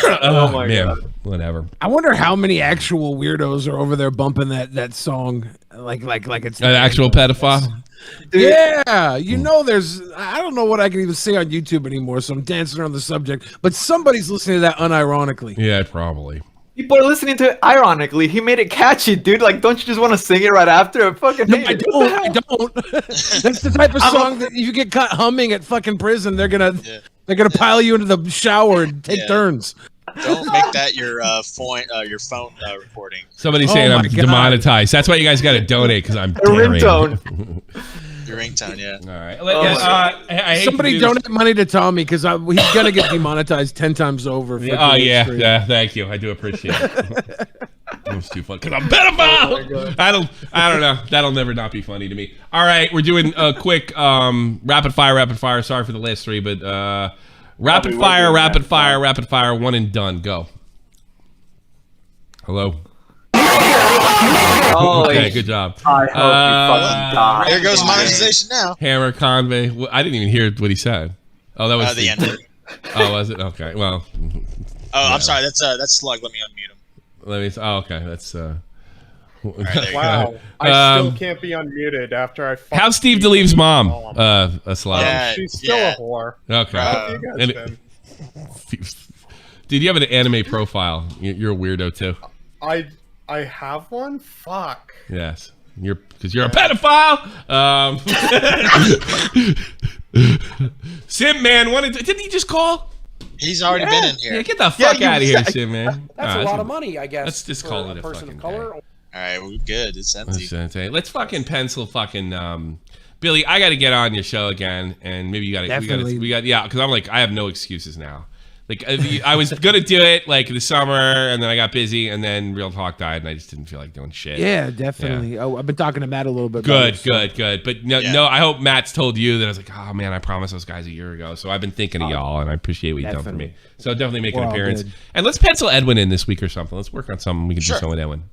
W: Oh my god.
B: Whatever.
F: I wonder how many actual weirdos are over there bumping that song like it's
B: an actual pedophile.
F: Yeah, you know, I don't know what I can even say on YouTube anymore, so I'm dancing around the subject. But somebody's listening to that unironically.
B: Yeah, probably.
W: People are listening to it ironically. He made it catchy, dude. Like, don't you just want to sing it right after? I fucking hate it.
F: I don't. That's the type of song that if you get caught humming at fucking prison, they're gonna pile you into the shower and take turns.
C: Don't make that your phone recording.
B: Somebody's saying I'm demonetized. That's why you guys got to donate because I'm daring.
W: Ringtone.
C: Your ringtone, yeah.
B: All right.
F: Somebody donate money to Tommy because he's gonna get demonetized 10 times over.
B: Yeah, thank you. I do appreciate it. was too funny. Cause I'm a pedophile. I don't know. That'll never not be funny to me. All right, we're doing a quick rapid fire. Sorry for the last three, but rapid fire, one and done. Go. Hello. Okay, good job.
C: I hope you fucking die. There goes monetization now.
B: Hammer Convey. Well, I didn't even hear what he said. Oh, that was
C: the end.
B: Oh, was it? Okay. Well.
C: Oh, I'm sorry. That's Slug. Let me unmute him.
B: Let me. Oh, okay. That's.
C: Right,
G: wow. I still can't be unmuted after I.
B: How's Steve DeLeve's mom? A Slug.
G: Yeah, she's still a whore.
B: Okay. Dude, you have an anime profile. You're a weirdo too.
G: I have one? Fuck.
B: Yes. Because you're a pedophile. Sim Man, didn't he just call?
C: He's already been in here.
B: Yeah, get the fuck out of here, Sim Man.
H: That's a lot of money, I guess.
B: Let's just call it a
H: person
B: fucking
H: of color.
C: All right, we're good. It's empty.
B: Let's fucking pencil fucking Billy. I got to get on your show again, and maybe you got to. We got yeah, because I'm like I have no excuses now. Like I was gonna do it like the summer, and then I got busy, and then Real Talk died, and I just didn't feel like doing shit.
F: Yeah, definitely. Yeah. Oh, I've been talking to Matt a little bit.
B: Good. But no, I hope Matt's told you that. I was like, oh man, I promised those guys a year ago. So I've been thinking of y'all, and I appreciate what you've done for me. So definitely make an appearance, and let's pencil Edwin in this week or something. Let's work on something. We can do something with Edwin.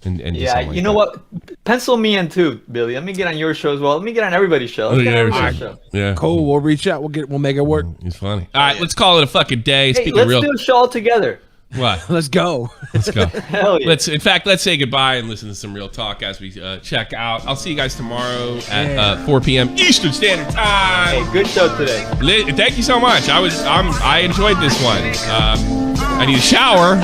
B: And
W: yeah, you know what? Pencil me in too, Billy. Let me get on your show as well. Let me get on everybody's show. Let's get on everybody's show.
B: Yeah.
F: Cool. We'll reach out. We'll make it work.
B: He's funny. All right, let's call it a fucking day.
W: Hey, let's do a show all together.
B: What?
F: Let's go.
B: Let's go.
W: Hell yeah.
B: Let's say goodbye and listen to some Real Talk as we check out. I'll see you guys tomorrow at 4 p.m. Eastern Standard Time.
W: Hey, good show today.
B: Thank you so much. I enjoyed this one. I need a shower,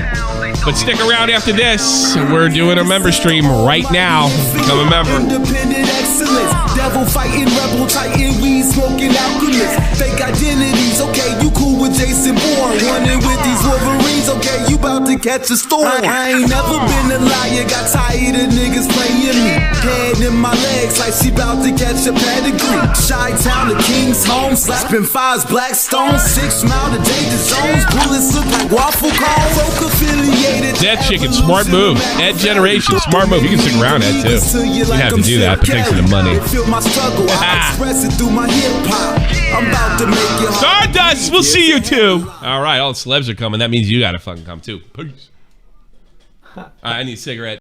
B: but stick around after this. We're doing a member stream right now. Become a member.
I: Independent excellence, devil fighting, rebel titan, weed smoking alchemist, fake identities. Okay, you cool with Jason Bourne, running with these Wolverines. Okay, you about to catch a storm. I ain't never been a liar, got tired of niggas playing me. Head in my legs like she about to catch a pedigree. Chi-town to King's home, slapping fives, black stones, 6 mile to danger zones. Bullets look like waffle cones. Folk affiliated.
B: Dead Chicken, smart move. Ed Generation, smart move. You can stick around, Ed, too. You have to do that, but thanks for the money. Stardust, we'll see you too. All right, all the celebs are coming. That means you got to fucking come too. Peace. I need a cigarette.